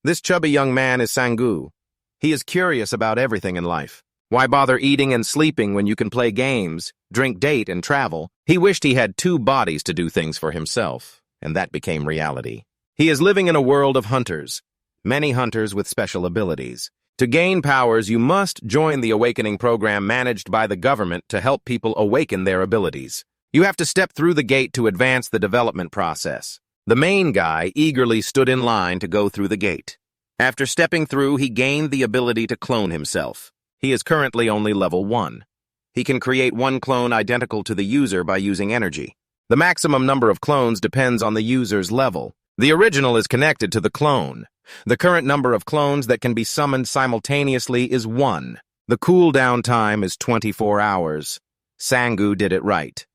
This chubby young man is Sangu. He is curious about everything in life. Why bother eating and sleeping when you can play games, drink, date, and travel? He wished he had two bodies to do things for himself, and that became reality. He is living in a world of hunters, many hunters with special abilities. To gain powers, you must join the awakening program managed by the government to help people awaken their abilities. You have to step through the gate to advance the development process. The main guy eagerly stood in line to go through the gate. After stepping through, he gained the ability to clone himself. He is currently only level 1. He can create one clone identical to the user by using energy. The maximum number of clones depends on the user's level. The original is connected to the clone. The current number of clones that can be summoned simultaneously is 1. The cooldown time is 24 hours. Sangu did it right.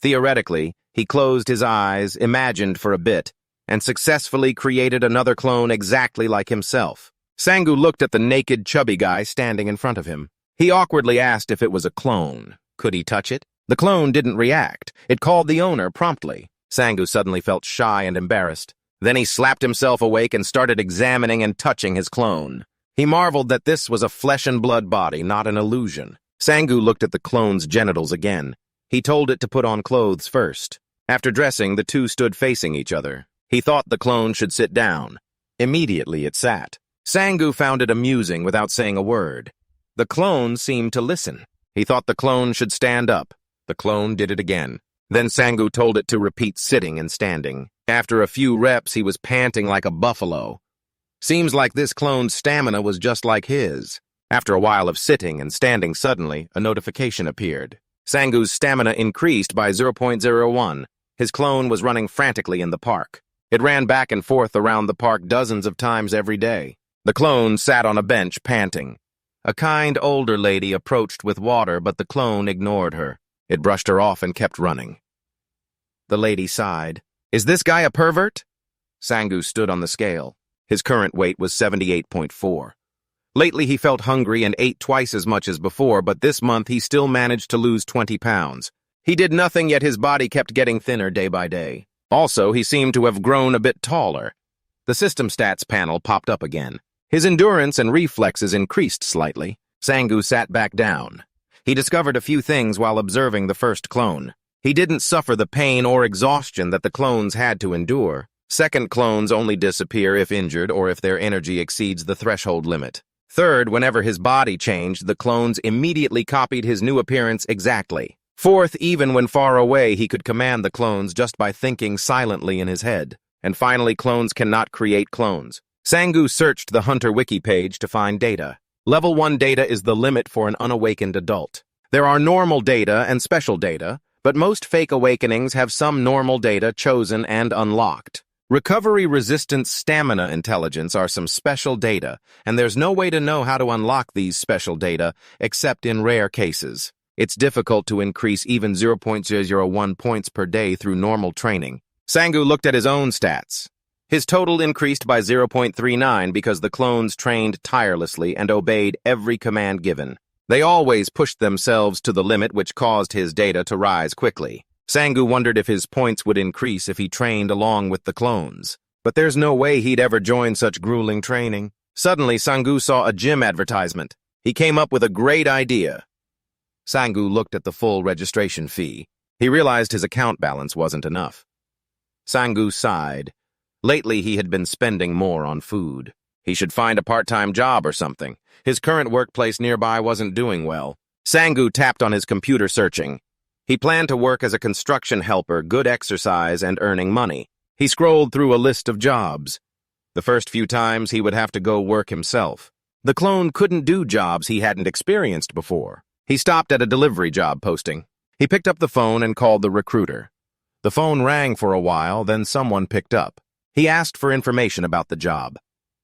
Theoretically, he closed his eyes, imagined for a bit, and successfully created another clone exactly like himself. Sangu looked at the naked, chubby guy standing in front of him. He awkwardly asked if it was a clone. Could he touch it? The clone didn't react. It called the owner promptly. Sangu suddenly felt shy and embarrassed. Then he slapped himself awake and started examining and touching his clone. He marveled that this was a flesh-and-blood body, not an illusion. Sangu looked at the clone's genitals again. He told it to put on clothes first. After dressing, the two stood facing each other. He thought the clone should sit down. Immediately it sat. Sangu found it amusing without saying a word. The clone seemed to listen. He thought the clone should stand up. The clone did it again. Then Sangu told it to repeat sitting and standing. After a few reps, he was panting like a buffalo. Seems like this clone's stamina was just like his. After a while of sitting and standing, suddenly, a notification appeared. Sangu's stamina increased by 0.01. His clone was running frantically in the park. It ran back and forth around the park dozens of times every day. The clone sat on a bench, panting. A kind older lady approached with water, but the clone ignored her. It brushed her off and kept running. The lady sighed. Is this guy a pervert? Sangu stood on the scale. His current weight was 78.4. Lately he felt hungry and ate twice as much as before, but this month he still managed to lose 20 pounds. He did nothing, yet his body kept getting thinner day by day. Also, he seemed to have grown a bit taller. The system stats panel popped up again. His endurance and reflexes increased slightly. Sangu sat back down. He discovered a few things while observing the first clone. He didn't suffer the pain or exhaustion that the clones had to endure. Second clones only disappear if injured or if their energy exceeds the threshold limit. Third, whenever his body changed, the clones immediately copied his new appearance exactly. Fourth, even when far away, he could command the clones just by thinking silently in his head. And finally, clones cannot create clones. Sangu searched the Hunter Wiki page to find data. Level 1 data is the limit for an unawakened adult. There are normal data and special data, but most fake awakenings have some normal data chosen and unlocked. Recovery-resistant stamina intelligence are some special data, and there's no way to know how to unlock these special data except in rare cases. It's difficult to increase even 0.001 points per day through normal training. Sangu looked at his own stats. His total increased by 0.39 because the clones trained tirelessly and obeyed every command given. They always pushed themselves to the limit, which caused his data to rise quickly. Sangu wondered if his points would increase if he trained along with the clones. But there's no way he'd ever join such grueling training. Suddenly, Sangu saw a gym advertisement. He came up with a great idea. Sangu looked at the full registration fee. He realized his account balance wasn't enough. Sangu sighed. Lately, he had been spending more on food. He should find a part-time job or something. His current workplace nearby wasn't doing well. Sangu tapped on his computer searching. He planned to work as a construction helper, good exercise, and earning money. He scrolled through a list of jobs. The first few times, he would have to go work himself. The clone couldn't do jobs he hadn't experienced before. He stopped at a delivery job posting. He picked up the phone and called the recruiter. The phone rang for a while, then someone picked up. He asked for information about the job.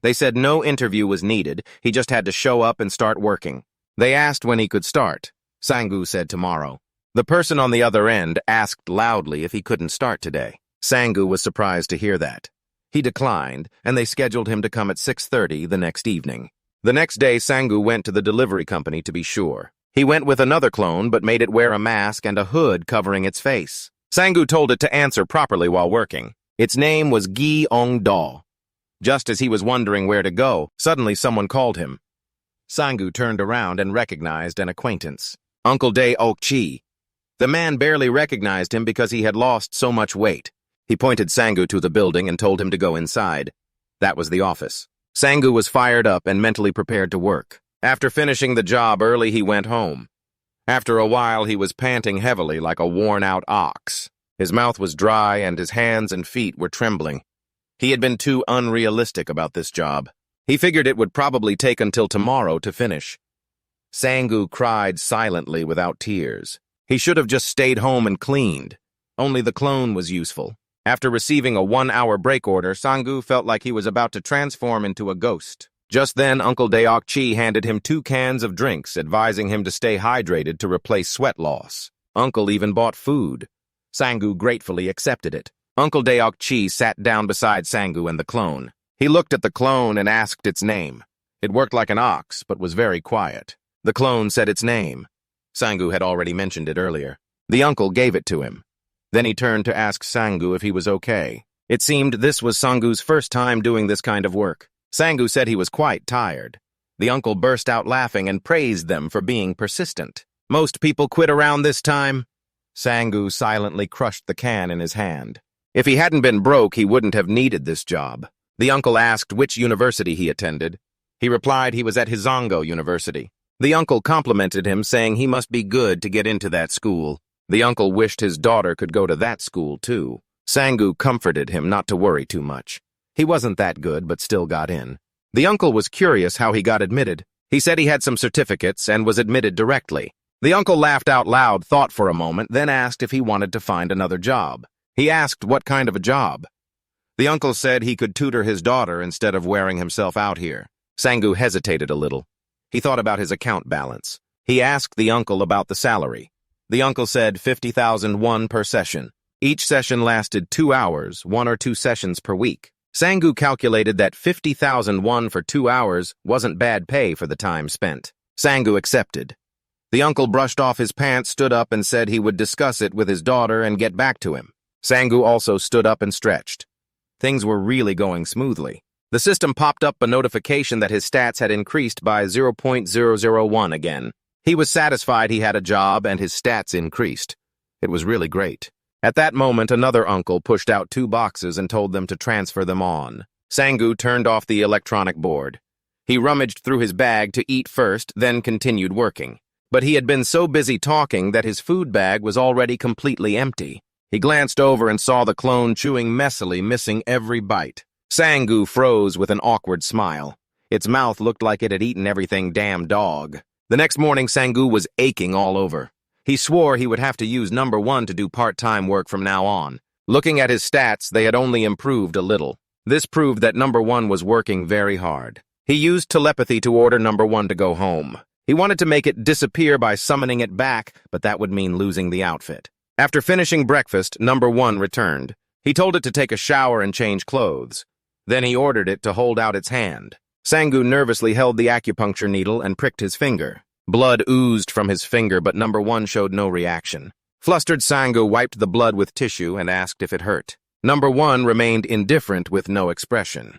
They said no interview was needed, he just had to show up and start working. They asked when he could start. Sangu said tomorrow. The person on the other end asked loudly if he couldn't start today. Sangu was surprised to hear that. He declined, and they scheduled him to come at 6:30 the next evening. The next day, Sangu went to the delivery company to be sure. He went with another clone, but made it wear a mask and a hood covering its face. Sangu told it to answer properly while working. Its name was Guang. Just as he was wondering where to go, suddenly someone called him. Sangu turned around and recognized an acquaintance. Uncle Dae-ok. The man barely recognized him because he had lost so much weight. He pointed Sangu to the building and told him to go inside. That was the office. Sangu was fired up and mentally prepared to work. After finishing the job early, he went home. After a while, he was panting heavily like a worn-out ox. His mouth was dry and his hands and feet were trembling. He had been too unrealistic about this job. He figured it would probably take until tomorrow to finish. Sangu cried silently without tears. He should have just stayed home and cleaned. Only the clone was useful. After receiving a 1-hour break order, Sangu felt like he was about to transform into a ghost. Just then, Uncle Dae-ok handed him 2 cans of drinks, advising him to stay hydrated to replace sweat loss. Uncle even bought food. Sangu gratefully accepted it. Uncle Dae-ok sat down beside Sangu and the clone. He looked at the clone and asked its name. It worked like an ox, but was very quiet. The clone said its name. Sangu had already mentioned it earlier. The uncle gave it to him. Then he turned to ask Sangu if he was okay. It seemed this was Sangu's first time doing this kind of work. Sangu said he was quite tired. The uncle burst out laughing and praised them for being persistent. Most people quit around this time. Sangu silently crushed the can in his hand. If he hadn't been broke, he wouldn't have needed this job. The uncle asked which university he attended. He replied he was at Hizongo University. The uncle complimented him, saying he must be good to get into that school. The uncle wished his daughter could go to that school, too. Sangu comforted him not to worry too much. He wasn't that good, but still got in. The uncle was curious how he got admitted. He said he had some certificates and was admitted directly. The uncle laughed out loud, thought for a moment, then asked if he wanted to find another job. He asked what kind of a job. The uncle said he could tutor his daughter instead of wearing himself out here. Sangu hesitated a little. He thought about his account balance. He asked the uncle about the salary. The uncle said 50,000 won per session. Each session lasted 2 hours, 1 or 2 sessions per week. Sangu calculated that 50,000 won for 2 hours wasn't bad pay for the time spent. Sangu accepted. The uncle brushed off his pants, stood up, and said he would discuss it with his daughter and get back to him. Sangu also stood up and stretched. Things were really going smoothly. The system popped up a notification that his stats had increased by 0.001 again. He was satisfied he had a job and his stats increased. It was really great. At that moment, another uncle pushed out 2 boxes and told them to transfer them on. Sangu turned off the electronic board. He rummaged through his bag to eat first, then continued working. But he had been so busy talking that his food bag was already completely empty. He glanced over and saw the clone chewing messily, missing every bite. Sangu froze with an awkward smile. Its mouth looked like it had eaten everything damn dog. The next morning, Sangu was aching all over. He swore he would have to use number 1 to do part-time work from now on. Looking at his stats, they had only improved a little. This proved that number 1 was working very hard. He used telepathy to order number 1 to go home. He wanted to make it disappear by summoning it back, but that would mean losing the outfit. After finishing breakfast, number 1 returned. He told it to take a shower and change clothes. Then he ordered it to hold out its hand. Sangu nervously held the acupuncture needle and pricked his finger. Blood oozed from his finger, but number 1 showed no reaction. Flustered, Sangu wiped the blood with tissue and asked if it hurt. Number 1 remained indifferent with no expression.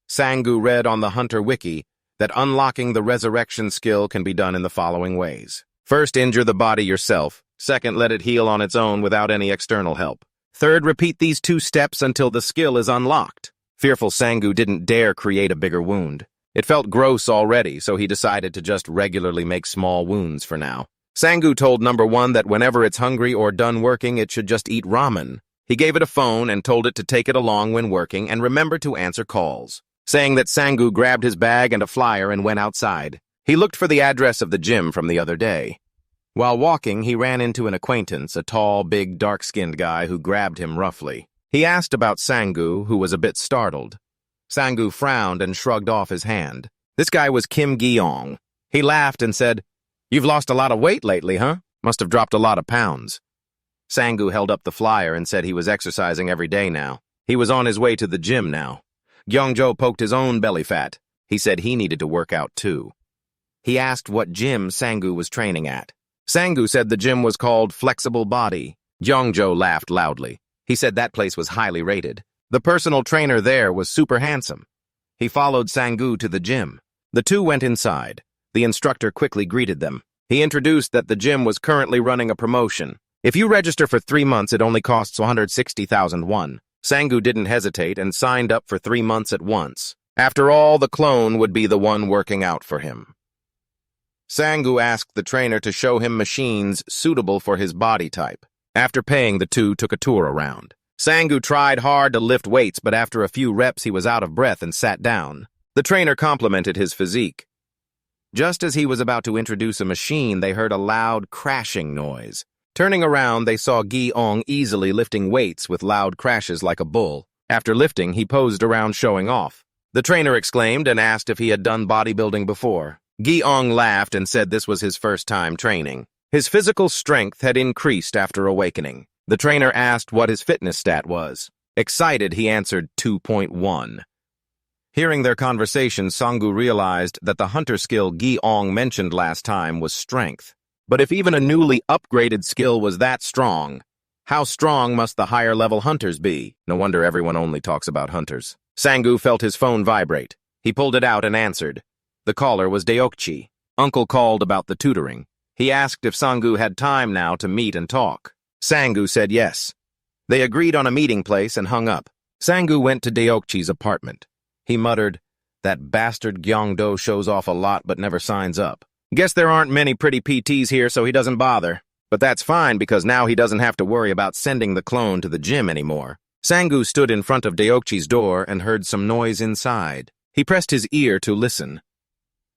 Sangu read on the Hunter Wiki that unlocking the resurrection skill can be done in the following ways. First, injure the body yourself. Second, let it heal on its own without any external help. Third, repeat these 2 steps until the skill is unlocked. Fearful Sangu didn't dare create a bigger wound. It felt gross already, so he decided to just regularly make small wounds for now. Sangu told number 1 that whenever it's hungry or done working, it should just eat ramen. He gave it a phone and told it to take it along when working and remember to answer calls. Saying that, Sangu grabbed his bag and a flyer and went outside. He looked for the address of the gym from the other day. While walking, he ran into an acquaintance, a tall, big, dark-skinned guy who grabbed him roughly. He asked about Sangu, who was a bit startled. Sangu frowned and shrugged off his hand. This guy was Kim Gyeong. He laughed and said, "You've lost a lot of weight lately, huh? Must have dropped a lot of pounds." Sangu held up the flyer and said he was exercising every day now. He was on his way to the gym now. Gyeongjo poked his own belly fat. He said he needed to work out too. He asked what gym Sangu was training at. Sangu said the gym was called Flexible Body. Gyeongjo laughed loudly. He said that place was highly rated. The personal trainer there was super handsome. He followed Sangu to the gym. The two went inside. The instructor quickly greeted them. He introduced that the gym was currently running a promotion. If you register for 3 months, it only costs 160,000 won. Sangu didn't hesitate and signed up for 3 months at once. After all, the clone would be the one working out for him. Sangu asked the trainer to show him machines suitable for his body type. After paying, the two took a tour around. Sangu tried hard to lift weights, but after a few reps he was out of breath and sat down. The trainer complimented his physique. Just as he was about to introduce a machine, they heard a loud crashing noise. Turning around, they saw Guang easily lifting weights with loud crashes like a bull. After lifting, he posed around showing off. The trainer exclaimed and asked if he had done bodybuilding before. Guang laughed and said this was his first time training. His physical strength had increased after awakening. The trainer asked what his fitness stat was. Excited, he answered 2.1. Hearing their conversation, Sangu realized that the hunter skill Guang mentioned last time was strength. But if even a newly upgraded skill was that strong, how strong must the higher-level hunters be? No wonder everyone only talks about hunters. Sangu felt his phone vibrate. He pulled it out and answered. The caller was Deokchi. Uncle called about the tutoring. He asked if Sangu had time now to meet and talk. Sangu said yes. They agreed on a meeting place and hung up. Sangu went to Deokchi's apartment. He muttered, "That bastard Gyeongdo shows off a lot but never signs up. Guess there aren't many pretty PTs here, so he doesn't bother. But that's fine because now he doesn't have to worry about sending the clone to the gym anymore." Sangu stood in front of Deokchi's door and heard some noise inside. He pressed his ear to listen.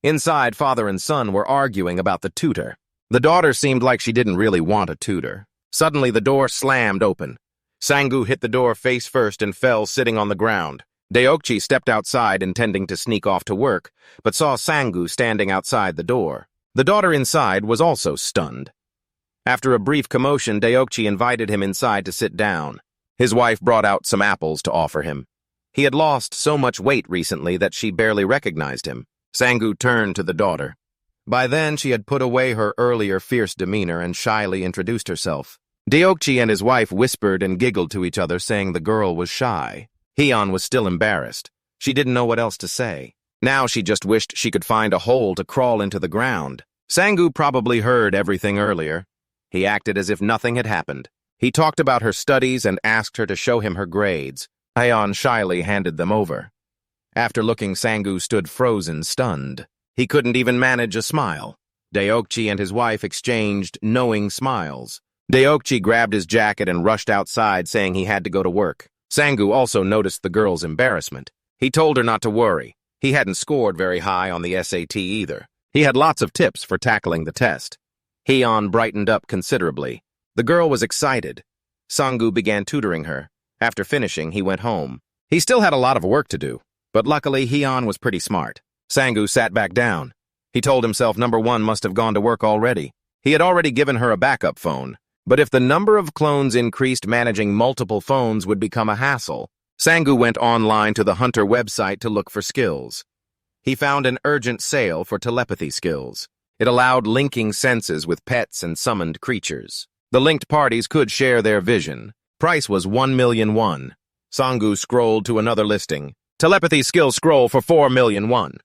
Inside, father and son were arguing about the tutor. The daughter seemed like she didn't really want a tutor. Suddenly, the door slammed open. Sangu hit the door face first and fell sitting on the ground. Deokchi stepped outside intending to sneak off to work, but saw Sangu standing outside the door. The daughter inside was also stunned. After a brief commotion, Deokchi invited him inside to sit down. His wife brought out some apples to offer him. He had lost so much weight recently that she barely recognized him. Sangu turned to the daughter. By then, she had put away her earlier fierce demeanor and shyly introduced herself. Deokchi and his wife whispered and giggled to each other, saying the girl was shy. Hyun was still embarrassed. She didn't know what else to say. Now she just wished she could find a hole to crawl into the ground. Sangu probably heard everything earlier. He acted as if nothing had happened. He talked about her studies and asked her to show him her grades. Hyun shyly handed them over. After looking, Sangu stood frozen, stunned. He couldn't even manage a smile. Deokchi and his wife exchanged knowing smiles. Deokchi grabbed his jacket and rushed outside, saying he had to go to work. Sangu also noticed the girl's embarrassment. He told her not to worry. He hadn't scored very high on the SAT either. He had lots of tips for tackling the test. Hyun brightened up considerably. The girl was excited. Sangu began tutoring her. After finishing, he went home. He still had a lot of work to do, but luckily Hyun was pretty smart. Sangu sat back down. He told himself number one must have gone to work already. He had already given her a backup phone. But if the number of clones increased, managing multiple phones would become a hassle. Sangu went online to the Hunter website to look for skills. He found an urgent sale for telepathy skills. It allowed linking senses with pets and summoned creatures. The linked parties could share their vision. Price was 1 million won. Sangu scrolled to another listing. Telepathy skill scroll for 4 million won.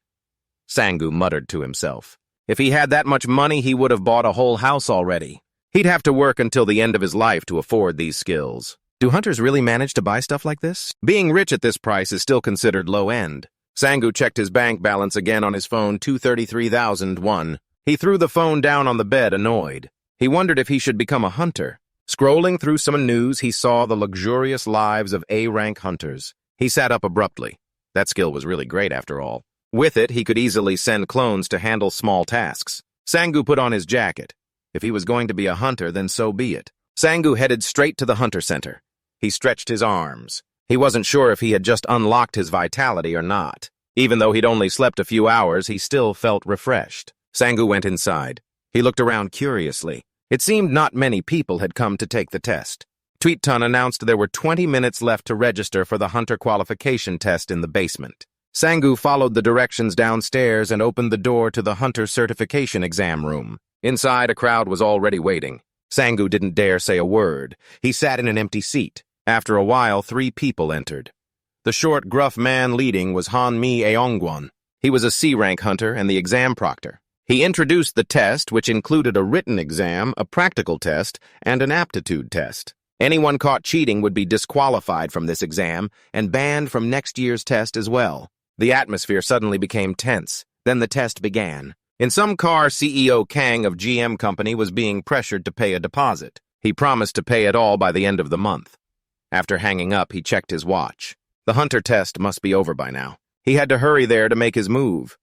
Sangu muttered to himself. If he had that much money, he would have bought a whole house already. He'd have to work until the end of his life to afford these skills. Do hunters really manage to buy stuff like this? Being rich at this price is still considered low-end. Sangu checked his bank balance again on his phone, 233,001. He threw the phone down on the bed, annoyed. He wondered if he should become a hunter. Scrolling through some news, he saw the luxurious lives of A-rank hunters. He sat up abruptly. That skill was really great after all. With it, he could easily send clones to handle small tasks. Sangu put on his jacket. If he was going to be a hunter, then so be it. Sangu headed straight to the hunter center. He stretched his arms. He wasn't sure if he had just unlocked his vitality or not. Even though he'd only slept a few hours, he still felt refreshed. Sangu went inside. He looked around curiously. It seemed not many people had come to take the test. Tweetton announced there were 20 minutes left to register for the hunter qualification test in the basement. Sangu followed the directions downstairs and opened the door to the hunter certification exam room. Inside, a crowd was already waiting. Sangu didn't dare say a word. He sat in an empty seat. After a while, 3 people entered. The short, gruff man leading was Aongwon. He was a C-rank hunter and the exam proctor. He introduced the test, which included a written exam, a practical test, and an aptitude test. Anyone caught cheating would be disqualified from this exam and banned from next year's test as well. The atmosphere suddenly became tense. Then the test began. In some car, CEO Kang of GM Company was being pressured to pay a deposit. He promised to pay it all by the end of the month. After hanging up, he checked his watch. The hunter test must be over by now. He had to hurry there to make his move.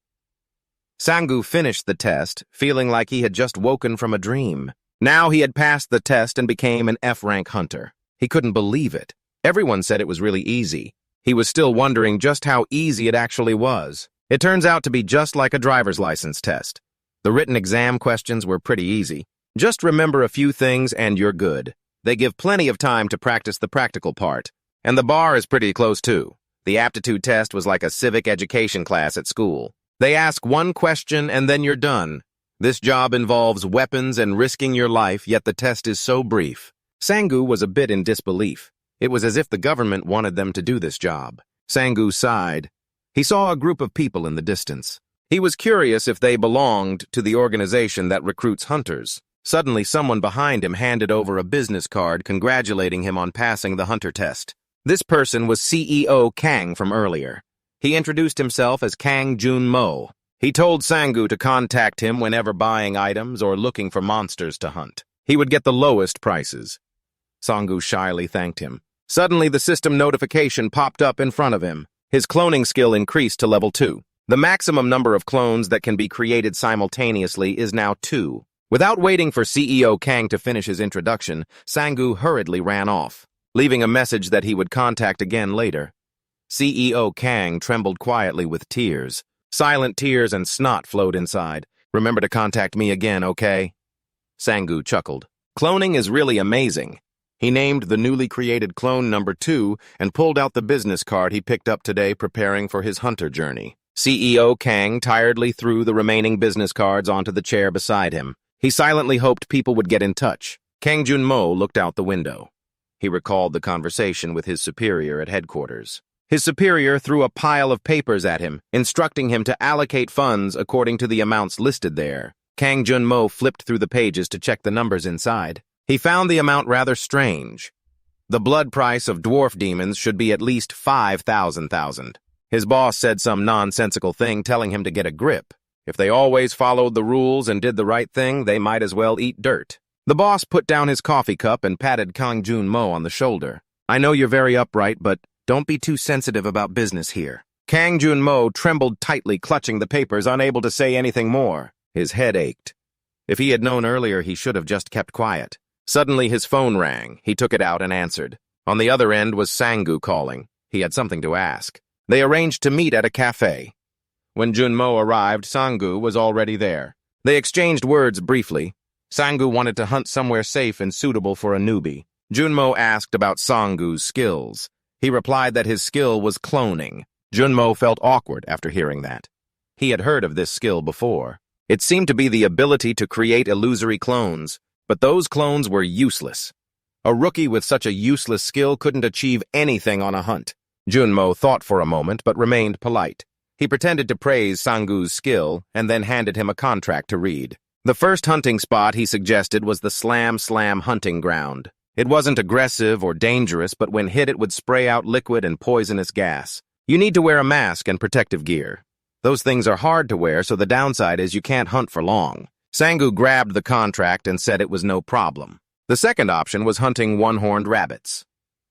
Sangu finished the test, feeling like he had just woken from a dream. Now he had passed the test and became an F-rank hunter. He couldn't believe it. Everyone said it was really easy. He was still wondering just how easy it actually was. It turns out to be just like a driver's license test. The written exam questions were pretty easy. Just remember a few things and you're good. They give plenty of time to practice the practical part. And the bar is pretty close too. The aptitude test was like a civic education class at school. They ask one question and then you're done. This job involves weapons and risking your life, yet the test is so brief. Sangu was a bit in disbelief. It was as if the government wanted them to do this job. Sangu sighed. He saw a group of people in the distance. He was curious if they belonged to the organization that recruits hunters. Suddenly, someone behind him handed over a business card congratulating him on passing the hunter test. This person was CEO Kang from earlier. He introduced himself as Kang Jun-mo. He told Sangu to contact him whenever buying items or looking for monsters to hunt. He would get the lowest prices. Sangu shyly thanked him. Suddenly, the system notification popped up in front of him. His cloning skill increased to level 2. The maximum number of clones that can be created simultaneously is now 2. Without waiting for CEO Kang to finish his introduction, Sangu hurriedly ran off, leaving a message that he would contact again later. CEO Kang trembled quietly with tears. Silent tears and snot flowed inside. Remember to contact me again, okay? Sangu chuckled. Cloning is really amazing. He named the newly created clone number 2 and pulled out the business card he picked up today preparing for his hunter journey. CEO Kang tiredly threw the remaining business cards onto the chair beside him. He silently hoped people would get in touch. Kang Jun-mo looked out the window. He recalled the conversation with his superior at headquarters. His superior threw a pile of papers at him, instructing him to allocate funds according to the amounts listed there. Kang Jun-mo flipped through the pages to check the numbers inside. He found the amount rather strange. The blood price of dwarf demons should be at least 5,000. His boss said some nonsensical thing telling him to get a grip. If they always followed the rules and did the right thing, they might as well eat dirt. The boss put down his coffee cup and patted Kang Jun-mo on the shoulder. I know you're very upright, but don't be too sensitive about business here. Kang Jun-mo trembled tightly, clutching the papers, unable to say anything more. His head ached. If he had known earlier, he should have just kept quiet. Suddenly, his phone rang. He took it out and answered. On the other end was Sangu calling. He had something to ask. They arranged to meet at a cafe. When Jun-mo arrived, Sangu was already there. They exchanged words briefly. Sangu wanted to hunt somewhere safe and suitable for a newbie. Jun-mo asked about Sangu's skills. He replied that his skill was cloning. Jun-mo felt awkward after hearing that. He had heard of this skill before. It seemed to be the ability to create illusory clones, but those clones were useless. A rookie with such a useless skill couldn't achieve anything on a hunt. Jun-mo thought for a moment, but remained polite. He pretended to praise Sangu's skill and then handed him a contract to read. The first hunting spot he suggested was the Slam Slam hunting ground. It wasn't aggressive or dangerous, but when hit it would spray out liquid and poisonous gas. You need to wear a mask and protective gear. Those things are hard to wear, so the downside is you can't hunt for long. Sangu grabbed the contract and said it was no problem. The second option was hunting one-horned rabbits.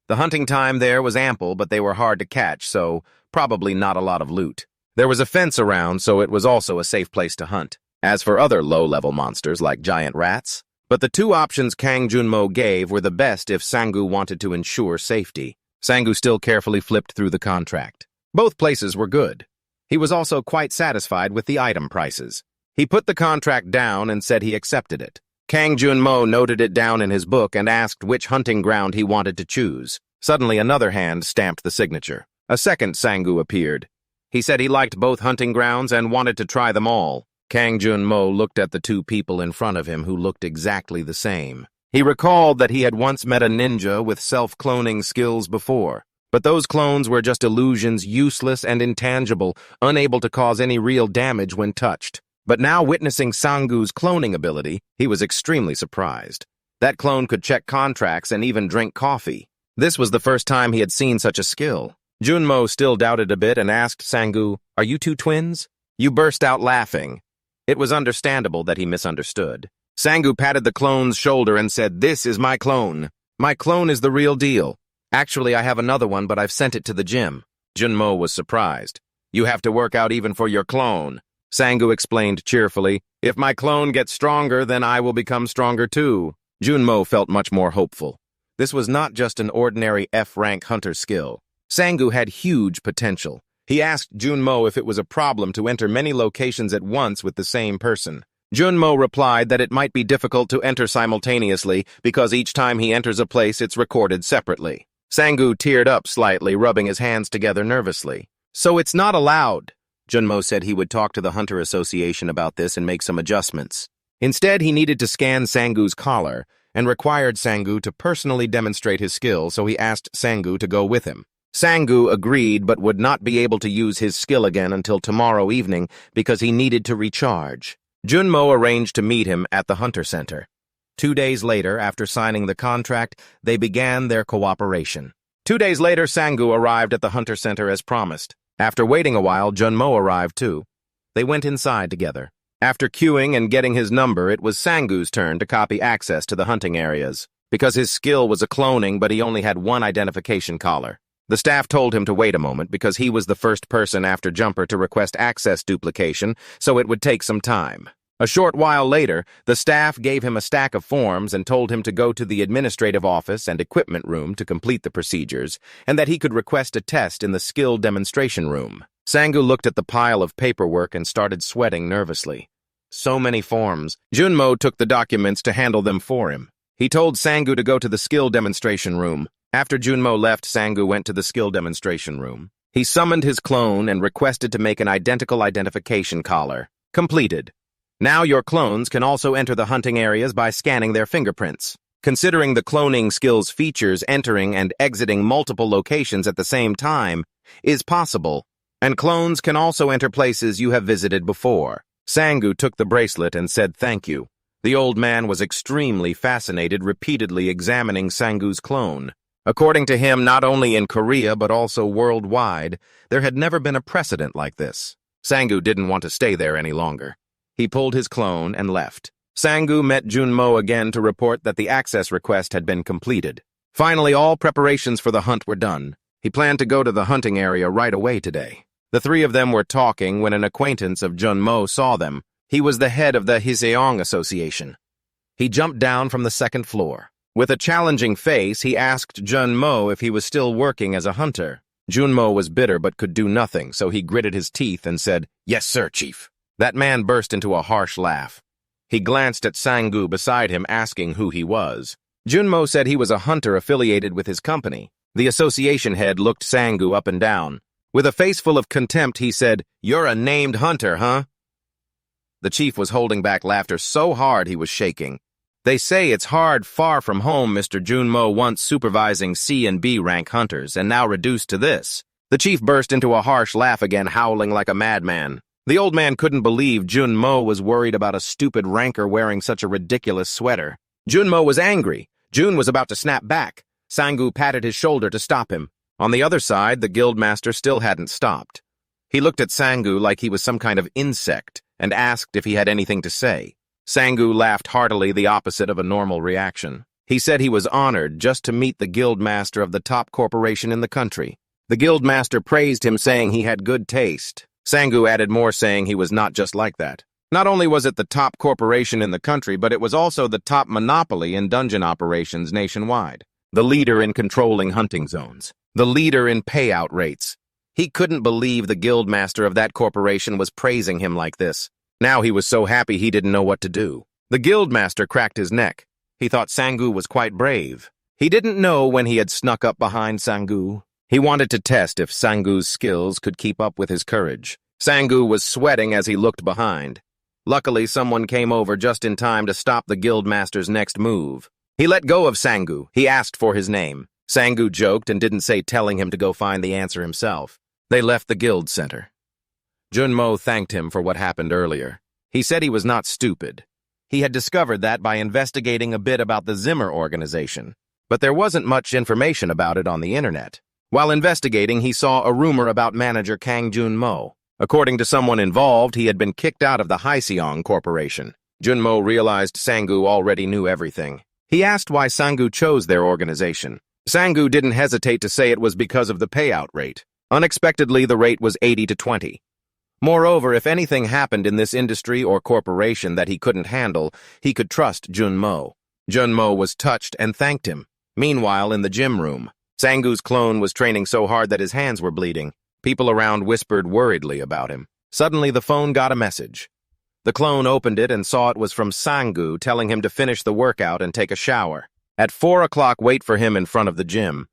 The hunting time there was ample, but they were hard to catch, so probably not a lot of loot. There was a fence around, so it was also a safe place to hunt. As for other low-level monsters like giant rats, but the two options Kang Jun-mo gave were the best if Sangu wanted to ensure safety. Sangu still carefully flipped through the contract. Both places were good. He was also quite satisfied with the item prices. He put the contract down and said he accepted it. Kang Jun-mo noted it down in his book and asked which hunting ground he wanted to choose. Suddenly, another hand stamped the signature. A second Sangu appeared. He said he liked both hunting grounds and wanted to try them all. Kang Jun-mo looked at the two people in front of him who looked exactly the same. He recalled that he had once met a ninja with self-cloning skills before. But those clones were just illusions, useless and intangible, unable to cause any real damage when touched. But now, witnessing Sangu's cloning ability, he was extremely surprised. That clone could check contracts and even drink coffee. This was the first time he had seen such a skill. Junmo still doubted a bit and asked Sangu, "Are you two twins?" You burst out laughing. It was understandable that he misunderstood. Sangu patted the clone's shoulder and said, "This is my clone. My clone is the real deal. Actually, I have another one, but I've sent it to the gym." Junmo was surprised. "You have to work out even for your clone." Sangu explained cheerfully, "If my clone gets stronger, then I will become stronger too." Junmo felt much more hopeful. This was not just an ordinary F-rank hunter skill. Sangu had huge potential. He asked Junmo if it was a problem to enter many locations at once with the same person. Junmo replied that it might be difficult to enter simultaneously because each time he enters a place it's recorded separately. Sangu teared up slightly, rubbing his hands together nervously. "So it's not allowed." Junmo said he would talk to the Hunter Association about this and make some adjustments. Instead, he needed to scan Sangu's collar and required Sangu to personally demonstrate his skill, so he asked Sangu to go with him. Sangu agreed but would not be able to use his skill again until tomorrow evening because he needed to recharge. Junmo arranged to meet him at the Hunter Center. 2 days later, after signing the contract, they began their cooperation. 2 days later, Sangu arrived at the Hunter Center as promised. After waiting a while, Junmo arrived too. They went inside together. After queuing and getting his number, it was Sangu's turn to copy access to the hunting areas. Because his skill was a cloning, but he only had one identification collar. The staff told him to wait a moment because he was the first person after Jumper to request access duplication, so it would take some time. A short while later, the staff gave him a stack of forms and told him to go to the administrative office and equipment room to complete the procedures, and that he could request a test in the skill demonstration room. Sangu looked at the pile of paperwork and started sweating nervously. So many forms. Junmo took the documents to handle them for him. He told Sangu to go to the skill demonstration room. After Junmo left, Sangu went to the skill demonstration room. He summoned his clone and requested to make an identical identification collar. Completed. Now your clones can also enter the hunting areas by scanning their fingerprints. Considering the cloning skill's features, entering and exiting multiple locations at the same time is possible, and clones can also enter places you have visited before. Sangu took the bracelet and said thank you. The old man was extremely fascinated, repeatedly examining Sangu's clone. According to him, not only in Korea but also worldwide, there had never been a precedent like this. Sangu didn't want to stay there any longer. He pulled his clone and left. Sangu met Junmo again to report that the access request had been completed. Finally, all preparations for the hunt were done. He planned to go to the hunting area right away today. The three of them were talking when an acquaintance of Junmo saw them. He was the head of the Hiseong Association. He jumped down from the second floor. With a challenging face, he asked Junmo if he was still working as a hunter. Junmo was bitter but could do nothing, so he gritted his teeth and said, "Yes, sir, Chief." That man burst into a harsh laugh. He glanced at Sangu beside him, asking who he was. Junmo said he was a hunter affiliated with his company. The association head looked Sangu up and down. With a face full of contempt, he said, "You're a named hunter, huh?" The chief was holding back laughter so hard he was shaking. "They say it's hard far from home, Mr. Junmo, once supervising C and B rank hunters, and now reduced to this." The chief burst into a harsh laugh again, howling like a madman. The old man couldn't believe Junmo was worried about a stupid ranker wearing such a ridiculous sweater. Junmo was angry. Jun was about to snap back. Sangu patted his shoulder to stop him. On the other side, the guildmaster still hadn't stopped. He looked at Sangu like he was some kind of insect and asked if he had anything to say. Sangu laughed heartily, the opposite of a normal reaction. He said he was honored just to meet the guildmaster of the top corporation in the country. The guildmaster praised him, saying he had good taste. Sangu added more, saying he was not just like that. Not only was it the top corporation in the country, but it was also the top monopoly in dungeon operations nationwide. The leader in controlling hunting zones. The leader in payout rates. He couldn't believe the guildmaster of that corporation was praising him like this. Now he was so happy he didn't know what to do. The guildmaster cracked his neck. He thought Sangu was quite brave. He didn't know when he had snuck up behind Sangu. He wanted to test if Sangu's skills could keep up with his courage. Sangu was sweating as he looked behind. Luckily, someone came over just in time to stop the guildmaster's next move. He let go of Sangu. He asked for his name. Sangu joked and didn't say telling him to go find the answer himself. They left the guild center. Junmo thanked him for what happened earlier. He said he was not stupid. He had discovered that by investigating a bit about the Zimmer organization, but there wasn't much information about it on the internet. While investigating, he saw a rumor about manager Kang Junmo. According to someone involved, he had been kicked out of the Hyeseong Corporation. Junmo realized Sangu already knew everything. He asked why Sangu chose their organization. Sangu didn't hesitate to say it was because of the payout rate. Unexpectedly, the rate was 80-20. Moreover, if anything happened in this industry or corporation that he couldn't handle, he could trust Junmo. Junmo was touched and thanked him. Meanwhile, in the gym room, Sangu's clone was training so hard that his hands were bleeding. People around whispered worriedly about him. Suddenly, the phone got a message. The clone opened it and saw it was from Sangu telling him to finish the workout and take a shower. At 4 o'clock, wait for him in front of the gym.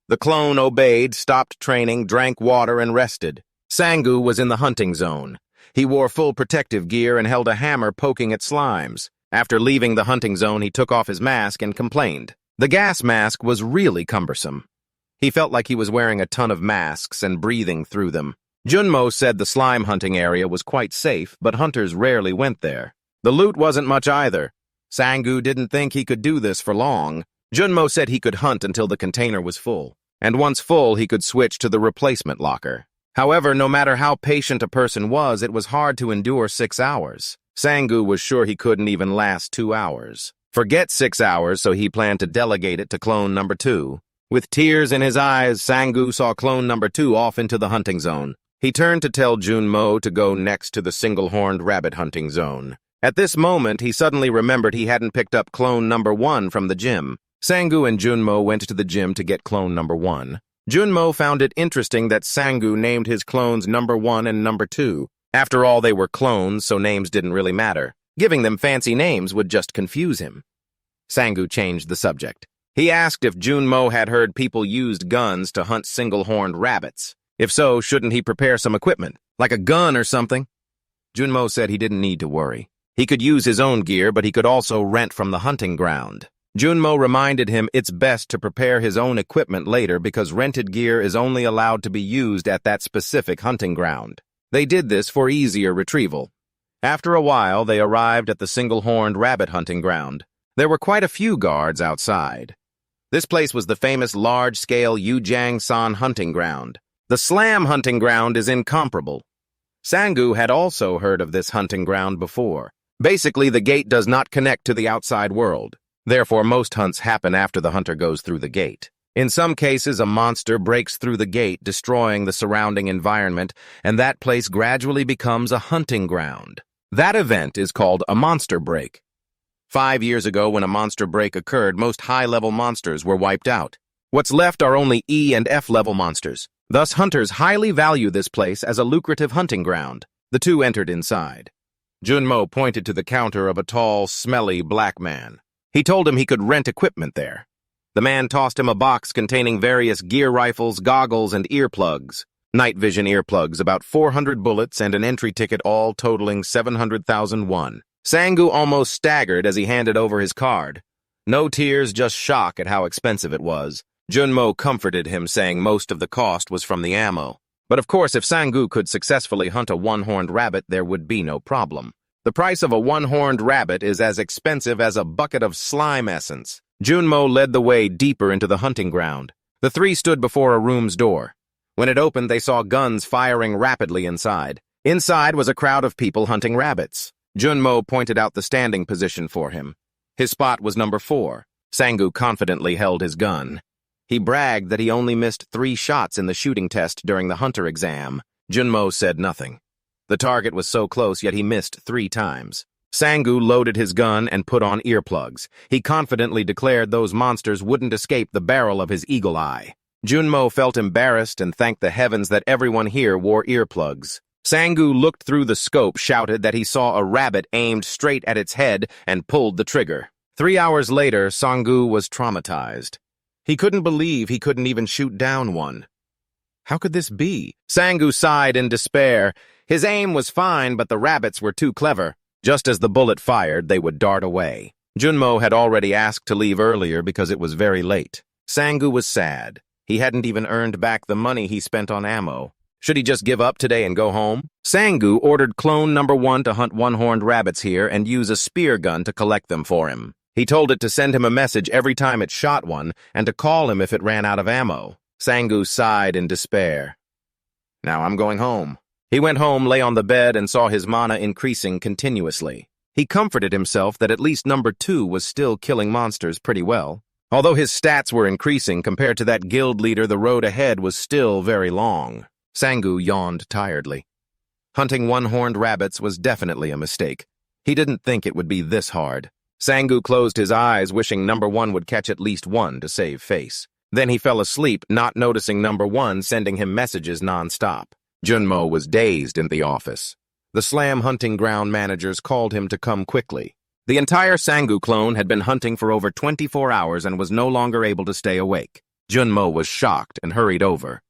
The clone obeyed, stopped training, drank water, and rested. Sangu was in the hunting zone. He wore full protective gear and held a hammer poking at slimes. After leaving the hunting zone, he took off his mask and complained. The gas mask was really cumbersome. He felt like he was wearing a ton of masks and breathing through them. Junmo said the slime hunting area was quite safe, but hunters rarely went there. The loot wasn't much either. Sangu didn't think he could do this for long. Junmo said he could hunt until the container was full, and once full, he could switch to the replacement locker. However, no matter how patient a person was, it was hard to endure 6 hours. Sangu was sure he couldn't even last 2 hours. Forget 6 hours, so he planned to delegate it to clone number 2. With tears in his eyes, Sangu saw clone number 2 off into the hunting zone. He turned to tell Junmo to go next to the single-horned rabbit hunting zone. At this moment, he suddenly remembered he hadn't picked up clone number 1 from the gym. Sangu and Junmo went to the gym to get clone number 1. Junmo found it interesting that Sangu named his clones number 1 and number 2. After all, they were clones, so names didn't really matter. Giving them fancy names would just confuse him. Sangu changed the subject. He asked if Junmo had heard people used guns to hunt single-horned rabbits. If so, shouldn't he prepare some equipment, like a gun or something? Junmo said he didn't need to worry. He could use his own gear, but he could also rent from the hunting ground. Junmo reminded him it's best to prepare his own equipment later because rented gear is only allowed to be used at that specific hunting ground. They did this for easier retrieval. After a while, they arrived at the single-horned rabbit hunting ground. There were quite a few guards outside. This place was the famous large-scale Yujang-san hunting ground. The Slam hunting ground is incomparable. Sangu had also heard of this hunting ground before. Basically, the gate does not connect to the outside world. Therefore, most hunts happen after the hunter goes through the gate. In some cases, a monster breaks through the gate, destroying the surrounding environment, and that place gradually becomes a hunting ground. That event is called a monster break. 5 years ago, when a monster break occurred, most high-level monsters were wiped out. What's left are only E and F-level monsters. Thus, hunters highly value this place as a lucrative hunting ground. The two entered inside. Junmo pointed to the counter of a tall, smelly black man. He told him he could rent equipment there. The man tossed him a box containing various gear rifles, goggles, and earplugs. Night vision earplugs, about 400 bullets, and an entry ticket, all totaling 700,000 won. Sangu almost staggered as he handed over his card. No tears, just shock at how expensive it was. Junmo comforted him, saying most of the cost was from the ammo. But of course, if Sangu could successfully hunt a one-horned rabbit, there would be no problem. The price of a one-horned rabbit is as expensive as a bucket of slime essence. Junmo led the way deeper into the hunting ground. The three stood before a room's door. When it opened, they saw guns firing rapidly inside. Inside was a crowd of people hunting rabbits. Junmo pointed out the standing position for him. His spot was number 4. Sangu confidently held his gun. He bragged that he only missed 3 shots in the shooting test during the hunter exam. Junmo said nothing. The target was so close, yet he missed 3 times. Sangu loaded his gun and put on earplugs. He confidently declared those monsters wouldn't escape the barrel of his eagle eye. Junmo felt embarrassed and thanked the heavens that everyone here wore earplugs. Sangu looked through the scope, shouted that he saw a rabbit aimed straight at its head, and pulled the trigger. 3 hours later, Sangu was traumatized. He couldn't believe he couldn't even shoot down one. How could this be? Sangu sighed in despair. His aim was fine, but the rabbits were too clever. Just as the bullet fired, they would dart away. Junmo had already asked to leave earlier because it was very late. Sangu was sad. He hadn't even earned back the money he spent on ammo. Should he just give up today and go home? Sangu ordered clone number 1 to hunt one-horned rabbits here and use a spear gun to collect them for him. He told it to send him a message every time it shot one and to call him if it ran out of ammo. Sangu sighed in despair. Now I'm going home. He went home, lay on the bed, and saw his mana increasing continuously. He comforted himself that at least number 2 was still killing monsters pretty well. Although his stats were increasing compared to that guild leader, the road ahead was still very long. Sangu yawned tiredly. Hunting one-horned rabbits was definitely a mistake. He didn't think it would be this hard. Sangu closed his eyes, wishing number 1 would catch at least one to save face. Then he fell asleep, not noticing number 1 sending him messages non-stop. Junmo was dazed in the office. The Slam hunting ground managers called him to come quickly. The entire Sangu clone had been hunting for over 24 hours and was no longer able to stay awake. Junmo was shocked and hurried over.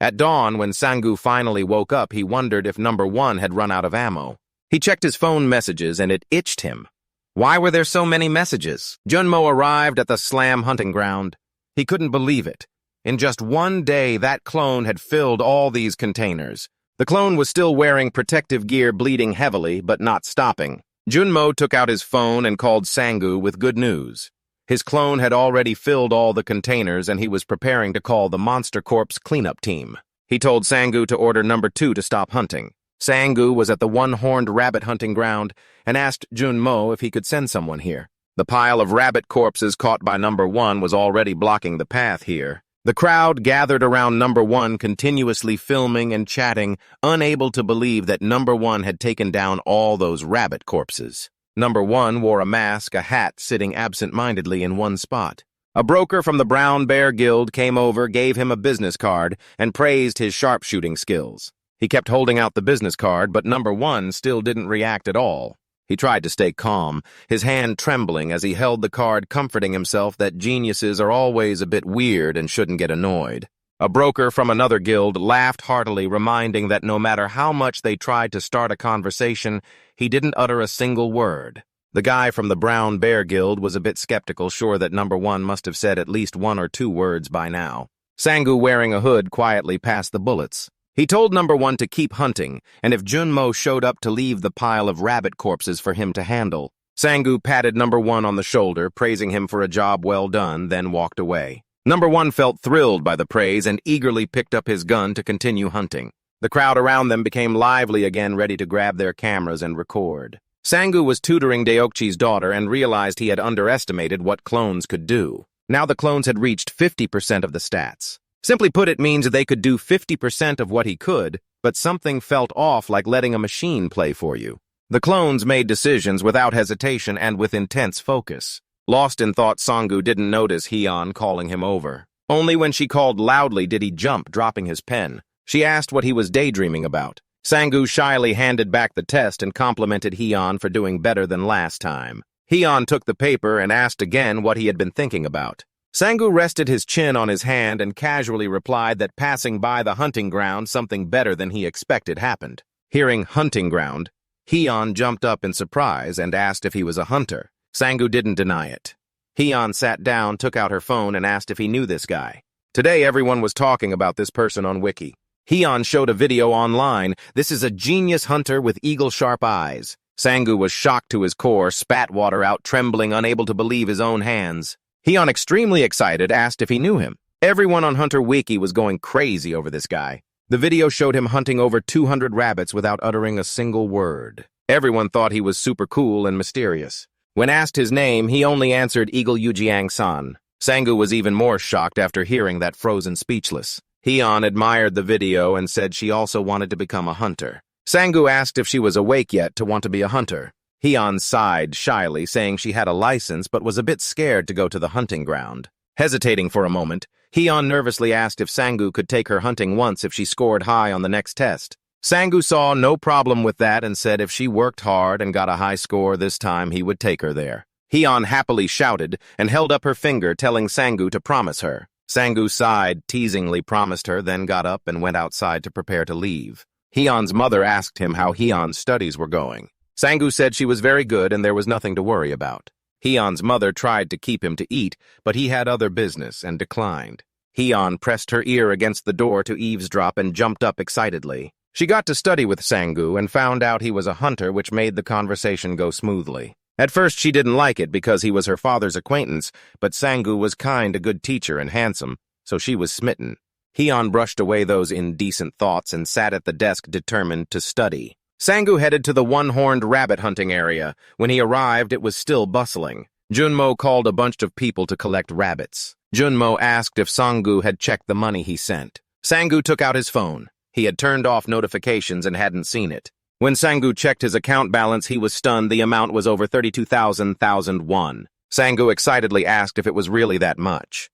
At dawn, when Sangu finally woke up, he wondered if number 1 had run out of ammo. He checked his phone messages and it itched him. Why were there so many messages? Junmo arrived at the Slam hunting ground. He couldn't believe it. In just one day, that clone had filled all these containers. The clone was still wearing protective gear, bleeding heavily, but not stopping. Junmo took out his phone and called Sangu with good news. His clone had already filled all the containers and he was preparing to call the Monster Corps cleanup team. He told Sangu to order number 2 to stop hunting. Sangu was at the one-horned rabbit hunting ground and asked Junmo if he could send someone here. The pile of rabbit corpses caught by number 1 was already blocking the path here. The crowd gathered around number 1, continuously filming and chatting, unable to believe that number 1 had taken down all those rabbit corpses. Number 1 wore a mask, a hat, sitting absent-mindedly in one spot. A broker from the Brown Bear Guild came over, gave him a business card, and praised his sharpshooting skills. He kept holding out the business card, but number 1 still didn't react at all. He tried to stay calm, his hand trembling as he held the card, comforting himself that geniuses are always a bit weird and shouldn't get annoyed. A broker from another guild laughed heartily, reminding that no matter how much they tried to start a conversation, he didn't utter a single word. The guy from the Brown Bear Guild was a bit skeptical, sure that number 1 must have said at least 1 or 2 words by now. Sangu, wearing a hood, quietly passed the bullets. He told number 1 to keep hunting, and if Junmo showed up, to leave the pile of rabbit corpses for him to handle. Sangu patted number 1 on the shoulder, praising him for a job well done, then walked away. Number 1 felt thrilled by the praise and eagerly picked up his gun to continue hunting. The crowd around them became lively again, ready to grab their cameras and record. Sangu was tutoring Deokchi's daughter and realized he had underestimated what clones could do. Now the clones had reached 50% of the stats. Simply put, it means they could do 50% of what he could, but something felt off, like letting a machine play for you. The clones made decisions without hesitation and with intense focus. Lost in thought, Sangu didn't notice Hyun calling him over. Only when she called loudly did he jump, dropping his pen. She asked what he was daydreaming about. Sangu shyly handed back the test and complimented Hyun for doing better than last time. Hyun took the paper and asked again what he had been thinking about. Sangu rested his chin on his hand and casually replied that passing by the hunting ground, something better than he expected happened. Hearing hunting ground, Hyun jumped up in surprise and asked if he was a hunter. Sangu didn't deny it. Hyun sat down, took out her phone, and asked if he knew this guy. Today everyone was talking about this person on Wiki. Hyun showed a video online. This is a genius hunter with eagle-sharp eyes. Sangu was shocked to his core, spat water out, trembling, unable to believe his own hands. Hyun, extremely excited, asked if he knew him. Everyone on Hunter Wiki was going crazy over this guy. The video showed him hunting over 200 rabbits without uttering a single word. Everyone thought he was super cool and mysterious. When asked his name, he only answered Eagle Yujiang-san. Sangu was even more shocked after hearing that, frozen speechless. Hyun admired the video and said she also wanted to become a hunter. Sangu asked if she was awake yet to want to be a hunter. Hyun sighed shyly, saying she had a license but was a bit scared to go to the hunting ground. Hesitating for a moment, Hyun nervously asked if Sangu could take her hunting once if she scored high on the next test. Sangu saw no problem with that and said if she worked hard and got a high score this time, he would take her there. Hyun happily shouted and held up her finger, telling Sangu to promise her. Sangu sighed, teasingly promised her, then got up and went outside to prepare to leave. Hyun's mother asked him how Hyun's studies were going. Sangu said she was very good and there was nothing to worry about. Hyun's mother tried to keep him to eat, but he had other business and declined. Hyun pressed her ear against the door to eavesdrop and jumped up excitedly. She got to study with Sangu and found out he was a hunter, which made the conversation go smoothly. At first, she didn't like it because he was her father's acquaintance, but Sangu was kind, a good teacher, and handsome, so she was smitten. Hyun brushed away those indecent thoughts and sat at the desk determined to study. Sangu headed to the one-horned rabbit hunting area. When he arrived, it was still bustling. Junmo called a bunch of people to collect rabbits. Junmo asked if Sangu had checked the money he sent. Sangu took out his phone. He had turned off notifications and hadn't seen it. When Sangu checked his account balance, he was stunned. The amount was over 32,000 won. Sangu excitedly asked if it was really that much.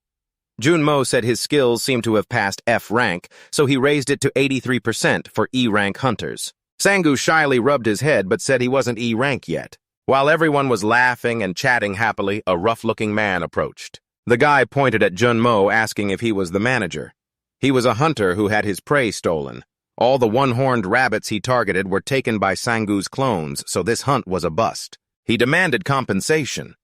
Junmo said his skills seemed to have passed F rank, so he raised it to 83% for E rank hunters. Sangu shyly rubbed his head but said he wasn't E rank yet. While everyone was laughing and chatting happily, a rough-looking man approached. The guy pointed at Junmo, asking if he was the manager. He was a hunter who had his prey stolen. All the one-horned rabbits he targeted were taken by Sangu's clones, so this hunt was a bust. He demanded compensation.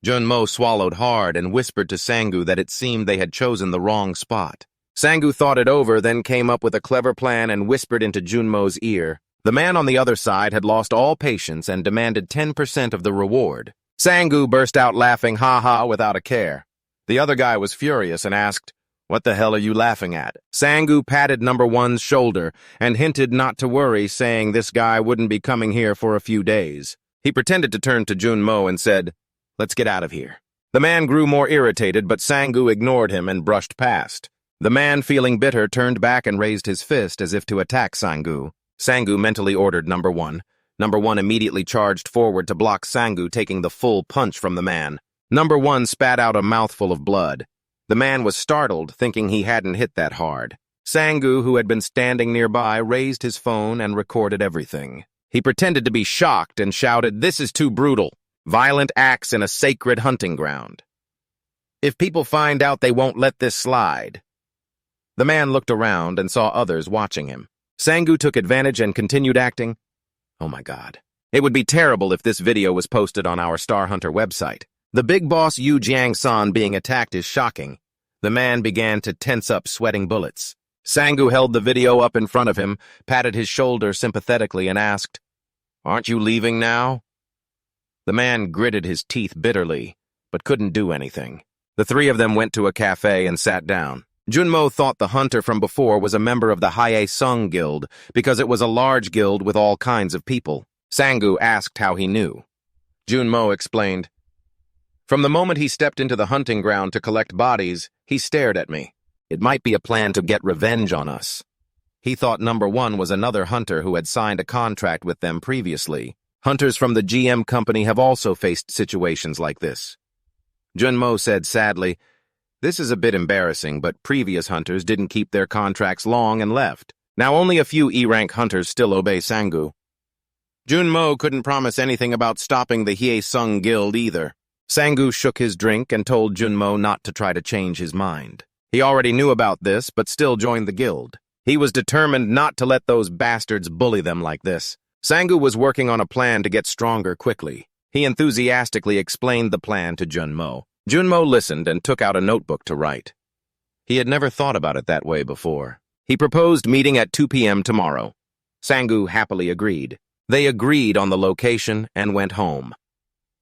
Junmo swallowed hard and whispered to Sangu that it seemed they had chosen the wrong spot. Sangu thought it over, then came up with a clever plan and whispered into Junmo's ear. The man on the other side had lost all patience and demanded 10% of the reward. Sangu burst out laughing, ha-ha, without a care. The other guy was furious and asked, "What the hell are you laughing at?" Sangu patted number one's shoulder and hinted not to worry, saying this guy wouldn't be coming here for a few days. He pretended to turn to Junmo and said, "Let's get out of here." The man grew more irritated, but Sangu ignored him and brushed past. The man, feeling bitter, turned back and raised his fist as if to attack Sangu. Sangu mentally ordered number one. Number one immediately charged forward to block Sangu, taking the full punch from the man. Number one spat out a mouthful of blood. The man was startled, thinking he hadn't hit that hard. Sangu, who had been standing nearby, raised his phone and recorded everything. He pretended to be shocked and shouted, "This is too brutal. Violent acts in a sacred hunting ground. If people find out, they won't let this slide." The man looked around and saw others watching him. Sangu took advantage and continued acting. Oh my God. It would be terrible if this video was posted on our Star Hunter website. The big boss Yu Jiang-san being attacked is shocking. The man began to tense up, sweating bullets. Sangu held the video up in front of him, patted his shoulder sympathetically, and asked, "Aren't you leaving now?" The man gritted his teeth bitterly, but couldn't do anything. The three of them went to a cafe and sat down. Junmo thought the hunter from before was a member of the Hae Sung Guild because it was a large guild with all kinds of people. Sangu asked how he knew. Junmo explained, "From the moment he stepped into the hunting ground to collect bodies, he stared at me. It might be a plan to get revenge on us." He thought number one was another hunter who had signed a contract with them previously. Hunters from the GM company have also faced situations like this. Junmo said sadly, "This is a bit embarrassing, but previous hunters didn't keep their contracts long and left. Now only a few E-rank hunters still obey Sangu." Junmo couldn't promise anything about stopping the Hae Sung Guild either. Sangu shook his drink and told Junmo not to try to change his mind. He already knew about this, but still joined the guild. He was determined not to let those bastards bully them like this. Sangu was working on a plan to get stronger quickly. He enthusiastically explained the plan to Junmo. Junmo listened and took out a notebook to write. He had never thought about it that way before. He proposed meeting at 2 p.m. tomorrow. Sangu happily agreed. They agreed on the location and went home.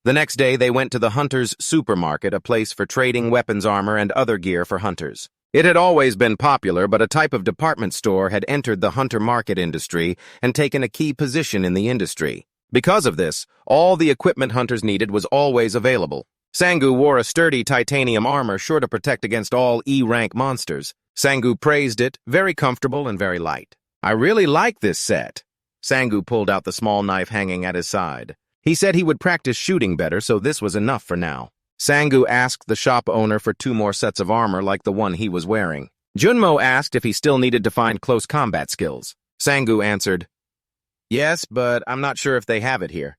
The next day, they went to the Hunter's Supermarket, a place for trading weapons armor and other gear for hunters. It had always been popular, but a type of department store had entered the hunter market industry and taken a key position in the industry. Because of this, all the equipment hunters needed was always available. Sangu wore a sturdy titanium armor sure to protect against all E-rank monsters. Sangu praised it, very comfortable and very light. "I really like this set." Sangu pulled out the small knife hanging at his side. He said he would practice shooting better, so this was enough for now. Sangu asked the shop owner for 2 more sets of armor like the one he was wearing. Junmo asked if he still needed to find close combat skills. Sangu answered, "Yes, but I'm not sure if they have it here."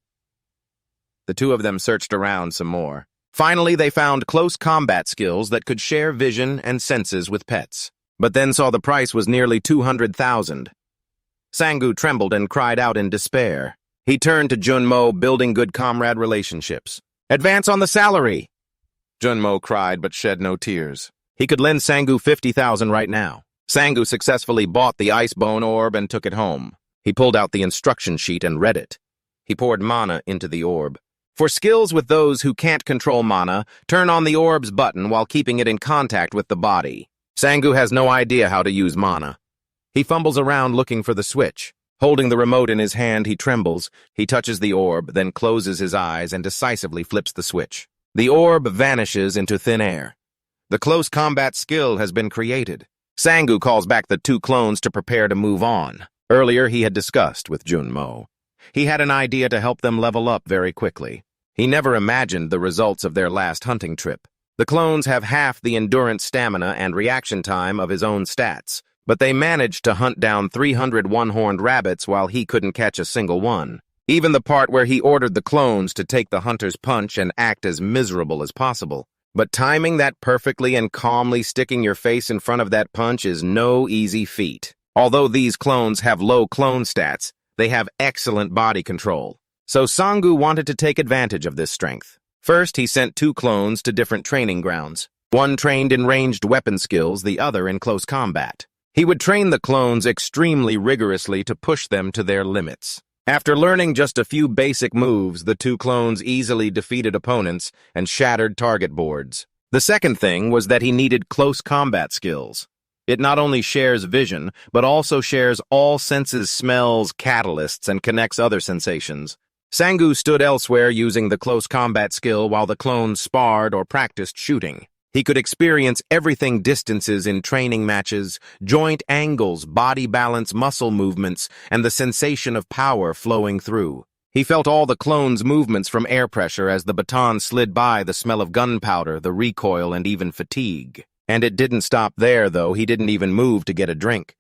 The two of them searched around some more. Finally, they found close combat skills that could share vision and senses with pets, but then saw the price was nearly 200,000. Sangu trembled and cried out in despair. He turned to Junmo, building good comrade relationships. Advance on the salary! Junmo cried but shed no tears. He could lend Sangu 50,000 right now. Sangu successfully bought the ice bone orb and took it home. He pulled out the instruction sheet and read it. He poured mana into the orb. For skills with those who can't control mana, turn on the orb's button while keeping it in contact with the body. Sangu has no idea how to use mana. He fumbles around looking for the switch. Holding the remote in his hand, he trembles. He touches the orb, then closes his eyes and decisively flips the switch. The orb vanishes into thin air. The close combat skill has been created. Sangu calls back the two clones to prepare to move on. Earlier, he had discussed with Junmo. He had an idea to help them level up very quickly. He never imagined the results of their last hunting trip. The clones have half the endurance, stamina, and reaction time of his own stats, but they managed to hunt down 300 one-horned rabbits while he couldn't catch a single one. Even the part where he ordered the clones to take the hunter's punch and act as miserable as possible. But timing that perfectly and calmly sticking your face in front of that punch is no easy feat. Although these clones have low clone stats, they have excellent body control. So Sangu wanted to take advantage of this strength. First, he sent two clones to different training grounds. One trained in ranged weapon skills, the other in close combat. He would train the clones extremely rigorously to push them to their limits. After learning just a few basic moves, the two clones easily defeated opponents and shattered target boards. The second thing was that he needed close combat skills. It not only shares vision, but also shares all senses, smells, catalysts, and connects other sensations. Sangu stood elsewhere using the close combat skill while the clones sparred or practiced shooting. He could experience everything: distances in training matches, joint angles, body balance, muscle movements, and the sensation of power flowing through. He felt all the clones' movements from air pressure as the baton slid by, the smell of gunpowder, the recoil, and even fatigue. And it didn't stop there, though. He didn't even move to get a drink.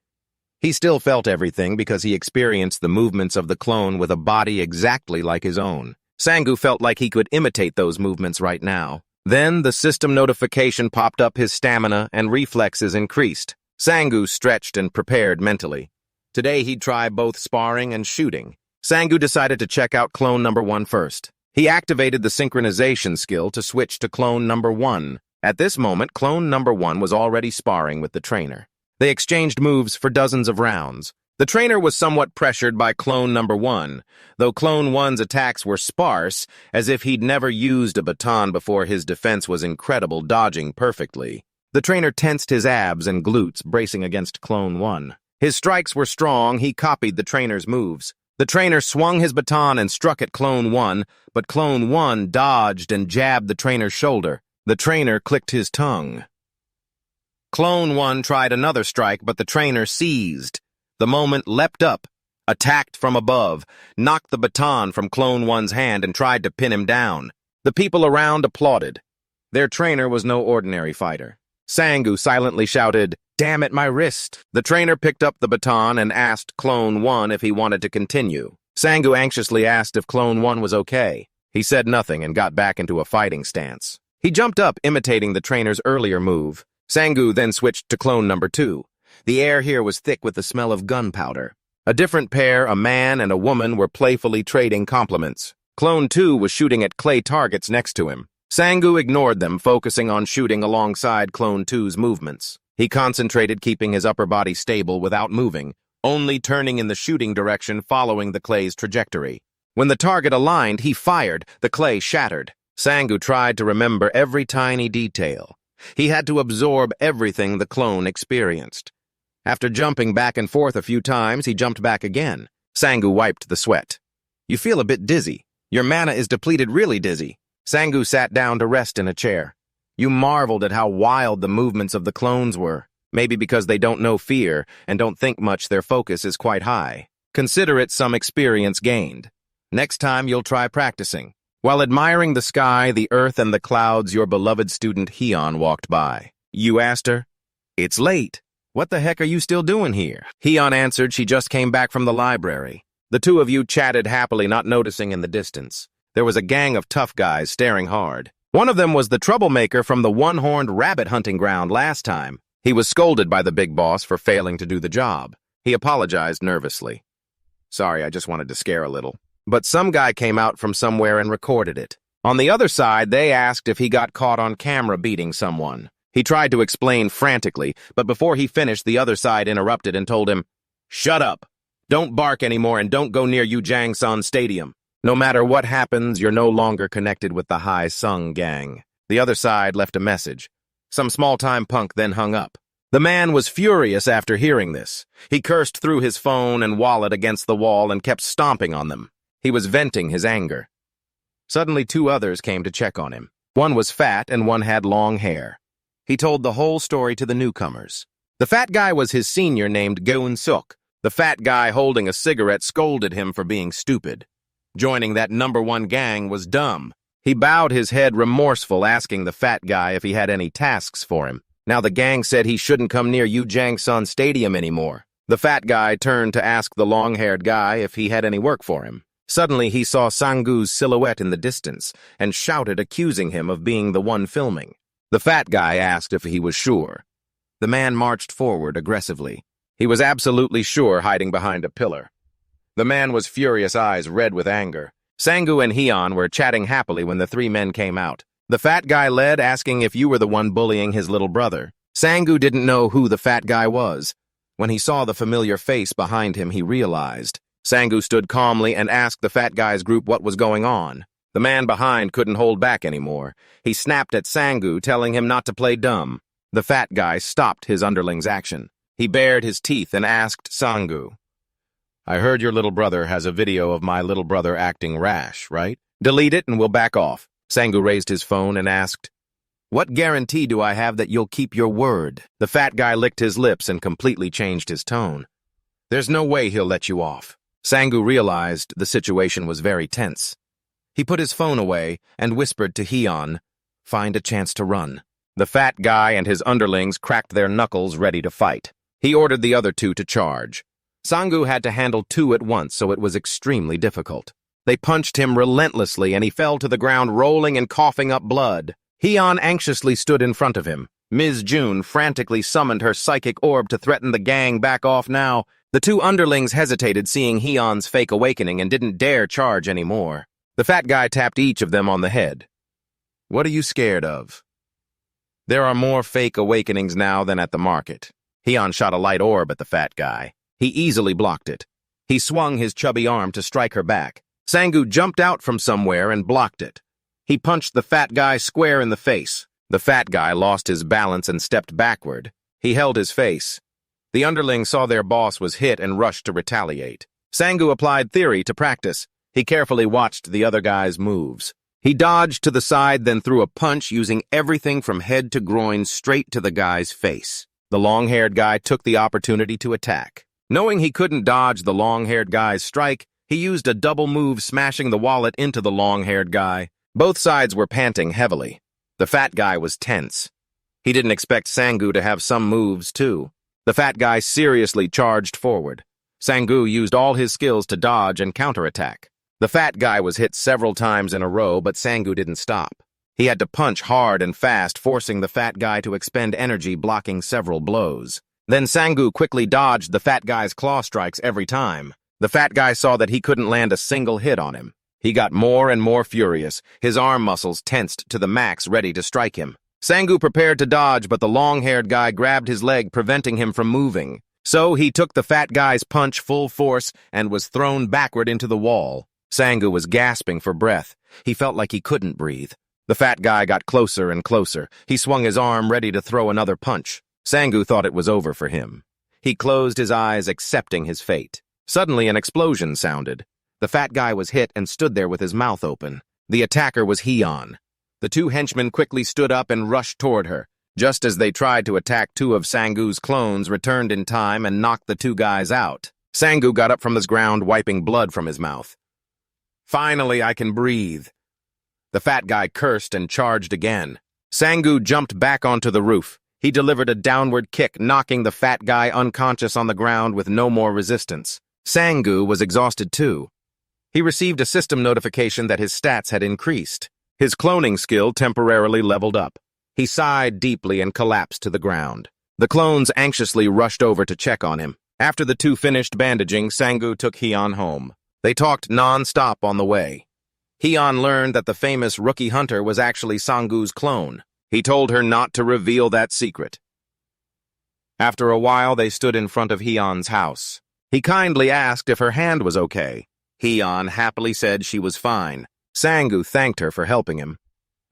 He still felt everything because he experienced the movements of the clone with a body exactly like his own. Sangu felt like he could imitate those movements right now. Then the system notification popped up. His stamina and reflexes increased. Sangu stretched and prepared mentally. Today he'd try both sparring and shooting. Sangu decided to check out clone number 1 first. He activated the synchronization skill to switch to clone number 1. At this moment, clone number 1 was already sparring with the trainer. They exchanged moves for dozens of rounds. The trainer was somewhat pressured by clone number 1, though clone 1's attacks were sparse, as if he'd never used a baton before. His defense was incredible, dodging perfectly. The trainer tensed his abs and glutes, bracing against clone 1. His strikes were strong. He copied the trainer's moves. The trainer swung his baton and struck at clone 1, but clone 1 dodged and jabbed the trainer's shoulder. The trainer clicked his tongue. Clone 1 tried another strike, but the trainer seized. The moment leapt up, attacked from above, knocked the baton from clone 1's hand and tried to pin him down. The people around applauded. Their trainer was no ordinary fighter. Sangu silently shouted, "Damn it, my wrist!" The trainer picked up the baton and asked clone 1 if he wanted to continue. Sangu anxiously asked if clone 1 was okay. He said nothing and got back into a fighting stance. He jumped up, imitating the trainer's earlier move. Sangu then switched to clone number 2. The air here was thick with the smell of gunpowder. A different pair, a man and a woman, were playfully trading compliments. Clone 2 was shooting at clay targets next to him. Sangu ignored them, focusing on shooting alongside clone 2's movements. He concentrated, keeping his upper body stable without moving, only turning in the shooting direction following the clay's trajectory. When the target aligned, he fired. The clay shattered. Sangu tried to remember every tiny detail. He had to absorb everything the clone experienced. After jumping back and forth a few times, he jumped back again. Sangu wiped the sweat. "You feel a bit dizzy. Your mana is depleted, really dizzy." Sangu sat down to rest in a chair. You marveled at how wild the movements of the clones were. Maybe because they don't know fear and don't think much, their focus is quite high. Consider it some experience gained. Next time you'll try practicing. While admiring the sky, the earth, and the clouds, your beloved student Heon walked by. You asked her, "It's late. What the heck are you still doing here?" Heon answered she just came back from the library. The two of you chatted happily, not noticing in the distance. There was a gang of tough guys staring hard. One of them was the troublemaker from the one-horned rabbit hunting ground last time. He was scolded by the big boss for failing to do the job. He apologized nervously. "Sorry, I just wanted to scare a little. But some guy came out from somewhere and recorded it. On the other side, they asked if he got caught on camera beating someone. He tried to explain frantically, but before he finished, the other side interrupted and told him, "Shut up! Don't bark anymore and don't go near Ujangsan Stadium. No matter what happens, you're no longer connected with the Hai Sung gang." The other side left a message. Some small-time punk then hung up. The man was furious after hearing this. He cursed through his phone and wallet against the wall and kept stomping on them. He was venting his anger. Suddenly, two others came to check on him. One was fat and one had long hair. He told the whole story to the newcomers. The fat guy was his senior named Geun Suk. The fat guy holding a cigarette scolded him for being stupid. Joining that #1 gang was dumb. He bowed his head remorseful, asking the fat guy if he had any tasks for him. Now the gang said he shouldn't come near Ujangsan Stadium anymore. The fat guy turned to ask the long-haired guy if he had any work for him. Suddenly he saw Sangu's silhouette in the distance and shouted, accusing him of being the one filming. The fat guy asked if he was sure. The man marched forward aggressively. He was absolutely sure, hiding behind a pillar. The man was furious, eyes red with anger. Sangu and Hyun were chatting happily when the three men came out. The fat guy led, asking if you were the one bullying his little brother. Sangu didn't know who the fat guy was. When he saw the familiar face behind him, he realized. Sangu stood calmly and asked the fat guy's group what was going on. The man behind couldn't hold back anymore. He snapped at Sangu, telling him not to play dumb. The fat guy stopped his underling's action. He bared his teeth and asked Sangu, "I heard your little brother has a video of my little brother acting rash, right? Delete it and we'll back off." Sangu raised his phone and asked, "What guarantee do I have that you'll keep your word?" The fat guy licked his lips and completely changed his tone. "There's no way he'll let you off." Sangu realized the situation was very tense. He put his phone away and whispered to Hyun, "Find a chance to run." The fat guy and his underlings cracked their knuckles ready to fight. He ordered the other two to charge. Sangu had to handle two at once, so it was extremely difficult. They punched him relentlessly, and he fell to the ground, rolling and coughing up blood. Hyun anxiously stood in front of him. Ms. June frantically summoned her psychic orb to threaten the gang back off now. The two underlings hesitated, seeing Hyun's fake awakening, and didn't dare charge anymore. The fat guy tapped each of them on the head. "What are you scared of? There are more fake awakenings now than at the market." Hyun shot a light orb at the fat guy. He easily blocked it. He swung his chubby arm to strike her back. Sangu jumped out from somewhere and blocked it. He punched the fat guy square in the face. The fat guy lost his balance and stepped backward. He held his face. The underlings saw their boss was hit and rushed to retaliate. Sangu applied theory to practice. He carefully watched the other guy's moves. He dodged to the side, then threw a punch using everything from head to groin straight to the guy's face. The long-haired guy took the opportunity to attack. Knowing he couldn't dodge the long-haired guy's strike, he used a double move, smashing the wallet into the long-haired guy. Both sides were panting heavily. The fat guy was tense. He didn't expect Sangu to have some moves, too. The fat guy seriously charged forward. Sangu used all his skills to dodge and counterattack. The fat guy was hit several times in a row, but Sangu didn't stop. He had to punch hard and fast, forcing the fat guy to expend energy, blocking several blows. Then Sangu quickly dodged the fat guy's claw strikes every time. The fat guy saw that he couldn't land a single hit on him. He got more and more furious, his arm muscles tensed to the max, ready to strike him. Sangu prepared to dodge, but the long-haired guy grabbed his leg, preventing him from moving. So he took the fat guy's punch full force and was thrown backward into the wall. Sangu was gasping for breath. He felt like he couldn't breathe. The fat guy got closer and closer. He swung his arm, ready to throw another punch. Sangu thought it was over for him. He closed his eyes, accepting his fate. Suddenly, an explosion sounded. The fat guy was hit and stood there with his mouth open. The attacker was Hyun. The two henchmen quickly stood up and rushed toward her. Just as they tried to attack, two of Sangu's clones returned in time and knocked the two guys out. Sangu got up from his ground, wiping blood from his mouth. "Finally, I can breathe." The fat guy cursed and charged again. Sangu jumped back onto the roof. He delivered a downward kick, knocking the fat guy unconscious on the ground with no more resistance. Sangu was exhausted too. He received a system notification that his stats had increased. His cloning skill temporarily leveled up. He sighed deeply and collapsed to the ground. The clones anxiously rushed over to check on him. After the two finished bandaging, Sangu took Hyun home. They talked non-stop on the way. Hyun learned that the famous rookie hunter was actually Sangu's clone. He told her not to reveal that secret. After a while, they stood in front of Hyun's house. He kindly asked if her hand was okay. Hyun happily said she was fine. Sangu thanked her for helping him.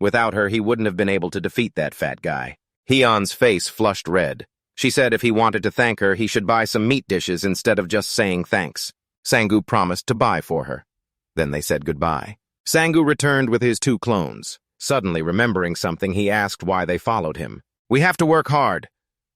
Without her, he wouldn't have been able to defeat that fat guy. Hyun's face flushed red. She said if he wanted to thank her, he should buy some meat dishes instead of just saying thanks. Sangu promised to buy for her. Then they said goodbye. Sangu returned with his 2 clones. Suddenly remembering something, he asked why they followed him. "We have to work hard."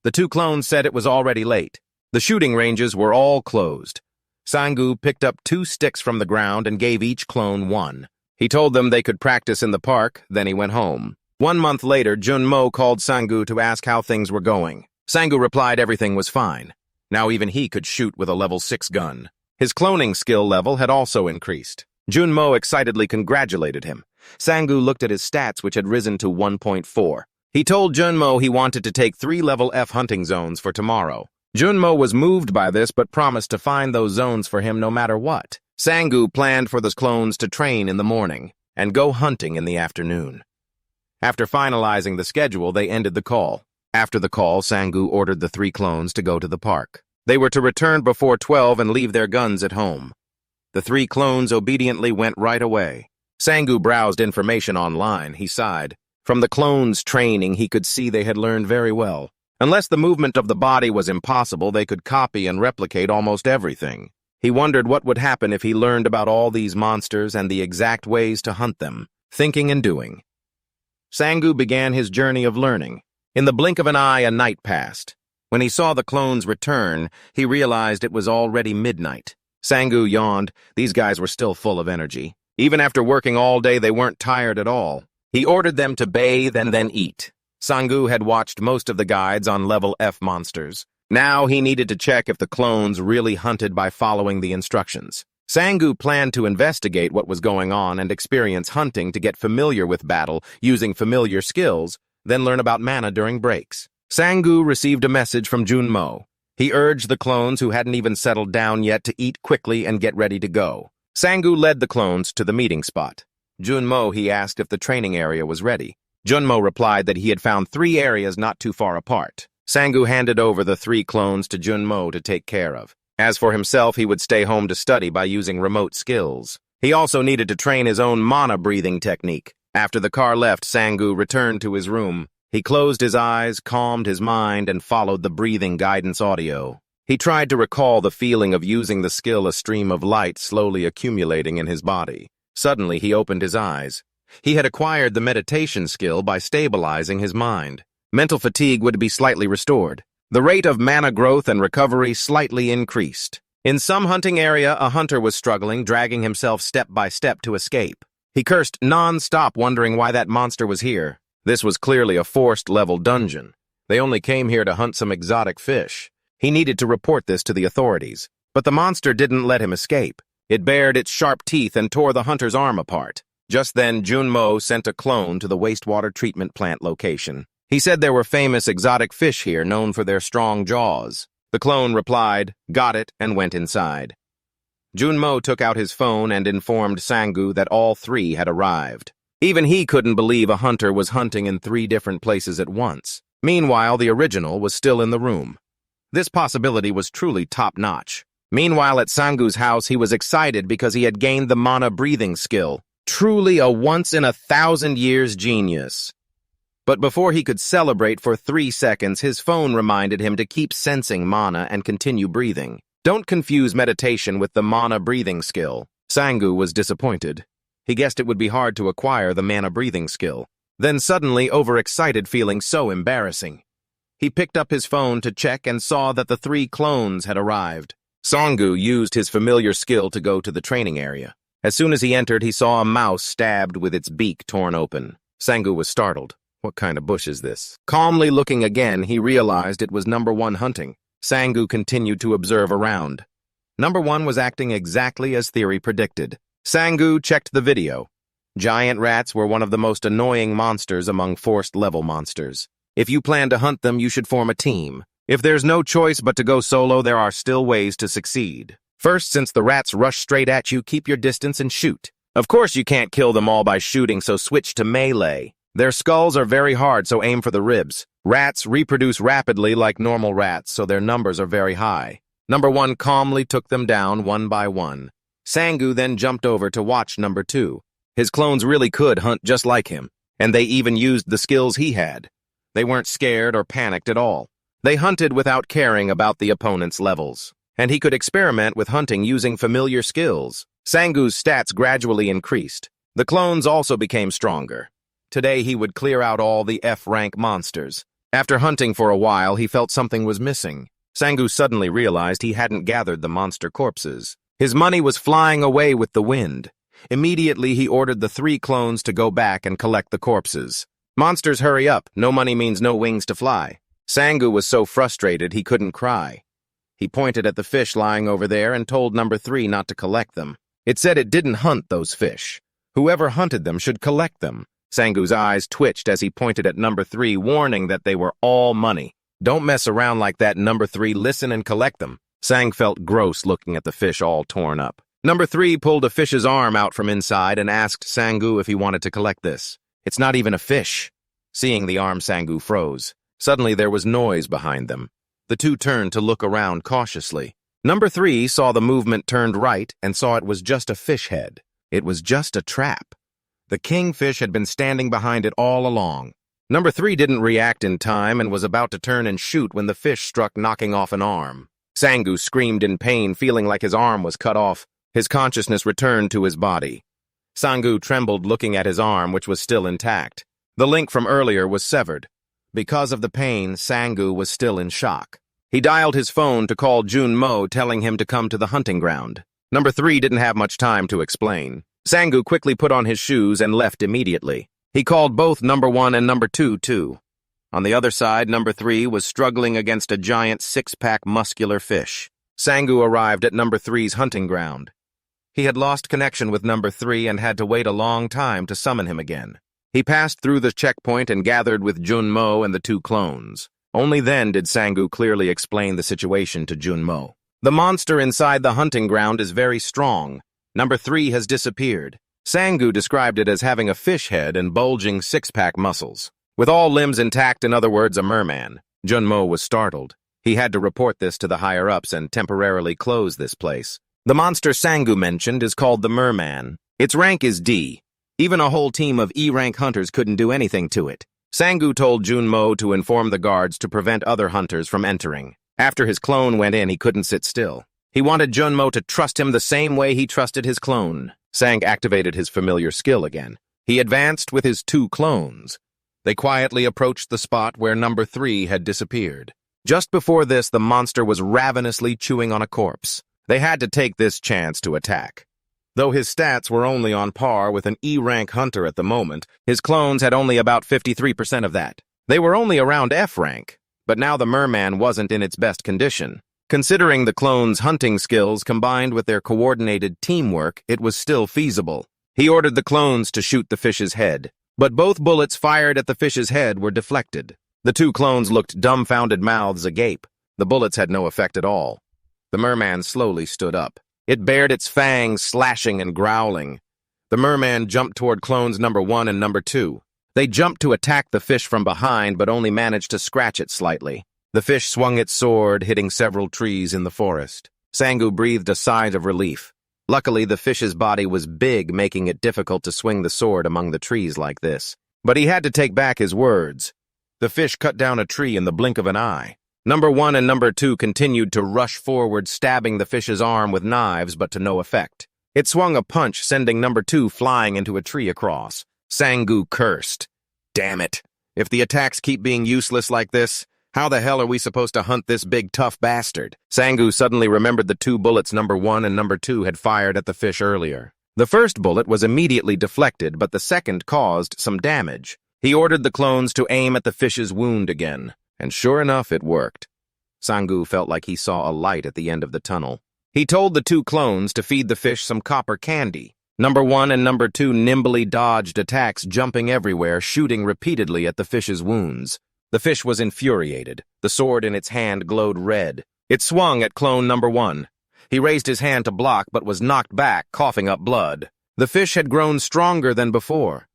The 2 clones said it was already late. The shooting ranges were all closed. Sangu picked up 2 sticks from the ground and gave each clone 1. He told them they could practice in the park, then he went home. 1 month later, Junmo called Sangu to ask how things were going. Sangu replied everything was fine. Now even he could shoot with a level 6 gun. His cloning skill level had also increased. Junmo excitedly congratulated him. Sangu looked at his stats, which had risen to 1.4. He told Junmo he wanted to take 3 level F hunting zones for tomorrow. Junmo was moved by this but promised to find those zones for him no matter what. Sangu planned for the clones to train in the morning and go hunting in the afternoon. After finalizing the schedule, they ended the call. After the call, Sangu ordered the 3 clones to go to the park. They were to return before 12 and leave their guns at home. The 3 clones obediently went right away. Sangu browsed information online. He sighed. From the clones' training, he could see they had learned very well. Unless the movement of the body was impossible, they could copy and replicate almost everything. He wondered what would happen if he learned about all these monsters and the exact ways to hunt them, thinking and doing. Sangu began his journey of learning. In the blink of an eye, a night passed. When he saw the clones return, he realized it was already midnight. Sangu yawned. These guys were still full of energy. Even after working all day, they weren't tired at all. He ordered them to bathe and then eat. Sangu had watched most of the guides on level F monsters. Now he needed to check if the clones really hunted by following the instructions. Sangu planned to investigate what was going on and experience hunting to get familiar with battle using familiar skills, then learn about mana during breaks. Sangu received a message from Junmo. He urged the clones who hadn't even settled down yet to eat quickly and get ready to go. Sangu led the clones to the meeting spot. Junmo, he asked if the training area was ready. Junmo replied that he had found 3 areas not too far apart. Sangu handed over the 3 clones to Junmo to take care of. As for himself, he would stay home to study by using remote skills. He also needed to train his own mana breathing technique. After the car left, Sangu returned to his room. He closed his eyes, calmed his mind, and followed the breathing guidance audio. He tried to recall the feeling of using the skill, a stream of light slowly accumulating in his body. Suddenly, he opened his eyes. He had acquired the meditation skill by stabilizing his mind. Mental fatigue would be slightly restored. The rate of mana growth and recovery slightly increased. In some hunting area, a hunter was struggling, dragging himself step by step to escape. He cursed non-stop, wondering why that monster was here. This was clearly a forced-level dungeon. They only came here to hunt some exotic fish. He needed to report this to the authorities. But the monster didn't let him escape. It bared its sharp teeth and tore the hunter's arm apart. Just then, Junmo sent a clone to the wastewater treatment plant location. He said there were famous exotic fish here known for their strong jaws. The clone replied, got it, and went inside. Junmo took out his phone and informed Sangu that all 3 had arrived. Even he couldn't believe a hunter was hunting in 3 different places at once. Meanwhile, the original was still in the room. This possibility was truly top-notch. Meanwhile, at Sangu's house, he was excited because he had gained the mana breathing skill. Truly a once-in-a-thousand-years genius. But before he could celebrate for 3 seconds, his phone reminded him to keep sensing mana and continue breathing. Don't confuse meditation with the mana breathing skill. Sangu was disappointed. He guessed it would be hard to acquire the mana breathing skill. Then suddenly, overexcited, feeling so embarrassing. He picked up his phone to check and saw that the 3 clones had arrived. Sangu used his familiar skill to go to the training area. As soon as he entered, he saw a mouse stabbed with its beak torn open. Sangu was startled. What kind of bush is this? Calmly looking again, he realized it was number 1 hunting. Sangu continued to observe around. Number 1 was acting exactly as theory predicted. Sangu checked the video. Giant rats were one of the most annoying monsters among forced-level monsters. If you plan to hunt them, you should form a team. If there's no choice but to go solo, there are still ways to succeed. First, since the rats rush straight at you, keep your distance and shoot. Of course you can't kill them all by shooting, so switch to melee. Their skulls are very hard, so aim for the ribs. Rats reproduce rapidly like normal rats, so their numbers are very high. Number 1 calmly took them down one by one. Sangu then jumped over to watch number 2. His clones really could hunt just like him, and they even used the skills he had. They weren't scared or panicked at all. They hunted without caring about the opponent's levels, and he could experiment with hunting using familiar skills. Sangu's stats gradually increased. The clones also became stronger. Today he would clear out all the F-rank monsters. After hunting for a while, he felt something was missing. Sangu suddenly realized he hadn't gathered the monster corpses. His money was flying away with the wind. Immediately, he ordered the 3 clones to go back and collect the corpses. Monsters, hurry up. No money means no wings to fly. Sangu was so frustrated he couldn't cry. He pointed at the fish lying over there and told number 3 not to collect them. It said it didn't hunt those fish. Whoever hunted them should collect them. Sangu's eyes twitched as he pointed at number 3, warning that they were all money. Don't mess around like that, number 3. Listen and collect them. Sang felt gross looking at the fish all torn up. Number 3 pulled a fish's arm out from inside and asked Sangu if he wanted to collect this. It's not even a fish. Seeing the arm, Sangu froze. Suddenly there was noise behind them. The 2 turned to look around cautiously. Number 3 saw the movement, turned right, and saw it was just a fish head. It was just a trap. The kingfish had been standing behind it all along. Number 3 didn't react in time and was about to turn and shoot when the fish struck, knocking off an arm. Sangu screamed in pain, feeling like his arm was cut off. His consciousness returned to his body. Sangu trembled, looking at his arm, which was still intact. The link from earlier was severed. Because of the pain, Sangu was still in shock. He dialed his phone to call Junmo, telling him to come to the hunting ground. Number 3 didn't have much time to explain. Sangu quickly put on his shoes and left immediately. He called both number 1 and number 2, too. On the other side, number 3 was struggling against a giant 6-pack muscular fish. Sangu arrived at number 3's hunting ground. He had lost connection with number 3 and had to wait a long time to summon him again. He passed through the checkpoint and gathered with Junmo and the 2 clones. Only then did Sangu clearly explain the situation to Junmo. The monster inside the hunting ground is very strong. Number 3 has disappeared. Sangu described it as having a fish head and bulging 6-pack muscles. With all limbs intact, in other words, a merman. Junmo was startled. He had to report this to the higher-ups and temporarily close this place. The monster Sangu mentioned is called the merman. Its rank is D. Even a whole team of E-rank hunters couldn't do anything to it. Sangu told Junmo to inform the guards to prevent other hunters from entering. After his clone went in, he couldn't sit still. He wanted Junmo to trust him the same way he trusted his clone. Sang activated his familiar skill again. He advanced with his 2 clones. They quietly approached the spot where number 3 had disappeared. Just before this, the monster was ravenously chewing on a corpse. They had to take this chance to attack. Though his stats were only on par with an E-rank hunter at the moment, his clones had only about 53% of that. They were only around F-rank, but now the merman wasn't in its best condition. Considering the clones' hunting skills combined with their coordinated teamwork, it was still feasible. He ordered the clones to shoot the fish's head, but both bullets fired at the fish's head were deflected. The 2 clones looked dumbfounded, mouths agape. The bullets had no effect at all. The merman slowly stood up. It bared its fangs, slashing and growling. The merman jumped toward clones number 1 and number 2. They jumped to attack the fish from behind, but only managed to scratch it slightly. The fish swung its sword, hitting several trees in the forest. Sangu breathed a sigh of relief. Luckily, the fish's body was big, making it difficult to swing the sword among the trees like this. But he had to take back his words. The fish cut down a tree in the blink of an eye. Number 1 and number 2 continued to rush forward, stabbing the fish's arm with knives, but to no effect. It swung a punch, sending number 2 flying into a tree across. Sangu cursed. Damn it. If the attacks keep being useless like this, how the hell are we supposed to hunt this big tough bastard? Sangu suddenly remembered the 2 bullets number 1 and number 2 had fired at the fish earlier. The first bullet was immediately deflected, but the second caused some damage. He ordered the clones to aim at the fish's wound again. And sure enough, it worked. Sangu felt like he saw a light at the end of the tunnel. He told the 2 clones to feed the fish some copper candy. Number 1 and number 2 nimbly dodged attacks, jumping everywhere, shooting repeatedly at the fish's wounds. The fish was infuriated. The sword in its hand glowed red. It swung at clone number 1. He raised his hand to block, but was knocked back, coughing up blood. The fish had grown stronger than before.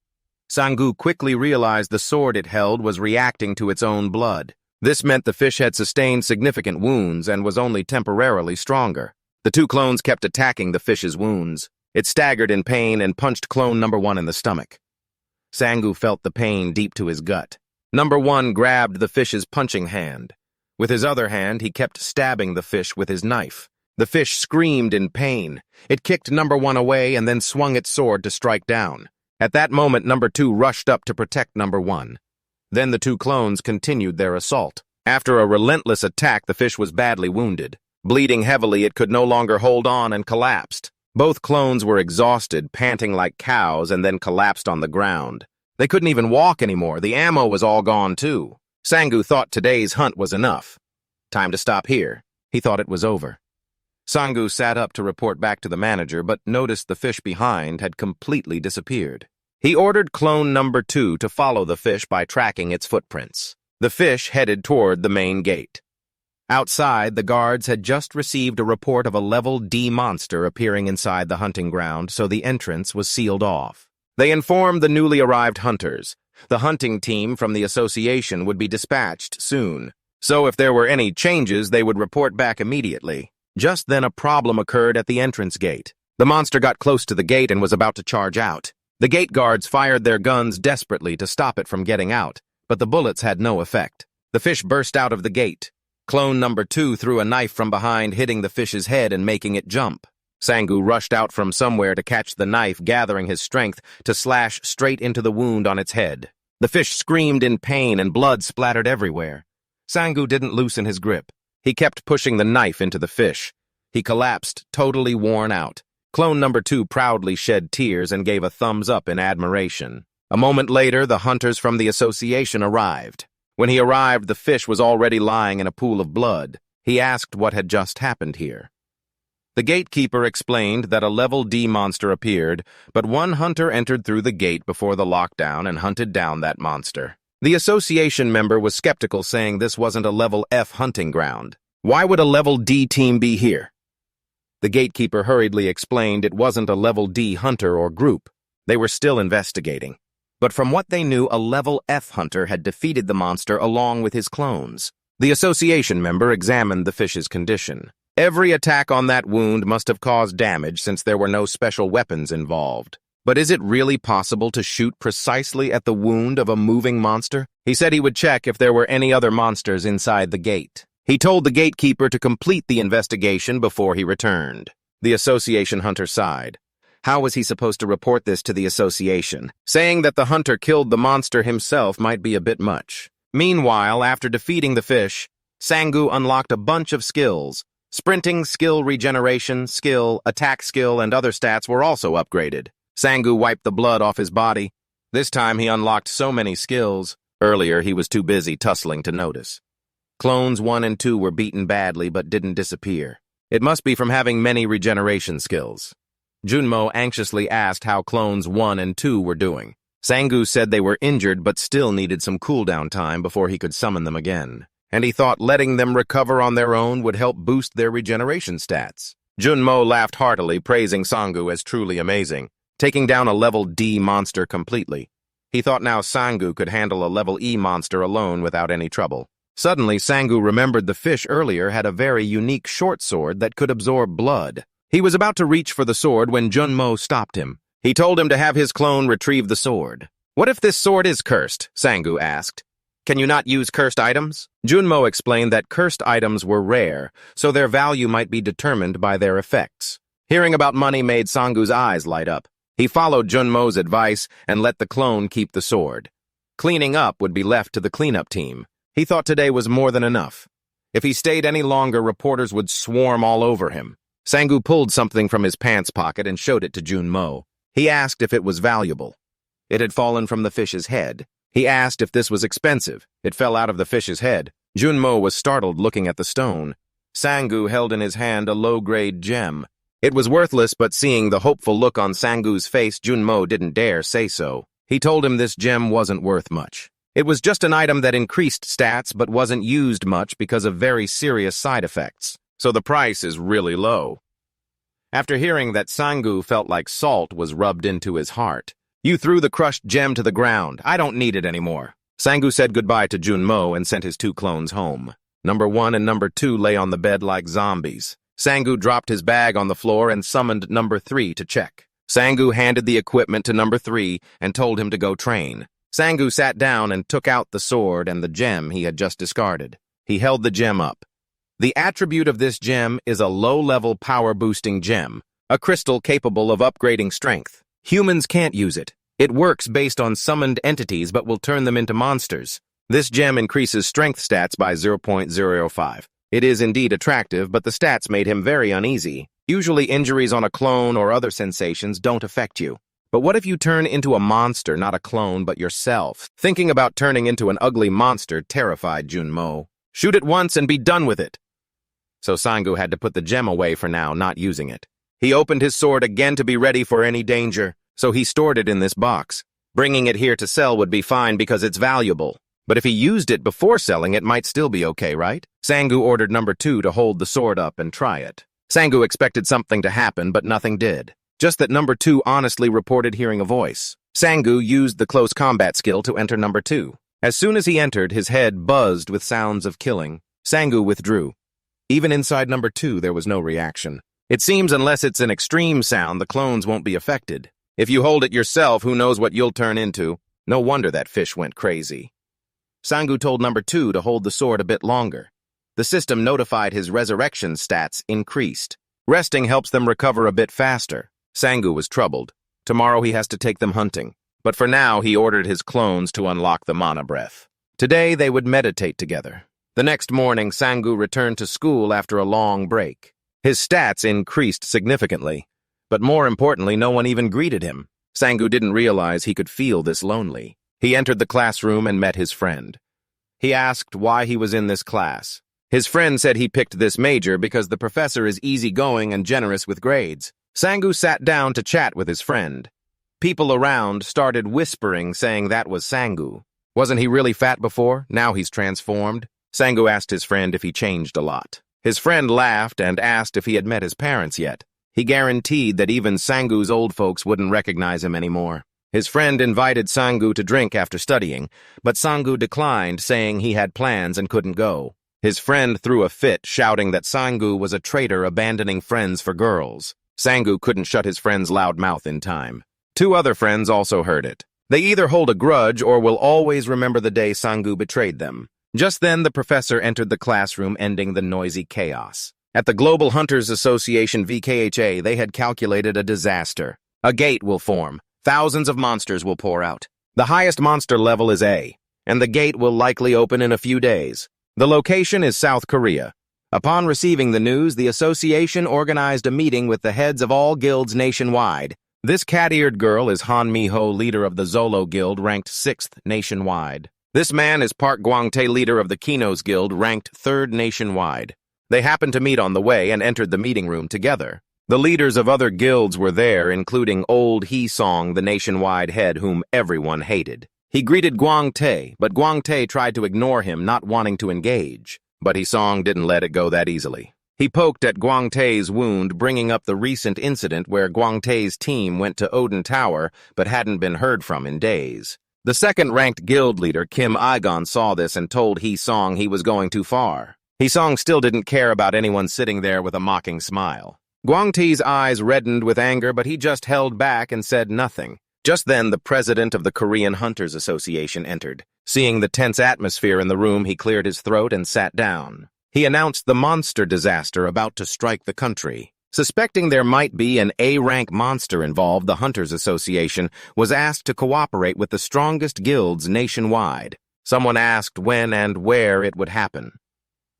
Sangu quickly realized the sword it held was reacting to its own blood. This meant the fish had sustained significant wounds and was only temporarily stronger. The two clones kept attacking the fish's wounds. It staggered in pain and punched clone number 1 in the stomach. Sangu felt the pain deep to his gut. Number 1 grabbed the fish's punching hand. With his other hand, he kept stabbing the fish with his knife. The fish screamed in pain. It kicked number 1 away and then swung its sword to strike down. At that moment, number 2 rushed up to protect number 1. Then the two clones continued their assault. After a relentless attack, the fish was badly wounded. Bleeding heavily, it could no longer hold on and collapsed. Both clones were exhausted, panting like cows, and then collapsed on the ground. They couldn't even walk anymore. The ammo was all gone, too. Sangu thought today's hunt was enough. Time to stop here. He thought it was over. Sangu sat up to report back to the manager, but noticed the fish behind had completely disappeared. He ordered clone number 2 to follow the fish by tracking its footprints. The fish headed toward the main gate. Outside, the guards had just received a report of a level D monster appearing inside the hunting ground, so the entrance was sealed off. They informed the newly arrived hunters. The hunting team from the association would be dispatched soon, so if there were any changes, they would report back immediately. Just then, a problem occurred at the entrance gate. The monster got close to the gate and was about to charge out. The gate guards fired their guns desperately to stop it from getting out, but the bullets had no effect. The fish burst out of the gate. Clone number 2 threw a knife from behind, hitting the fish's head and making it jump. Sangu rushed out from somewhere to catch the knife, gathering his strength to slash straight into the wound on its head. The fish screamed in pain and blood splattered everywhere. Sangu didn't loosen his grip. He kept pushing the knife into the fish. He collapsed, totally worn out. Clone number 2 proudly shed tears and gave a thumbs up in admiration. A moment later, the hunters from the association arrived. When he arrived, the fish was already lying in a pool of blood. He asked what had just happened here. The gatekeeper explained that a level D monster appeared, but one hunter entered through the gate before the lockdown and hunted down that monster. The association member was skeptical, saying this wasn't a level F hunting ground. Why would a level D team be here? The gatekeeper hurriedly explained it wasn't a level D hunter or group. They were still investigating. But from what they knew, a level F hunter had defeated the monster along with his clones. The association member examined the fish's condition. Every attack on that wound must have caused damage since there were no special weapons involved. But is it really possible to shoot precisely at the wound of a moving monster? He said he would check if there were any other monsters inside the gate. He told the gatekeeper to complete the investigation before he returned. The association hunter sighed. How was he supposed to report this to the association? Saying that the hunter killed the monster himself might be a bit much. Meanwhile, after defeating the fish, Sangu unlocked a bunch of skills. Sprinting skill, regeneration skill, attack skill, and other stats were also upgraded. Sangu wiped the blood off his body. This time he unlocked so many skills. Earlier he was too busy tussling to notice. Clones 1 and 2 were beaten badly but didn't disappear. It must be from having many regeneration skills. Junmo anxiously asked how clones 1 and 2 were doing. Sangu said they were injured but still needed some cooldown time before he could summon them again, and he thought letting them recover on their own would help boost their regeneration stats. Junmo laughed heartily, praising Sangu as truly amazing, taking down a level D monster completely. He thought now Sangu could handle a level E monster alone without any trouble. Suddenly, Sangu remembered the fish earlier had a very unique short sword that could absorb blood. He was about to reach for the sword when Junmo stopped him. He told him to have his clone retrieve the sword. What if this sword is cursed? Sangu asked. Can you not use cursed items? Junmo explained that cursed items were rare, so their value might be determined by their effects. Hearing about money made Sangu's eyes light up. He followed Junmo's advice and let the clone keep the sword. Cleaning up would be left to the cleanup team. He thought today was more than enough. If he stayed any longer, reporters would swarm all over him. Sangu pulled something from his pants pocket and showed it to Junmo. He asked if it was valuable. It had fallen from the fish's head. He asked if this was expensive. It fell out of the fish's head. Junmo was startled looking at the stone. Sangu held in his hand a low-grade gem. It was worthless, but seeing the hopeful look on Sangu's face, Junmo didn't dare say so. He told him this gem wasn't worth much. It was just an item that increased stats but wasn't used much because of very serious side effects, so the price is really low. after hearing that Sangu felt like salt was rubbed into his heart. "You threw the crushed gem to the ground. I don't need it anymore." Sangu said goodbye to Junmo and sent his 2 clones home. Number 1 and Number 2 lay on the bed like zombies. Sangu dropped his bag on the floor and summoned Number 3 to check. Sangu handed the equipment to Number 3 and told him to go train. Sangu sat down and took out the sword and the gem he had just discarded. He held the gem up. The attribute of this gem is a low-level power-boosting gem, a crystal capable of upgrading strength. Humans can't use it. It works based on summoned entities but will turn them into monsters. This gem increases strength stats by 0.05. It is indeed attractive, but the stats made him very uneasy. Usually injuries on a clone or other sensations don't affect you. But what if you turn into a monster, not a clone, but yourself? Thinking about turning into an ugly monster terrified Junmo. Shoot it once and be done with it. So Sangu had to put the gem away for now, not using it. He opened his sword again to be ready for any danger, so he stored it in this box. Bringing it here to sell would be fine because it's valuable. But if he used it before selling, it might still be okay, right? Sangu ordered Number 2 to hold the sword up and try it. Sangu expected something to happen, but nothing did. Just that Number 2 honestly reported hearing a voice. Sangu used the close combat skill to enter Number 2. As soon as he entered, his head buzzed with sounds of killing. Sangu withdrew. Even inside Number 2, there was no reaction. It seems unless it's an extreme sound, the clones won't be affected. If you hold it yourself, who knows what you'll turn into? No wonder that fish went crazy. Sangu told Number 2 to hold the sword a bit longer. The system notified his resurrection stats increased. Resting helps them recover a bit faster. Sangu was troubled. Tomorrow he has to take them hunting. But for now, he ordered his clones to unlock the mana breath. Today, they would meditate together. The next morning, Sangu returned to school after a long break. His stats increased significantly. But more importantly, no one even greeted him. Sangu didn't realize he could feel this lonely. He entered the classroom and met his friend. He asked why he was in this class. His friend said he picked this major because the professor is easygoing and generous with grades. Sangu sat down to chat with his friend. People around started whispering, saying that was Sangu. Wasn't he really fat before? Now he's transformed. Sangu asked his friend if he changed a lot. His friend laughed and asked if he had met his parents yet. He guaranteed that even Sangu's old folks wouldn't recognize him anymore. His friend invited Sangu to drink after studying, but Sangu declined, saying he had plans and couldn't go. His friend threw a fit, shouting that Sangu was a traitor abandoning friends for girls. Sangu couldn't shut his friend's loud mouth in time. 2 other friends also heard it. They either hold a grudge or will always remember the day Sangu betrayed them. Just then, the professor entered the classroom, ending the noisy chaos. At the Global Hunters Association VKHA, they had calculated a disaster. A gate will form. Thousands of monsters will pour out. The highest monster level is A, and the gate will likely open in a few days. The location is South Korea. Upon receiving the news, the association organized a meeting with the heads of all guilds nationwide. This cat-eared girl is Han Miho, leader of the Zolo Guild, ranked 6th nationwide. This man is Park Gwang-tae, leader of the Kinos Guild, ranked 3rd nationwide. They happened to meet on the way and entered the meeting room together. The leaders of other guilds were there, including Old Hee-song, the nationwide head whom everyone hated. He greeted Gwang-tae, but Gwang-tae tried to ignore him, not wanting to engage. But Hee-song didn't let it go that easily. He poked at Gwang-tae's wound, bringing up the recent incident where Gwang-tae's team went to Odin Tower but hadn't been heard from in days. The second-ranked guild leader, Kim Igon, saw this and told Hee-song he was going too far. Hee-song still didn't care about anyone sitting there with a mocking smile. Gwang-tae's eyes reddened with anger, but he just held back and said nothing. Just then, the president of the Korean Hunters Association entered. Seeing the tense atmosphere in the room, he cleared his throat and sat down. He announced the monster disaster about to strike the country. Suspecting there might be an A-rank monster involved, the Hunters Association was asked to cooperate with the strongest guilds nationwide. Someone asked when and where it would happen.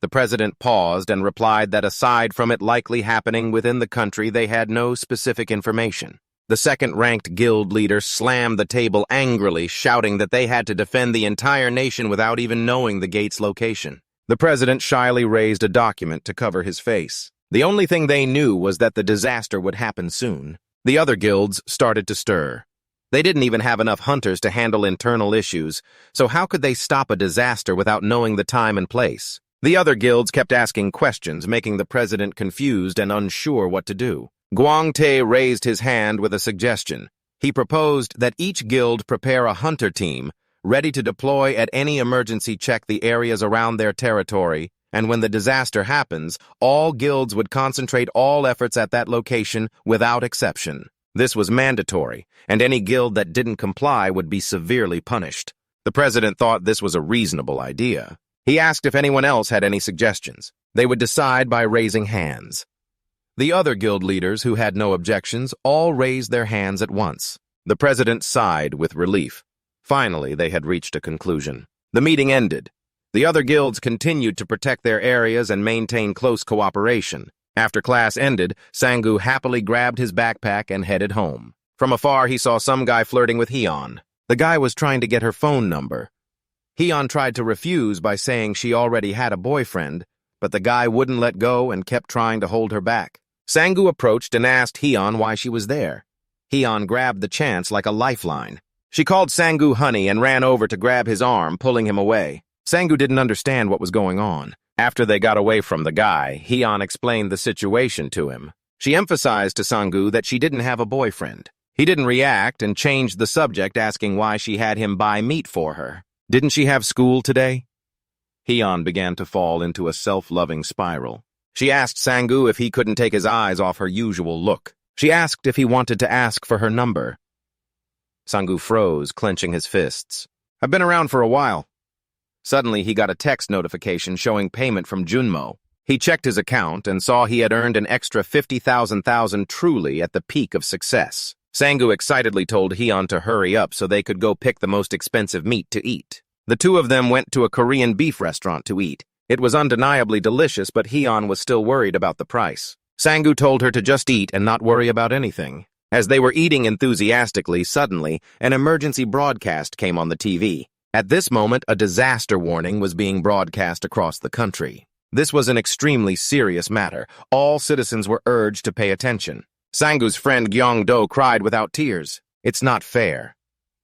The president paused and replied that aside from it likely happening within the country, they had no specific information. The second-ranked guild leader slammed the table angrily, shouting that they had to defend the entire nation without even knowing the gate's location. The president shyly raised a document to cover his face. The only thing they knew was that the disaster would happen soon. The other guilds started to stir. They didn't even have enough hunters to handle internal issues, so how could they stop a disaster without knowing the time and place? The other guilds kept asking questions, making the president confused and unsure what to do. Guang raised his hand with a suggestion. He proposed that each guild prepare a hunter team, ready to deploy at any emergency, check the areas around their territory, and when the disaster happens, all guilds would concentrate all efforts at that location without exception. This was mandatory, and any guild that didn't comply would be severely punished. The president thought this was a reasonable idea. He asked if anyone else had any suggestions. They would decide by raising hands. The other guild leaders who had no objections all raised their hands at once. The president sighed with relief. Finally, they had reached a conclusion. The meeting ended. The other guilds continued to protect their areas and maintain close cooperation. After class ended, Sangu happily grabbed his backpack and headed home. From afar, he saw some guy flirting with Hyun. The guy was trying to get her phone number. Hyun tried to refuse by saying she already had a boyfriend, but the guy wouldn't let go and kept trying to hold her back. Sangu approached and asked Hyun why she was there. Hyun grabbed the chance like a lifeline. She called Sangu honey and ran over to grab his arm, pulling him away. Sangu didn't understand what was going on. After they got away from the guy, Hyun explained the situation to him. She emphasized to Sangu that she didn't have a boyfriend. He didn't react and changed the subject, asking why she had him buy meat for her. Didn't she have school today? Hyun began to fall into a self-loving spiral. She asked Sangu if he couldn't take his eyes off her usual look. She asked if he wanted to ask for her number. Sangu froze, clenching his fists. I've been around for a while. Suddenly, he got a text notification showing payment from Junmo. He checked his account and saw he had earned an extra 50,000 truly at the peak of success. Sangu excitedly told Hyun to hurry up so they could go pick the most expensive meat to eat. The two of them went to a Korean beef restaurant to eat. It was undeniably delicious, but Hyun was still worried about the price. Sangu told her to just eat and not worry about anything. As they were eating enthusiastically, suddenly, an emergency broadcast came on the TV. At this moment, a disaster warning was being broadcast across the country. This was an extremely serious matter. All citizens were urged to pay attention. Sangu's friend Gyeong-do cried without tears. It's not fair.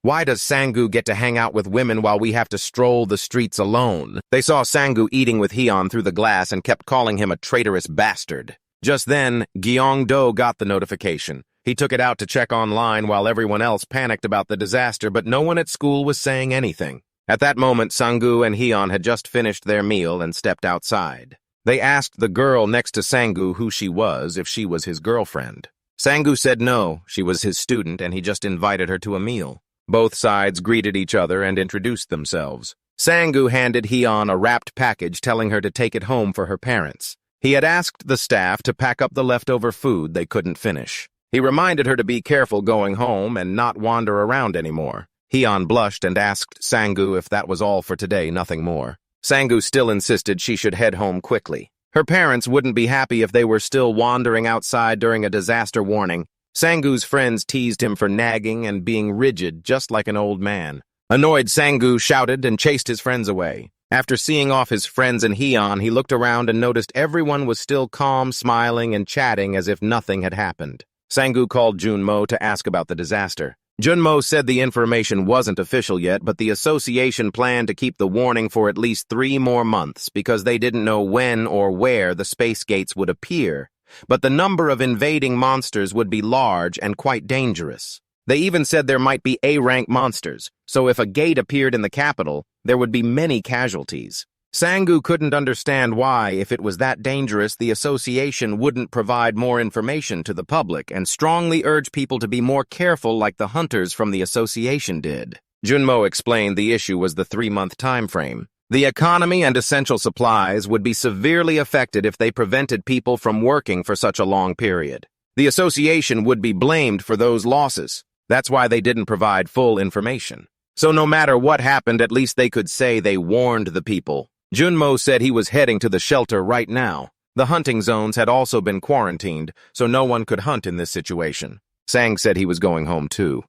Why does Sangu get to hang out with women while we have to stroll the streets alone? They saw Sangu eating with Hyun through the glass and kept calling him a traitorous bastard. Just then, Gyeong-do got the notification. He took it out to check online while everyone else panicked about the disaster, but no one at school was saying anything. At that moment, Sangu and Hyun had just finished their meal and stepped outside. They asked the girl next to Sangu who she was, if she was his girlfriend. Sangu said no, she was his student and he just invited her to a meal. Both sides greeted each other and introduced themselves. Sangu handed Hyun a wrapped package telling her to take it home for her parents. He had asked the staff to pack up the leftover food they couldn't finish. He reminded her to be careful going home and not wander around anymore. Hyun blushed and asked Sangu if that was all for today, nothing more. Sangu still insisted she should head home quickly. Her parents wouldn't be happy if they were still wandering outside during a disaster warning. Sangu's friends teased him for nagging and being rigid, just like an old man. Annoyed, Sangu shouted and chased his friends away. After seeing off his friends and Hyun, he looked around and noticed everyone was still calm, smiling, and chatting as if nothing had happened. Sangu called Junmo to ask about the disaster. Junmo said the information wasn't official yet, but the association planned to keep the warning for at least 3 more months because they didn't know when or where the space gates would appear. But the number of invading monsters would be large and quite dangerous. They even said there might be A-rank monsters, so if a gate appeared in the capital, there would be many casualties. Sangu couldn't understand why, if it was that dangerous, the association wouldn't provide more information to the public and strongly urged people to be more careful like the hunters from the association did. Junmo explained the issue was the 3-month time frame. The economy and essential supplies would be severely affected if they prevented people from working for such a long period. The association would be blamed for those losses. That's why they didn't provide full information. So no matter what happened, at least they could say they warned the people. Junmo said he was heading to the shelter right now. The hunting zones had also been quarantined, so no one could hunt in this situation. Sang said he was going home too.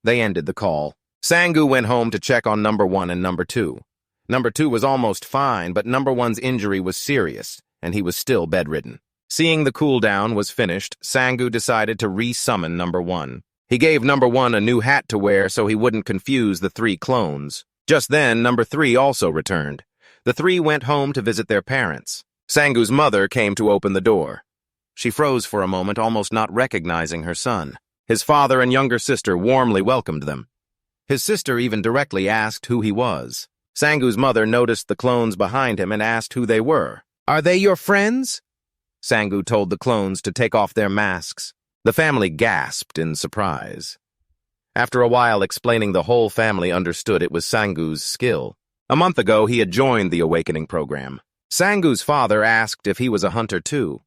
They ended the call. Sangu went home to check on number 1 and number 2. Number 2 was almost fine, but number 1's injury was serious, and he was still bedridden. Seeing the cooldown was finished, Sangu decided to re-summon number 1. He gave number 1 a new hat to wear so he wouldn't confuse the 3 clones. Just then, number 3 also returned. The 3 went home to visit their parents. Sangu's mother came to open the door. She froze for a moment, almost not recognizing her son. His father and younger sister warmly welcomed them. His sister even directly asked who he was. Sangu's mother noticed the clones behind him and asked who they were. "Are they your friends?" Sangu told the clones to take off their masks. The family gasped in surprise. After a while explaining, the whole family understood it was Sangu's skill. A month ago, he had joined the awakening program. Sangu's father asked if he was a hunter too.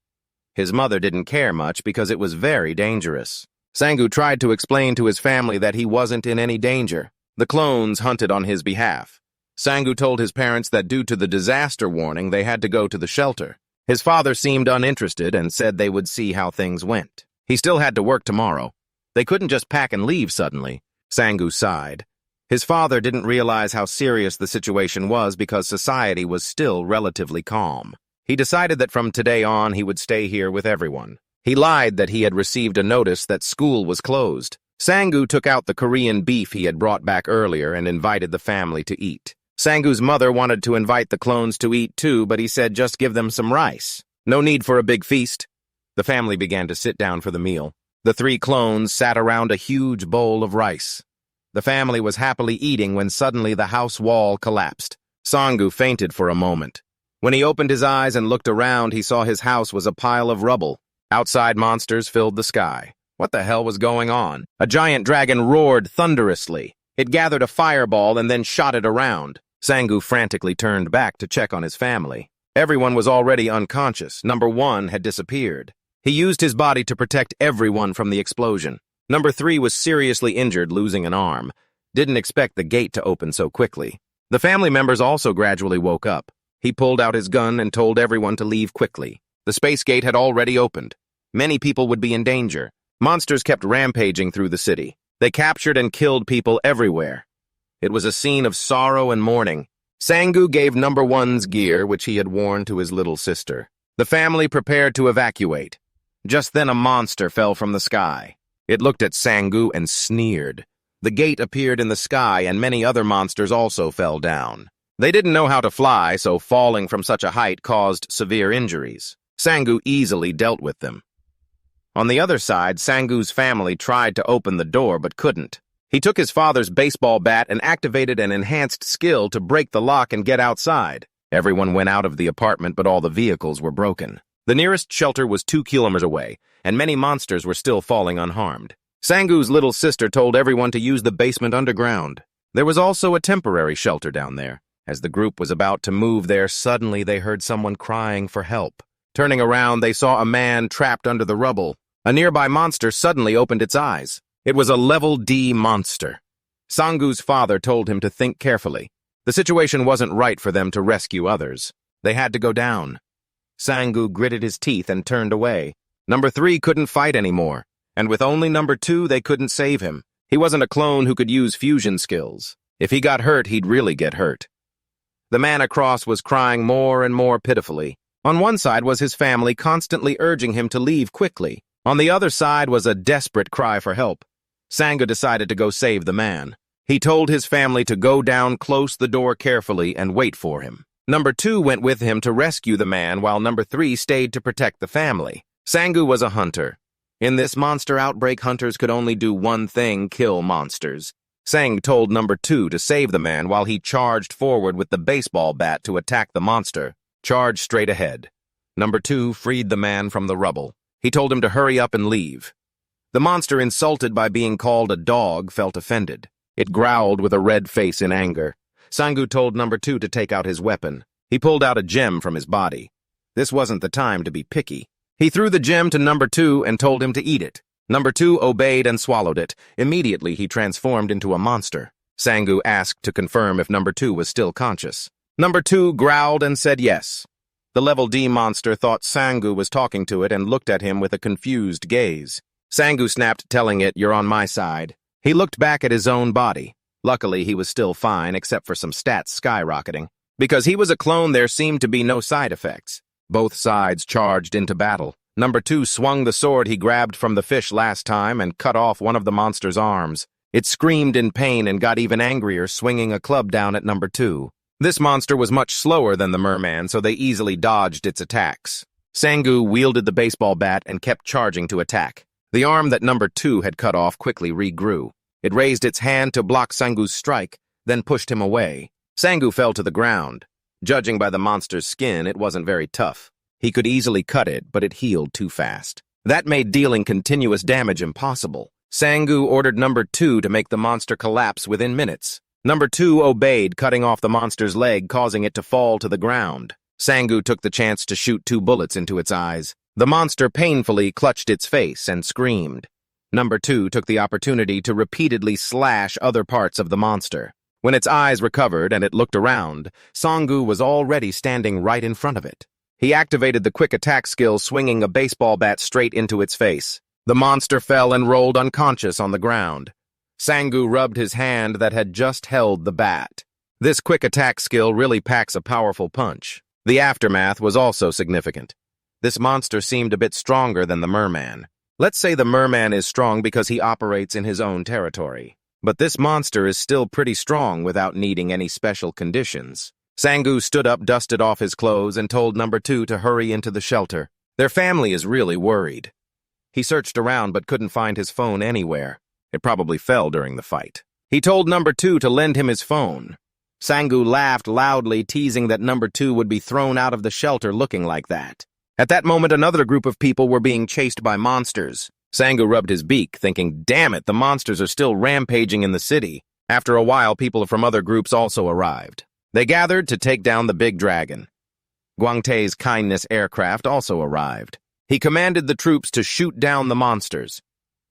His mother didn't care much because it was very dangerous. Sangu tried to explain to his family that he wasn't in any danger. The clones hunted on his behalf. Sangu told his parents that due to the disaster warning, they had to go to the shelter. His father seemed uninterested and said they would see how things went. He still had to work tomorrow. They couldn't just pack and leave suddenly. Sangu sighed. His father didn't realize how serious the situation was because society was still relatively calm. He decided that from today on he would stay here with everyone. He lied that he had received a notice that school was closed. Sangu took out the Korean beef he had brought back earlier and invited the family to eat. Sangu's mother wanted to invite the clones to eat too, but he said just give them some rice. No need for a big feast. The family began to sit down for the meal. The 3 clones sat around a huge bowl of rice. The family was happily eating when suddenly the house wall collapsed. Sangu fainted for a moment. When he opened his eyes and looked around, he saw his house was a pile of rubble. Outside monsters filled the sky. What the hell was going on? A giant dragon roared thunderously. It gathered a fireball and then shot it around. Sangu frantically turned back to check on his family. Everyone was already unconscious. Number 1 had disappeared. He used his body to protect everyone from the explosion. Number 3 was seriously injured, losing an arm. Didn't expect the gate to open so quickly. The family members also gradually woke up. He pulled out his gun and told everyone to leave quickly. The space gate had already opened. Many people would be in danger. Monsters kept rampaging through the city. They captured and killed people everywhere. It was a scene of sorrow and mourning. Sangu gave number 1's gear, which he had worn, to his little sister. The family prepared to evacuate. Just then a monster fell from the sky. It looked at Sangu and sneered. The gate appeared in the sky and many other monsters also fell down. They didn't know how to fly, so falling from such a height caused severe injuries. Sangu easily dealt with them. On the other side, Sangu's family tried to open the door but couldn't. He took his father's baseball bat and activated an enhanced skill to break the lock and get outside. Everyone went out of the apartment, but all the vehicles were broken. The nearest shelter was 2 kilometers away, and many monsters were still falling unharmed. Sangu's little sister told everyone to use the basement underground. There was also a temporary shelter down there. As the group was about to move there, suddenly they heard someone crying for help. Turning around, they saw a man trapped under the rubble. A nearby monster suddenly opened its eyes. It was a level D monster. Sangu's father told him to think carefully. The situation wasn't right for them to rescue others. They had to go down. Sangu gritted his teeth and turned away. Number 3 couldn't fight anymore, and with only number 2, they couldn't save him. He wasn't a clone who could use fusion skills. If he got hurt, he'd really get hurt. The man across was crying more and more pitifully. On one side was his family constantly urging him to leave quickly. On the other side was a desperate cry for help. Sangu decided to go save the man. He told his family to go down, close the door carefully, and wait for him. Number 2 went with him to rescue the man, while number 3 stayed to protect the family. Sangu was a hunter. In this monster outbreak, hunters could only do one thing: kill monsters. Sang told number 2 to save the man while he charged forward with the baseball bat to attack the monster. Charge straight ahead. Number 2 freed the man from the rubble. He told him to hurry up and leave. The monster, insulted by being called a dog, felt offended. It growled with a red face in anger. Sangu told number 2 to take out his weapon. He pulled out a gem from his body. This wasn't the time to be picky. He threw the gem to number 2 and told him to eat it. Number 2 obeyed and swallowed it. Immediately, he transformed into a monster. Sangu asked to confirm if number 2 was still conscious. Number 2 growled and said yes. The level D monster thought Sangu was talking to it and looked at him with a confused gaze. Sangu snapped, telling it, "You're on my side." He looked back at his own body. Luckily, he was still fine, except for some stats skyrocketing. Because he was a clone, there seemed to be no side effects. Both sides charged into battle. Number 2 swung the sword he grabbed from the fish last time and cut off one of the monster's arms. It screamed in pain and got even angrier, swinging a club down at number 2. This monster was much slower than the merman, so they easily dodged its attacks. Sangu wielded the baseball bat and kept charging to attack. The arm that number 2 had cut off quickly regrew. It raised its hand to block Sangu's strike, then pushed him away. Sangu fell to the ground. Judging by the monster's skin, it wasn't very tough. He could easily cut it, but it healed too fast. That made dealing continuous damage impossible. Sangu ordered number 2 to make the monster collapse within minutes. Number 2 obeyed, cutting off the monster's leg, causing it to fall to the ground. Sangu took the chance to shoot 2 bullets into its eyes. The monster painfully clutched its face and screamed. Number 2 took the opportunity to repeatedly slash other parts of the monster. When its eyes recovered and it looked around, Sangu was already standing right in front of it. He activated the quick attack skill, swinging a baseball bat straight into its face. The monster fell and rolled unconscious on the ground. Sangu rubbed his hand that had just held the bat. This quick attack skill really packs a powerful punch. The aftermath was also significant. This monster seemed a bit stronger than the merman. Let's say the merman is strong because he operates in his own territory. But this monster is still pretty strong without needing any special conditions. Sangu stood up, dusted off his clothes, and told number 2 to hurry into the shelter. Their family is really worried. He searched around but couldn't find his phone anywhere. It probably fell during the fight. He told number 2 to lend him his phone. Sangu laughed loudly, teasing that number 2 would be thrown out of the shelter looking like that. At that moment, another group of people were being chased by monsters. Sangu rubbed his beak, thinking, damn it, the monsters are still rampaging in the city. After a while, people from other groups also arrived. They gathered to take down the big dragon. Guang Tai's kindness aircraft also arrived. He commanded the troops to shoot down the monsters.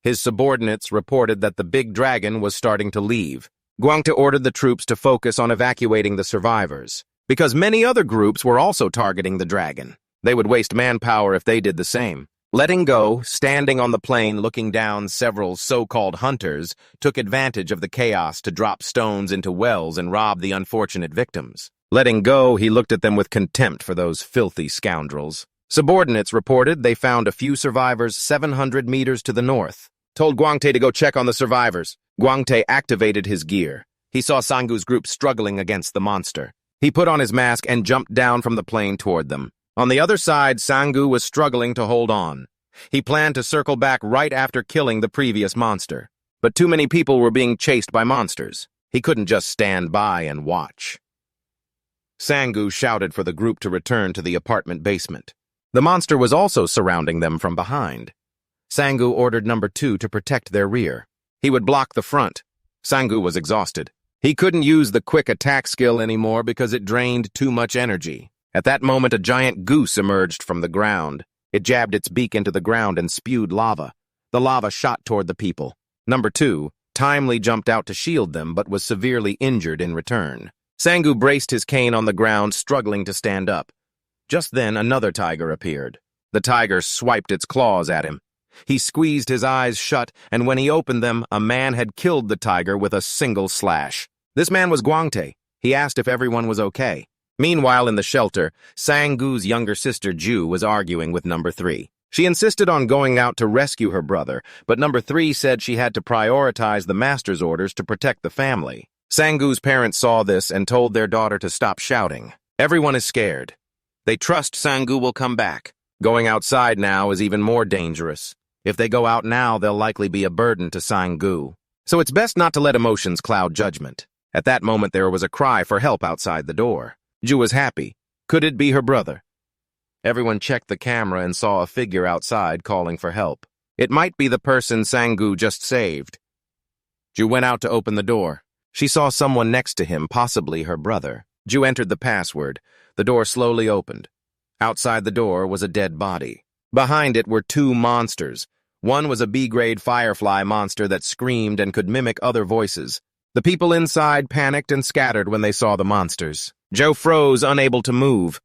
His subordinates reported that the big dragon was starting to leave. Guang Tai ordered the troops to focus on evacuating the survivors, because many other groups were also targeting the dragon. They would waste manpower if they did the same. Letting go, standing on the plane looking down, several so-called hunters took advantage of the chaos to drop stones into wells and rob the unfortunate victims. Letting go, he looked at them with contempt for those filthy scoundrels. Subordinates reported they found a few survivors 700 meters to the north. Told Guang Tai to go check on the survivors. Guang Tai activated his gear. He saw Sangu's group struggling against the monster. He put on his mask and jumped down from the plane toward them. On the other side, Sangu was struggling to hold on. He planned to circle back right after killing the previous monster. But too many people were being chased by monsters. He couldn't just stand by and watch. Sangu shouted for the group to return to the apartment basement. The monster was also surrounding them from behind. Sangu ordered number 2 to protect their rear. He would block the front. Sangu was exhausted. He couldn't use the quick attack skill anymore because it drained too much energy. At that moment, a giant goose emerged from the ground. It jabbed its beak into the ground and spewed lava. The lava shot toward the people. Number 2 timely jumped out to shield them, but was severely injured in return. Sangu braced his cane on the ground, struggling to stand up. Just then, another tiger appeared. The tiger swiped its claws at him. He squeezed his eyes shut, and when he opened them, a man had killed the tiger with a single slash. This man was Guang Tai. He asked if everyone was okay. Meanwhile, in the shelter, Sangu's younger sister, Ju, was arguing with number 3. She insisted on going out to rescue her brother, but number 3 said she had to prioritize the master's orders to protect the family. Sangu's parents saw this and told their daughter to stop shouting. Everyone is scared. They trust Sangu will come back. Going outside now is even more dangerous. If they go out now, they'll likely be a burden to Sangu. So it's best not to let emotions cloud judgment. At that moment, there was a cry for help outside the door. Ju was happy. Could it be her brother? Everyone checked the camera and saw a figure outside calling for help. It might be the person Sangu just saved. Ju went out to open the door. She saw someone next to him, possibly her brother. Ju entered the password. The door slowly opened. Outside the door was a dead body. Behind it were 2 monsters. One was a B-grade firefly monster that screamed and could mimic other voices. The people inside panicked and scattered when they saw the monsters. Joe froze, unable to move.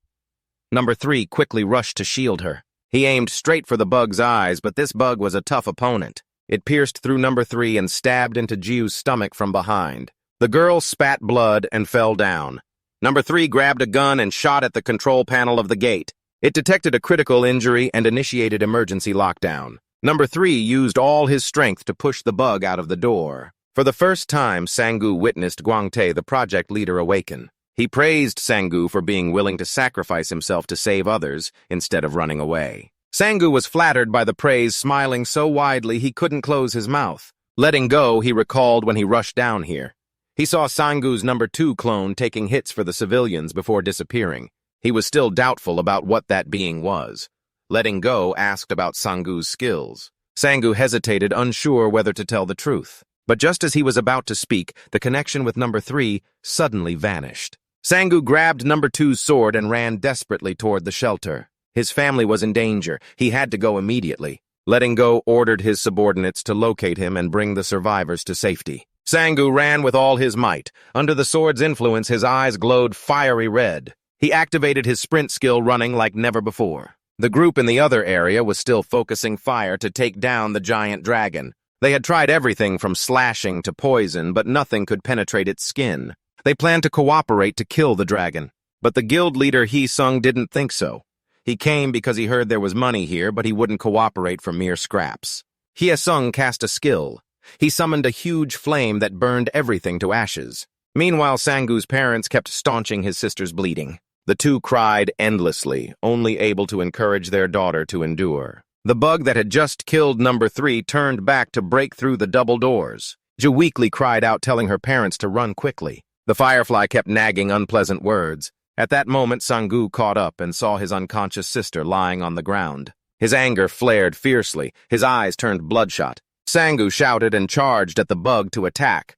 Number 3 quickly rushed to shield her. He aimed straight for the bug's eyes, but this bug was a tough opponent. It pierced through number 3 and stabbed into Jiu's stomach from behind. The girl spat blood and fell down. Number 3 grabbed a gun and shot at the control panel of the gate. It detected a critical injury and initiated emergency lockdown. Number 3 used all his strength to push the bug out of the door. For the first time, Sangu witnessed Guang Tai, the project leader, awaken. He praised Sangu for being willing to sacrifice himself to save others instead of running away. Sangu was flattered by the praise, smiling so widely he couldn't close his mouth. Letting go, he recalled when he rushed down here. He saw Sangu's number 2 clone taking hits for the civilians before disappearing. He was still doubtful about what that being was. Letting go asked about Sangu's skills. Sangu hesitated, unsure whether to tell the truth. But just as he was about to speak, the connection with number 3 suddenly vanished. Sangu grabbed number 2's sword and ran desperately toward the shelter. His family was in danger. He had to go immediately. Letting go ordered his subordinates to locate him and bring the survivors to safety. Sangu ran with all his might. Under the sword's influence, his eyes glowed fiery red. He activated his sprint skill, running like never before. The group in the other area was still focusing fire to take down the giant dragon. They had tried everything from slashing to poison, but nothing could penetrate its skin. They planned to cooperate to kill the dragon. But the guild leader Hee-sung didn't think so. He came because he heard there was money here, but he wouldn't cooperate for mere scraps. Hee-sung cast a skill. He summoned a huge flame that burned everything to ashes. Meanwhile, Sangu's parents kept staunching his sister's bleeding. The two cried endlessly, only able to encourage their daughter to endure. The bug that had just killed number 3 turned back to break through the double doors. Ja weakly cried out, telling her parents to run quickly. The firefly kept nagging unpleasant words. At that moment, Sangu caught up and saw his unconscious sister lying on the ground. His anger flared fiercely. His eyes turned bloodshot. Sangu shouted and charged at the bug to attack.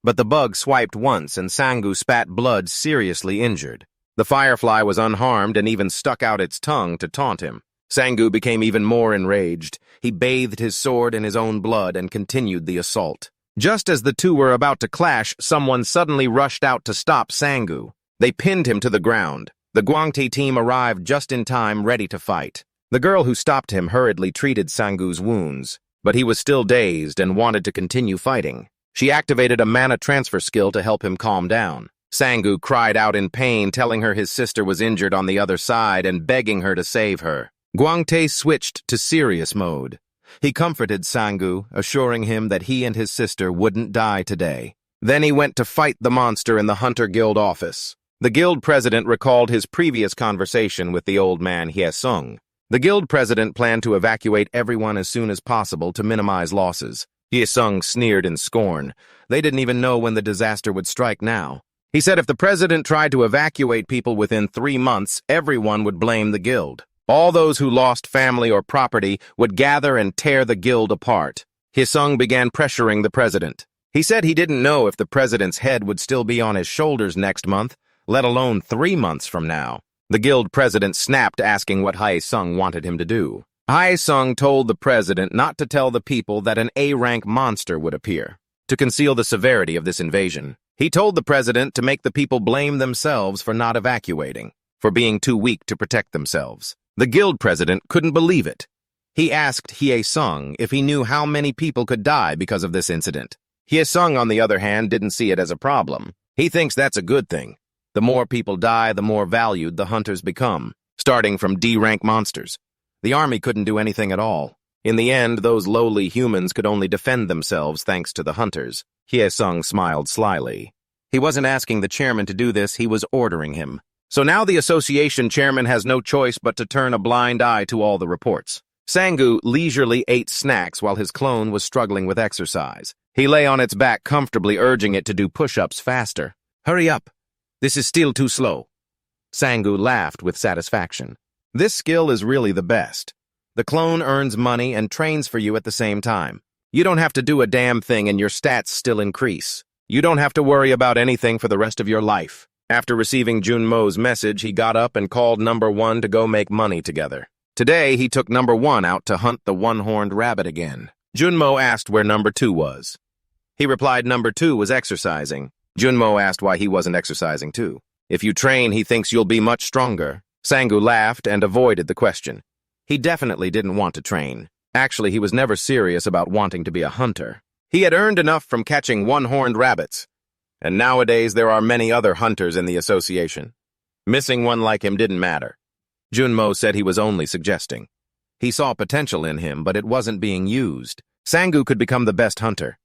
But the bug swiped once, and Sangu spat blood, seriously injured. The firefly was unharmed and even stuck out its tongue to taunt him. Sangu became even more enraged. He bathed his sword in his own blood and continued the assault. Just as the two were about to clash, someone suddenly rushed out to stop Sangu. They pinned him to the ground. The Guang team arrived just in time, ready to fight. The girl who stopped him hurriedly treated Sangu's wounds, but he was still dazed and wanted to continue fighting. She activated a mana transfer skill to help him calm down. Sangu cried out in pain, telling her his sister was injured on the other side and begging her to save her. Guang switched to serious mode. He comforted Sangu, assuring him that he and his sister wouldn't die today. Then he went to fight the monster in the Hunter Guild office. The guild president recalled his previous conversation with the old man Hye-sung. The guild president planned to evacuate everyone as soon as possible to minimize losses. Hye-sung sneered in scorn. They didn't even know when the disaster would strike now. He said if the president tried to evacuate people within 3 months, everyone would blame the guild. All those who lost family or property would gather and tear the guild apart. Hye-sung began pressuring the president. He said he didn't know if the president's head would still be on his shoulders next month, let alone 3 months from now. The guild president snapped, asking what Hye-sung wanted him to do. Hye-sung told the president not to tell the people that an A-rank monster would appear, to conceal the severity of this invasion. He told the president to make the people blame themselves for not evacuating, for being too weak to protect themselves. The guild president couldn't believe it. He asked Hye-sung if he knew how many people could die because of this incident. Hye-sung, on the other hand, didn't see it as a problem. He thinks that's a good thing. The more people die, the more valued the hunters become, starting from D-rank monsters. The army couldn't do anything at all. In the end, those lowly humans could only defend themselves thanks to the hunters. Hye-sung smiled slyly. He wasn't asking the chairman to do this, he was ordering him. So now the association chairman has no choice but to turn a blind eye to all the reports. Sangu leisurely ate snacks while his clone was struggling with exercise. He lay on its back comfortably, urging it to do push-ups faster. Hurry up. This is still too slow. Sangu laughed with satisfaction. This skill is really the best. The clone earns money and trains for you at the same time. You don't have to do a damn thing and your stats still increase. You don't have to worry about anything for the rest of your life. After receiving Junmo's message, he got up and called number 1 to go make money together. Today, he took number 1 out to hunt the one-horned rabbit again. Junmo asked where number 2 was. He replied number 2 was exercising. Junmo asked why he wasn't exercising too. If you train, he thinks you'll be much stronger. Sangu laughed and avoided the question. He definitely didn't want to train. Actually, he was never serious about wanting to be a hunter. He had earned enough from catching one-horned rabbits. And nowadays there are many other hunters in the association. Missing one like him didn't matter. Junmo said he was only suggesting. He saw potential in him, but it wasn't being used. Sangu could become the best hunter.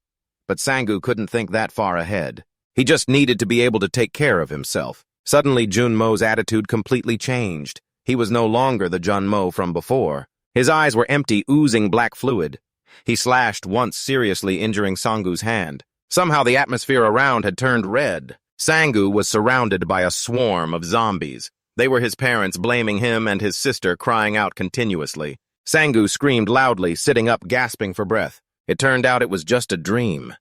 But Sangu couldn't think that far ahead. He just needed to be able to take care of himself. Suddenly, Junmo's attitude completely changed. He was no longer the Junmo from before. His eyes were empty, oozing black fluid. He slashed once, seriously injuring Sangu's hand. Somehow the atmosphere around had turned red. Sangu was surrounded by a swarm of zombies. They were his parents, blaming him, and his sister crying out continuously. Sangu screamed loudly, sitting up, gasping for breath. It turned out it was just a dream.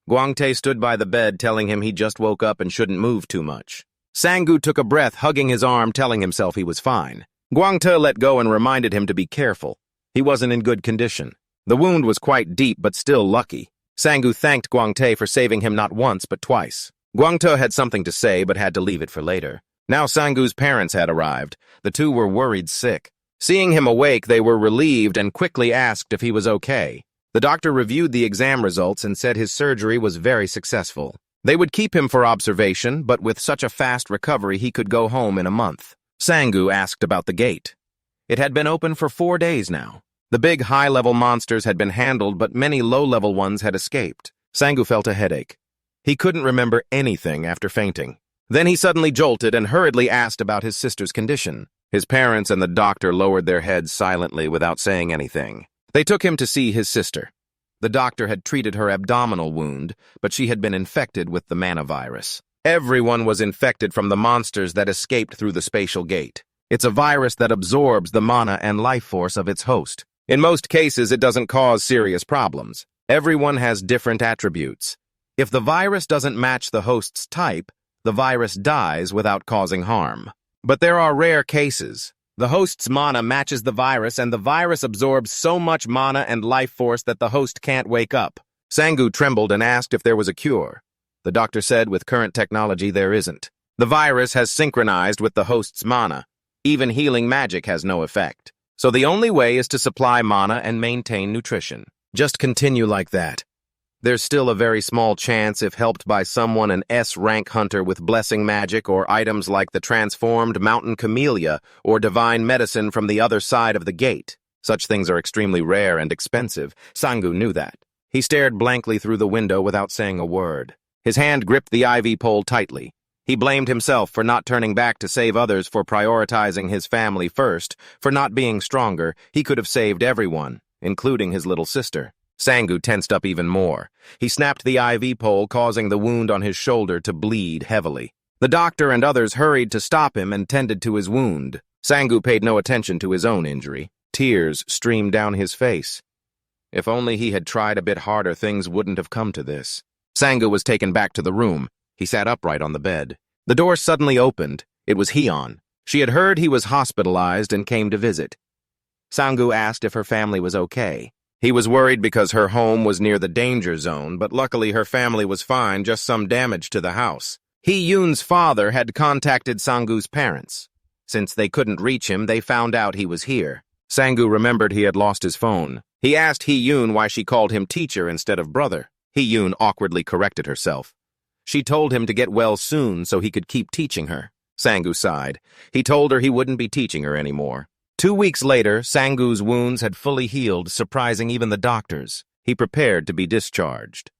Guang stood by the bed, telling him he just woke up and shouldn't move too much. Sangu took a breath, hugging his arm, telling himself he was fine. Guang let go and reminded him to be careful. He wasn't in good condition. The wound was quite deep, but still lucky. Sangu thanked Guang for saving him not once, but twice. Guang had something to say, but had to leave it for later. Now Sangu's parents had arrived. The two were worried sick. Seeing him awake, they were relieved and quickly asked if he was okay. The doctor reviewed the exam results and said his surgery was very successful. They would keep him for observation, but with such a fast recovery he could go home in a month. Sangu asked about the gate. It had been open for 4 days now. The big high-level monsters had been handled, but many low-level ones had escaped. Sangu felt a headache. He couldn't remember anything after fainting. Then he suddenly jolted and hurriedly asked about his sister's condition. His parents and the doctor lowered their heads silently without saying anything. They took him to see his sister. The doctor had treated her abdominal wound, but she had been infected with the mana virus. Everyone was infected from the monsters that escaped through the spatial gate. It's a virus that absorbs the mana and life force of its host. In most cases, it doesn't cause serious problems. Everyone has different attributes. If the virus doesn't match the host's type, the virus dies without causing harm. But there are rare cases. The host's mana matches the virus, and the virus absorbs so much mana and life force that the host can't wake up. Sangu trembled and asked if there was a cure. The doctor said with current technology there isn't. The virus has synchronized with the host's mana. Even healing magic has no effect. So the only way is to supply mana and maintain nutrition. Just continue like that. There's still a very small chance, if helped by someone, an S-rank hunter with blessing magic or items like the transformed mountain camellia or divine medicine from the other side of the gate. Such things are extremely rare and expensive. Sangu knew that. He stared blankly through the window without saying a word. His hand gripped the IV pole tightly. He blamed himself for not turning back to save others, for prioritizing his family first, for not being stronger. He could have saved everyone, including his little sister. Sangu tensed up even more. He snapped the IV pole, causing the wound on his shoulder to bleed heavily. The doctor and others hurried to stop him and tended to his wound. Sangu paid no attention to his own injury. Tears streamed down his face. If only he had tried a bit harder, things wouldn't have come to this. Sangu was taken back to the room. He sat upright on the bed. The door suddenly opened. It was Heon. She had heard he was hospitalized and came to visit. Sangu asked if her family was okay. He was worried because her home was near the danger zone, but luckily her family was fine, just some damage to the house. Hee-Yoon's father had contacted Sangu's parents. Since they couldn't reach him, they found out he was here. Sangu remembered he had lost his phone. He asked Hee-Yoon why she called him teacher instead of brother. Hee-Yoon awkwardly corrected herself. She told him to get well soon so he could keep teaching her. Sangu sighed. He told her he wouldn't be teaching her anymore. 2 weeks later, Sangu's wounds had fully healed, surprising even the doctors. He prepared to be discharged.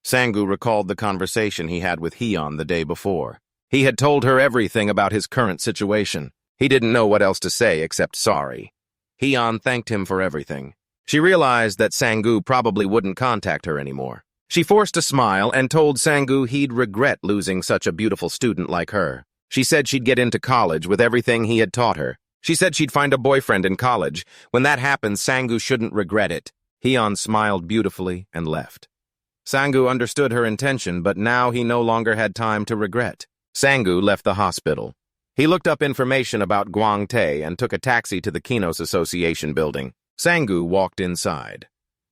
Sangu recalled the conversation he had with Heon the day before. He had told her everything about his current situation. He didn't know what else to say except sorry. Heon thanked him for everything. She realized that Sangu probably wouldn't contact her anymore. She forced a smile and told Sangu he'd regret losing such a beautiful student like her. She said she'd get into college with everything he had taught her. She said she'd find a boyfriend in college. When that happens, Sangu shouldn't regret it. Heon smiled beautifully and left. Sangu understood her intention, but now he no longer had time to regret. Sangu left the hospital. He looked up information about Guang and took a taxi to the Kinos Association building. Sangu walked inside.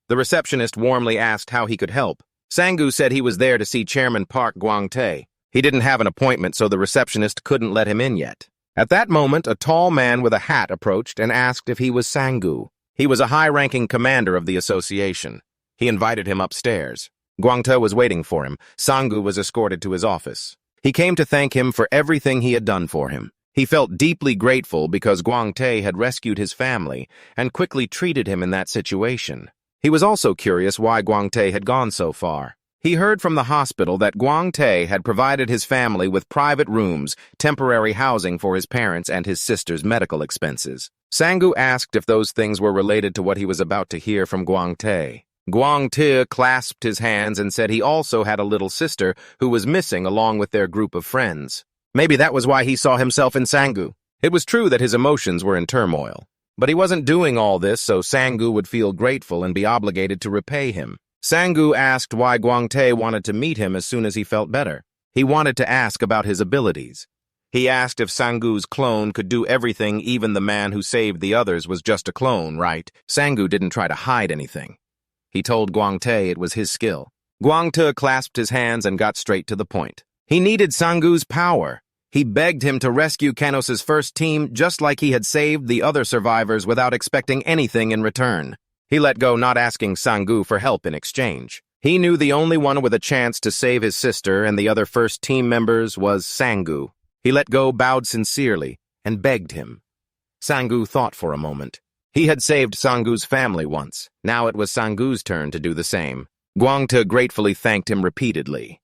The receptionist warmly asked how he could help. Sangu said he was there to see Chairman Park Guang. He didn't have an appointment, so the receptionist couldn't let him in yet. At that moment, a tall man with a hat approached and asked if he was Sangu. He was a high-ranking commander of the association. He invited him upstairs. Guang was waiting for him. Sangu was escorted to his office. He came to thank him for everything he had done for him. He felt deeply grateful because Guang had rescued his family and quickly treated him in that situation. He was also curious why Guang had gone so far. He heard from the hospital that Guang had provided his family with private rooms, temporary housing for his parents and his sister's medical expenses. Sangu asked if those things were related to what he was about to hear from Guang. Guang clasped his hands and said he also had a little sister who was missing along with their group of friends. Maybe that was why he saw himself in Sangu. It was true that his emotions were in turmoil, but he wasn't doing all this so Sangu would feel grateful and be obligated to repay him. Sangu asked why Guang wanted to meet him as soon as he felt better. He wanted to ask about his abilities. He asked if Sangu's clone could do everything, even the man who saved the others was just a clone, right? Sangu didn't try to hide anything. He told Guang it was his skill. Guang clasped his hands and got straight to the point. He needed Sangu's power. He begged him to rescue Kanos's first team just like he had saved the other survivors without expecting anything in return. He let go, not asking Sangu for help in exchange. He knew the only one with a chance to save his sister and the other first team members was Sangu. He let go, bowed sincerely, and begged him. Sangu thought for a moment. He had saved Sangu's family once. Now it was Sangu's turn to do the same. Guang gratefully thanked him repeatedly.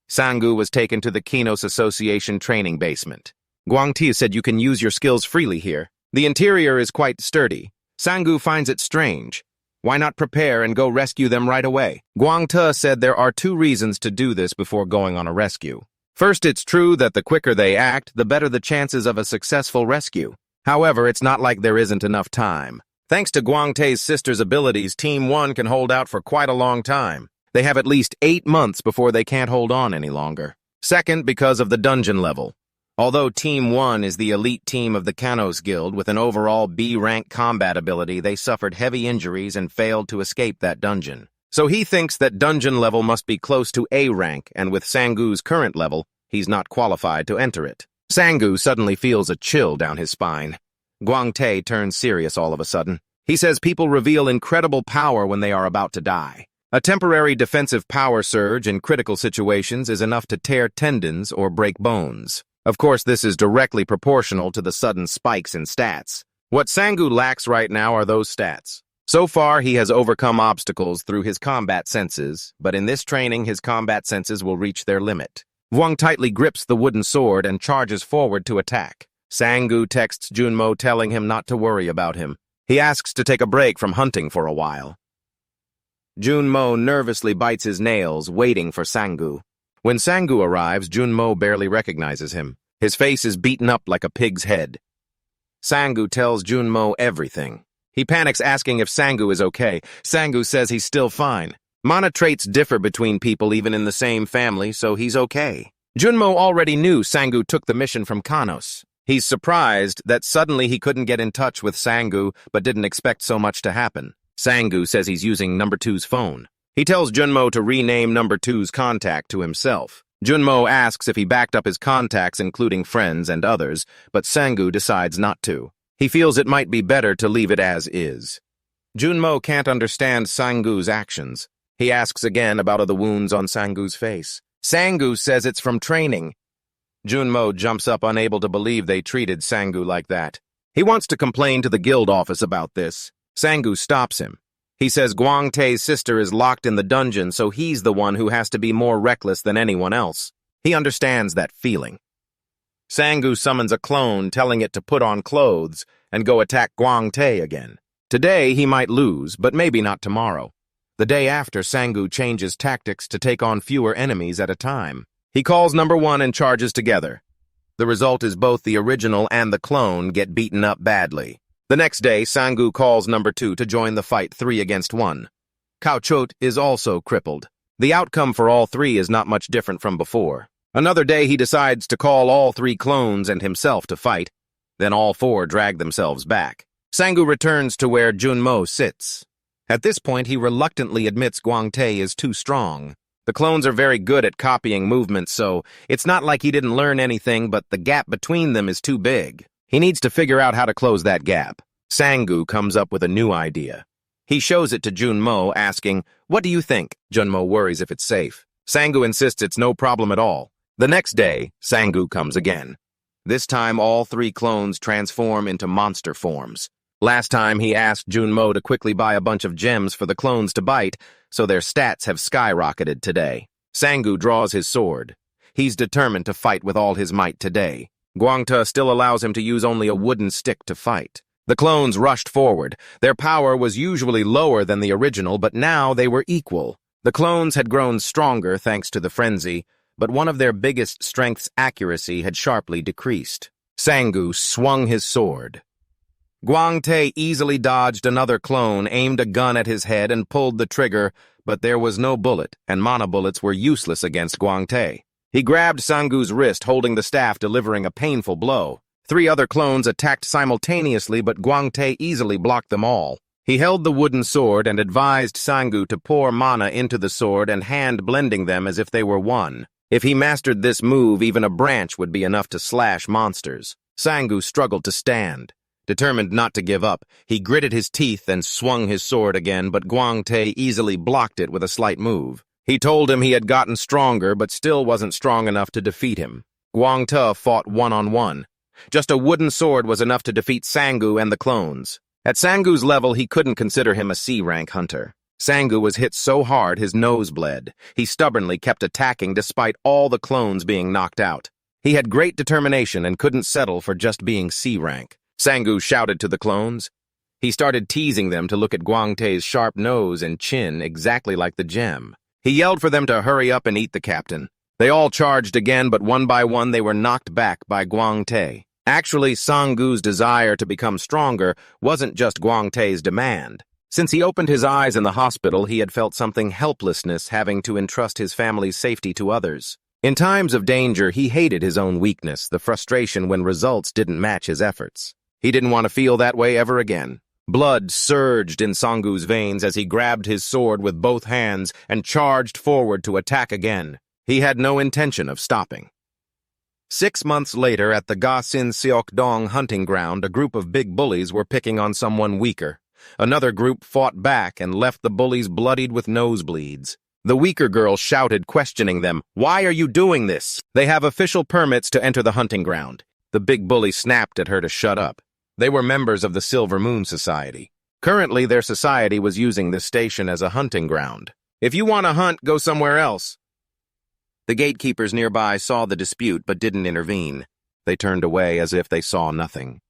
Sangu was taken to the Kinos Association training basement. Guang said you can use your skills freely here. The interior is quite sturdy. Sangu finds it strange. Why not prepare and go rescue them right away? Guang said there are 2 reasons to do this before going on a rescue. First, it's true that the quicker they act, the better the chances of a successful rescue. However, it's not like there isn't enough time. Thanks to Guang sister's abilities, Team 1 can hold out for quite a long time. They have at least 8 months before they can't hold on any longer. Second, because of the dungeon level. Although Team 1 is the elite team of the Kanos Guild with an overall B-rank combat ability, they suffered heavy injuries and failed to escape that dungeon. So he thinks that dungeon level must be close to A rank, and with Sangu's current level, he's not qualified to enter it. Sangu suddenly feels a chill down his spine. Guang turns serious all of a sudden. He says people reveal incredible power when they are about to die. A temporary defensive power surge in critical situations is enough to tear tendons or break bones. Of course, this is directly proportional to the sudden spikes in stats. What Sangu lacks right now are those stats. So far, he has overcome obstacles through his combat senses, but in this training, his combat senses will reach their limit. Guang tightly grips the wooden sword and charges forward to attack. Sangu texts Junmo telling him not to worry about him. He asks to take a break from hunting for a while. Junmo nervously bites his nails, waiting for Sangu. When Sangu arrives, Junmo barely recognizes him. His face is beaten up like a pig's head. Sangu tells Junmo everything. He panics, asking if Sangu is okay. Sangu says he's still fine. Mana traits differ between people even in the same family, so he's okay. Junmo already knew Sangu took the mission from Kanos. He's surprised that suddenly he couldn't get in touch with Sangu, but didn't expect so much to happen. Sangu says he's using number 2's phone. He tells Junmo to rename number 2's contact to himself. Junmo asks if he backed up his contacts, including friends and others, but Sangu decides not to. He feels it might be better to leave it as is. Junmo can't understand Sangu's actions. He asks again about the wounds on Sangu's face. Sangu says it's from training. Junmo jumps up, unable to believe they treated Sangu like that. He wants to complain to the guild office about this. Sangu stops him. He says Guang sister is locked in the dungeon, so he's the one who has to be more reckless than anyone else. He understands that feeling. Sangu summons a clone, telling it to put on clothes and go attack Guang again. Today he might lose, but maybe not tomorrow. The day after, Sangu changes tactics to take on fewer enemies at a time. He calls number 1 and charges together. The result is both the original and the clone get beaten up badly. The next day, Sangu calls number 2 to join the fight 3 against 1. Kaochot is also crippled. The outcome for all 3 is not much different from before. Another day, he decides to call all 3 clones and himself to fight. Then all 4 drag themselves back. Sangu returns to where Junmo sits. At this point, he reluctantly admits Guang is too strong. The clones are very good at copying movements, so it's not like he didn't learn anything, but the gap between them is too big. He needs to figure out how to close that gap. Sangu comes up with a new idea. He shows it to Junmo, asking, "What do you think?" Junmo worries if it's safe. Sangu insists it's no problem at all. The next day, Sangu comes again. This time, all 3 clones transform into monster forms. Last time he asked Junmo to quickly buy a bunch of gems for the clones to bite, so their stats have skyrocketed today. Sangu draws his sword. He's determined to fight with all his might today. Guang still allows him to use only a wooden stick to fight. The clones rushed forward. Their power was usually lower than the original, but now they were equal. The clones had grown stronger thanks to the frenzy, but one of their biggest strengths, accuracy, had sharply decreased. Sangu swung his sword. Guang easily dodged another clone, aimed a gun at his head, and pulled the trigger, but there was no bullet, and mana bullets were useless against Guang. He grabbed Sangu's wrist, holding the staff, delivering a painful blow. 3 other clones attacked simultaneously, but Guang easily blocked them all. He held the wooden sword and advised Sangu to pour mana into the sword and hand-blending them as if they were one. If he mastered this move, even a branch would be enough to slash monsters. Sangu struggled to stand. Determined not to give up, he gritted his teeth and swung his sword again, but Guang easily blocked it with a slight move. He told him he had gotten stronger, but still wasn't strong enough to defeat him. Guang fought one-on-one. Just a wooden sword was enough to defeat Sangu and the clones. At Sangu's level, he couldn't consider him a C-rank hunter. Sangu was hit so hard his nose bled. He stubbornly kept attacking despite all the clones being knocked out. He had great determination and couldn't settle for just being C-rank. Sangu shouted to the clones. He started teasing them to look at Guang sharp nose and chin exactly like the gem. He yelled for them to hurry up and eat the captain. They all charged again, but one by one they were knocked back by Guang. Actually, Sangu's desire to become stronger wasn't just Guang demand. Since he opened his eyes in the hospital, he had felt something helplessness having to entrust his family's safety to others. In times of danger, he hated his own weakness, the frustration when results didn't match his efforts. He didn't want to feel that way ever again. Blood surged in Sangu's veins as he grabbed his sword with both hands and charged forward to attack again. He had no intention of stopping. 6 months later, at the Ga Sin Seok-dong hunting ground, a group of big bullies were picking on someone weaker. Another group fought back and left the bullies bloodied with nosebleeds. The weaker girl shouted, questioning them, "Why are you doing this? They have official permits to enter the hunting ground." The big bully snapped at her to shut up. They were members of the Silver Moon Society. Currently, their society was using this station as a hunting ground. "If you want to hunt, go somewhere else." The gatekeepers nearby saw the dispute but didn't intervene. They turned away as if they saw nothing.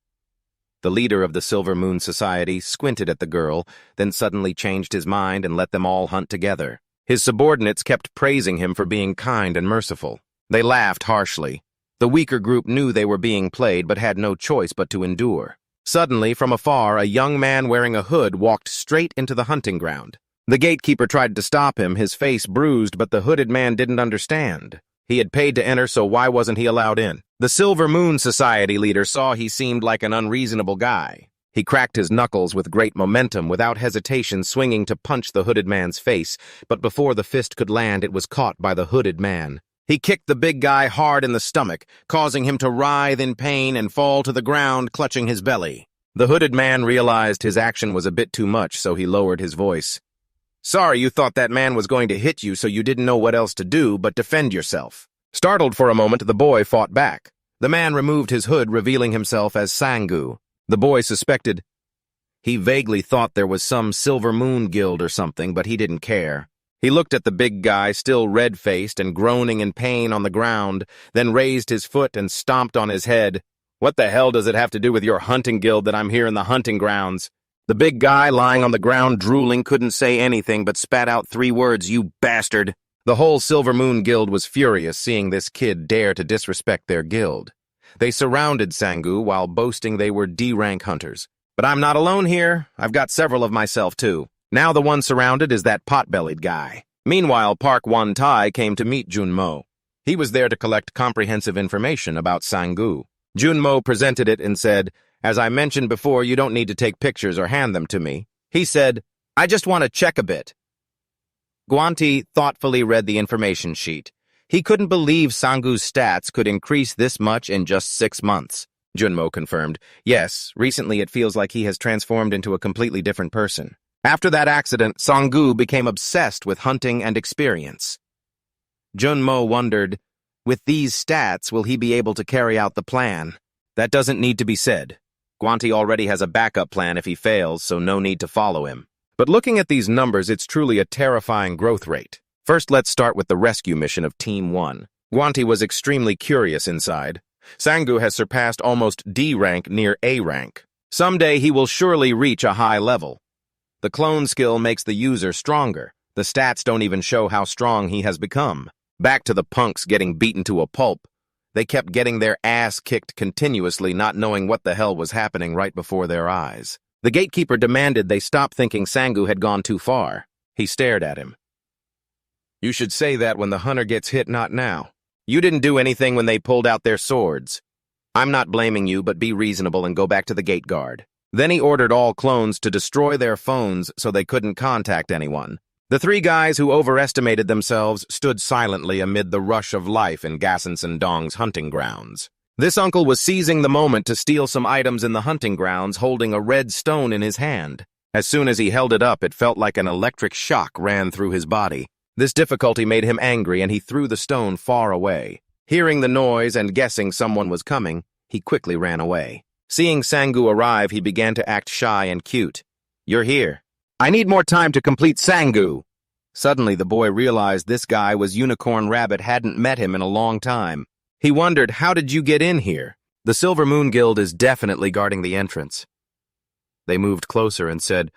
The leader of the Silver Moon Society squinted at the girl, then suddenly changed his mind and let them all hunt together. His subordinates kept praising him for being kind and merciful. They laughed harshly. The weaker group knew they were being played but had no choice but to endure. Suddenly, from afar, a young man wearing a hood walked straight into the hunting ground. The gatekeeper tried to stop him, his face bruised, but the hooded man didn't understand. He had paid to enter, so why wasn't he allowed in? The Silver Moon Society leader saw he seemed like an unreasonable guy. He cracked his knuckles with great momentum, without hesitation swinging to punch the hooded man's face, but before the fist could land, it was caught by the hooded man. He kicked the big guy hard in the stomach, causing him to writhe in pain and fall to the ground, clutching his belly. The hooded man realized his action was a bit too much, so he lowered his voice. "Sorry you thought that man was going to hit you, so you didn't know what else to do but defend yourself." Startled for a moment, the boy fought back. The man removed his hood, revealing himself as Sangu. The boy suspected. He vaguely thought there was some Silver Moon Guild or something, but he didn't care. He looked at the big guy, still red-faced and groaning in pain on the ground, then raised his foot and stomped on his head. "What the hell does it have to do with your hunting guild that I'm here in the hunting grounds?" The big guy, lying on the ground drooling, couldn't say anything but spat out 3 words, "You bastard." The whole Silver Moon Guild was furious seeing this kid dare to disrespect their guild. They surrounded Sangu while boasting they were D-rank hunters. "But I'm not alone here. I've got several of myself, too." Now the one surrounded is that pot-bellied guy. Meanwhile, Park Won-tai came to meet Junmo. He was there to collect comprehensive information about Sangu. Junmo presented it and said, "As I mentioned before, you don't need to take pictures or hand them to me." He said, "I just want to check a bit." Guanti thoughtfully read the information sheet. He couldn't believe Sangu's stats could increase this much in just 6 months. Junmo confirmed, "Yes, recently it feels like he has transformed into a completely different person." After that accident, Sangu became obsessed with hunting and experience. Junmo wondered, with these stats, will he be able to carry out the plan? That doesn't need to be said. Guanti already has a backup plan if he fails, so no need to follow him. But looking at these numbers, it's truly a terrifying growth rate. First, let's start with the rescue mission of Team 1. Guanti was extremely curious inside. Sangu has surpassed almost D rank near A rank. Someday he will surely reach a high level. The clone skill makes the user stronger. The stats don't even show how strong he has become. Back to the punks getting beaten to a pulp. They kept getting their ass kicked continuously, not knowing what the hell was happening right before their eyes. The gatekeeper demanded they stop thinking Sangu had gone too far. He stared at him. You should say that when the hunter gets hit, not now. You didn't do anything when they pulled out their swords. I'm not blaming you, but be reasonable and go back to the gate guard. Then he ordered all clones to destroy their phones so they couldn't contact anyone. The three guys who overestimated themselves stood silently amid the rush of life in Gassenson Dong's hunting grounds. This uncle was seizing the moment to steal some items in the hunting grounds, holding a red stone in his hand. As soon as he held it up, it felt like an electric shock ran through his body. This difficulty made him angry, and he threw the stone far away. Hearing the noise and guessing someone was coming, he quickly ran away. Seeing Sangu arrive, he began to act shy and cute. You're here. I need more time to complete Sangu. Suddenly, the boy realized this guy was Unicorn Rabbit hadn't met him in a long time. He wondered, how did you get in here? The Silver Moon Guild is definitely guarding the entrance. They moved closer and said,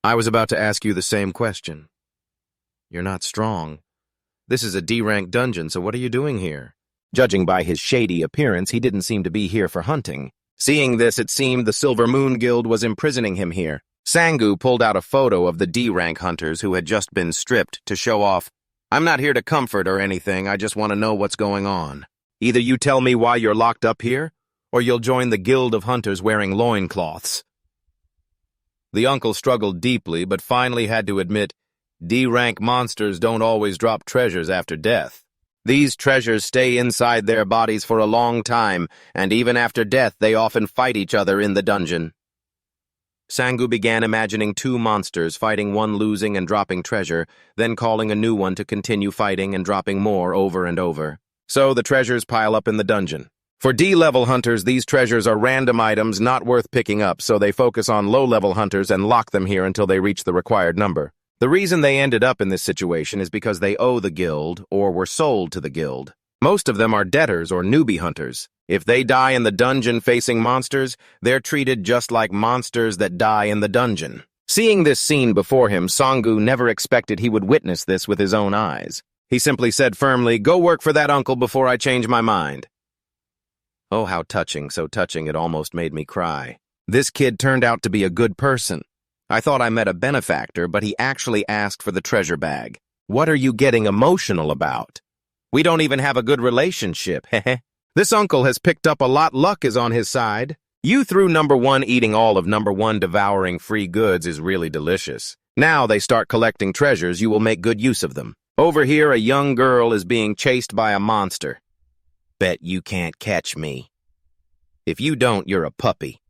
I was about to ask you the same question. You're not strong. This is a D-rank dungeon, so what are you doing here? Judging by his shady appearance, he didn't seem to be here for hunting. Seeing this, it seemed the Silver Moon Guild was imprisoning him here. Sangu pulled out a photo of the D-rank hunters who had just been stripped to show off. I'm not here to comfort or anything, I just want to know what's going on. Either you tell me why you're locked up here, or you'll join the Guild of Hunters wearing loincloths. The uncle struggled deeply, but finally had to admit, D-rank monsters don't always drop treasures after death. These treasures stay inside their bodies for a long time, and even after death they often fight each other in the dungeon. Sangu began imagining two monsters fighting, one losing and dropping treasure, then calling a new one to continue fighting and dropping more over and over. So the treasures pile up in the dungeon. For D-level hunters, these treasures are random items not worth picking up, so they focus on low-level hunters and lock them here until they reach the required number. The reason they ended up in this situation is because they owe the guild or were sold to the guild. Most of them are debtors or newbie hunters. If they die in the dungeon facing monsters, they're treated just like monsters that die in the dungeon. Seeing this scene before him, Sangu never expected he would witness this with his own eyes. He simply said firmly, "Go work for that uncle before I change my mind." Oh, how touching, so touching it almost made me cry. This kid turned out to be a good person. I thought I met a benefactor, but he actually asked for the treasure bag. What are you getting emotional about? We don't even have a good relationship, heh. This uncle has picked up a lot. Luck is on his side. You through number one eating all of number one devouring free goods is really delicious. Now they start collecting treasures, you will make good use of them. Over here, a young girl is being chased by a monster. Bet you can't catch me. If you don't, you're a puppy.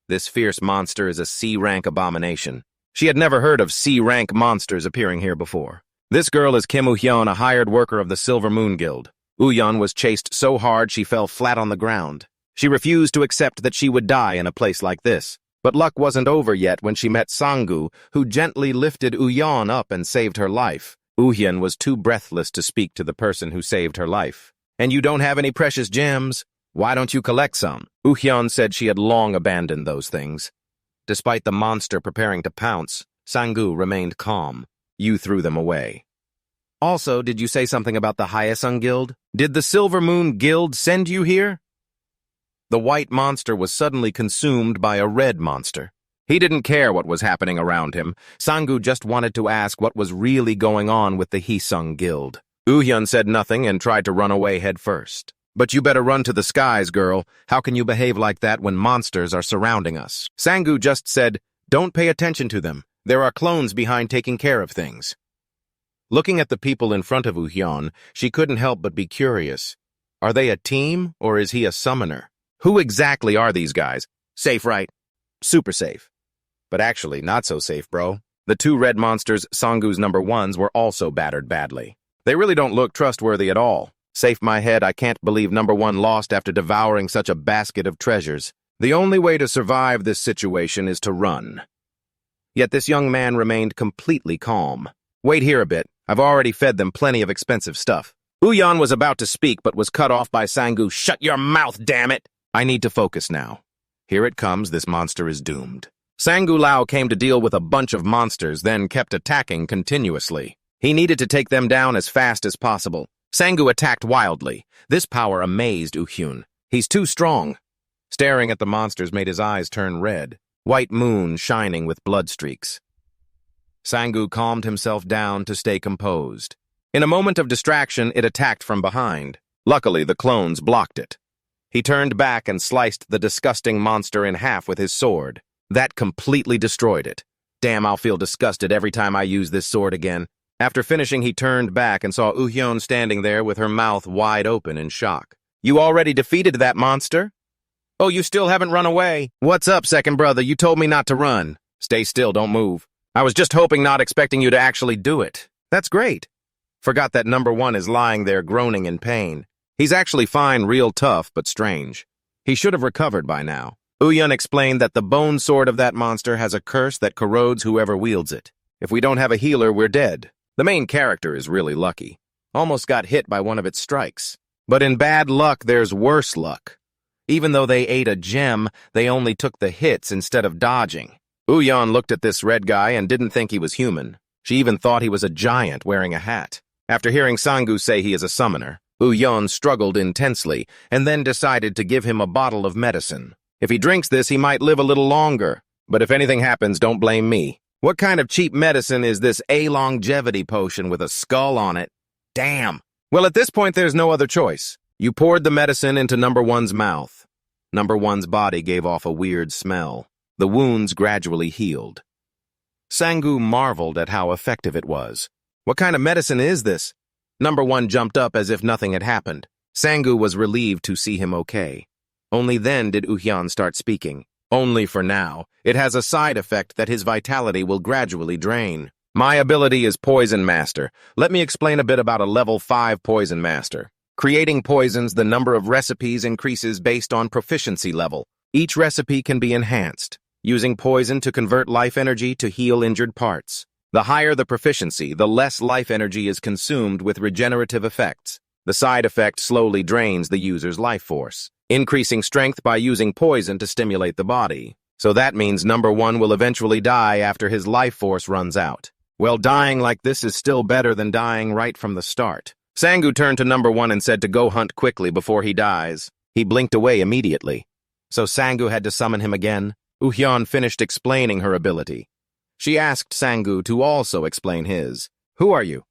This fierce monster is a C-rank abomination. She had never heard of C-rank monsters appearing here before. This girl is Kim Woo-hyun, a hired worker of the Silver Moon Guild. Woo-hyun was chased so hard she fell flat on the ground. She refused to accept that she would die in a place like this. But luck wasn't over yet when she met Sangu, who gently lifted Woo-hyun up and saved her life. Woo-hyun was too breathless to speak to the person who saved her life. And you don't have any precious gems? Why don't you collect some? Woo-hyun said she had long abandoned those things. Despite the monster preparing to pounce, Sangu remained calm. You threw them away. Also, did you say something about the Hyesung Guild? Did the Silver Moon Guild send you here? The white monster was suddenly consumed by a red monster. He didn't care what was happening around him. Sangu just wanted to ask what was really going on with the Hyesung Guild. Woo-hyun said nothing and tried to run away head first. But you better run to the skies, girl. How can you behave like that when monsters are surrounding us? Sangu just said, don't pay attention to them. There are clones behind taking care of things. Looking at the people in front of Woo-hyun, she couldn't help but be curious. Are they a team, or is he a summoner? Who exactly are these guys? Safe, right? Super safe. But actually, not so safe, bro. The two red monsters, Sangu's number ones, were also battered badly. They really don't look trustworthy at all. Safe my head, I can't believe number one lost after devouring such a basket of treasures. The only way to survive this situation is to run. Yet this young man remained completely calm. Wait here a bit. I've already fed them plenty of expensive stuff. Uyan was about to speak but was cut off by Sangu. Shut your mouth, damn it! I need to focus now. Here it comes, this monster is doomed. Sangu Lao came to deal with a bunch of monsters, then kept attacking continuously. He needed to take them down as fast as possible. Sangu attacked wildly. This power amazed Uhyun. He's too strong. Staring at the monsters made his eyes turn red, white moon shining with blood streaks. Sangu calmed himself down to stay composed. In a moment of distraction, it attacked from behind. Luckily, the clones blocked it. He turned back and sliced the disgusting monster in half with his sword. That completely destroyed it. Damn, I'll feel disgusted every time I use this sword again. After finishing, he turned back and saw Uhyun standing there with her mouth wide open in shock. You already defeated that monster? Oh, you still haven't run away? What's up, second brother? You told me not to run. Stay still, don't move. I was just hoping, not expecting you to actually do it. That's great. Forgot that number one is lying there groaning in pain. He's actually fine, real tough, but strange. He should have recovered by now. Uhyun explained that the bone sword of that monster has a curse that corrodes whoever wields it. If we don't have a healer, we're dead. The main character is really lucky. Almost got hit by one of its strikes. But in bad luck, there's worse luck. Even though they ate a gem, they only took the hits instead of dodging. Uhyun looked at this red guy and didn't think he was human. She even thought he was a giant wearing a hat. After hearing Sangu say he is a summoner, Uhyun struggled intensely and then decided to give him a bottle of medicine. If he drinks this, he might live a little longer. But if anything happens, don't blame me. What kind of cheap medicine is this longevity potion with a skull on it? Damn. Well, at this point, there's no other choice. You poured the medicine into number one's mouth. Number one's body gave off a weird smell. The wounds gradually healed. Sangu marveled at how effective it was. What kind of medicine is this? Number one jumped up as if nothing had happened. Sangu was relieved to see him okay. Only then did Uhyun start speaking. Only for now. It has a side effect that his vitality will gradually drain. My ability is Poison Master. Let me explain a bit about a level 5 Poison Master. Creating poisons, the number of recipes increases based on proficiency level. Each recipe can be enhanced, using poison to convert life energy to heal injured parts. The higher the proficiency, the less life energy is consumed with regenerative effects. The side effect slowly drains the user's life force, increasing strength by using poison to stimulate the body. So that means number one will eventually die after his life force runs out. Well, dying like this is still better than dying right from the start. Sangu turned to number one and said to go hunt quickly before he dies. He blinked away immediately. So Sangu had to summon him again. Uhyun finished explaining her ability. She asked Sangu to also explain his. Who are you?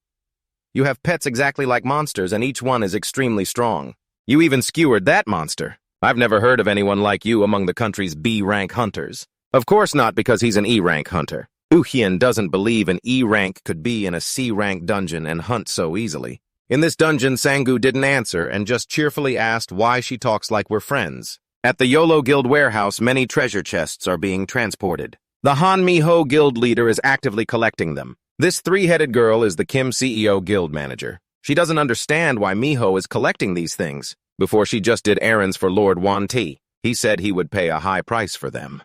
You have pets exactly like monsters, and each one is extremely strong. You even skewered that monster. I've never heard of anyone like you among the country's B-rank hunters. Of course not, because he's an E-rank hunter. Uhyun doesn't believe an E-rank could be in a C-rank dungeon and hunt so easily. In this dungeon, Sangu didn't answer and just cheerfully asked why she talks like we're friends. At the Yolo Guild warehouse, many treasure chests are being transported. The Han Miho Guild leader is actively collecting them. This three-headed girl is the Kim CEO guild manager. She doesn't understand why Miho is collecting these things. Before she just did errands for Lord Wanti. He said he would pay a high price for them.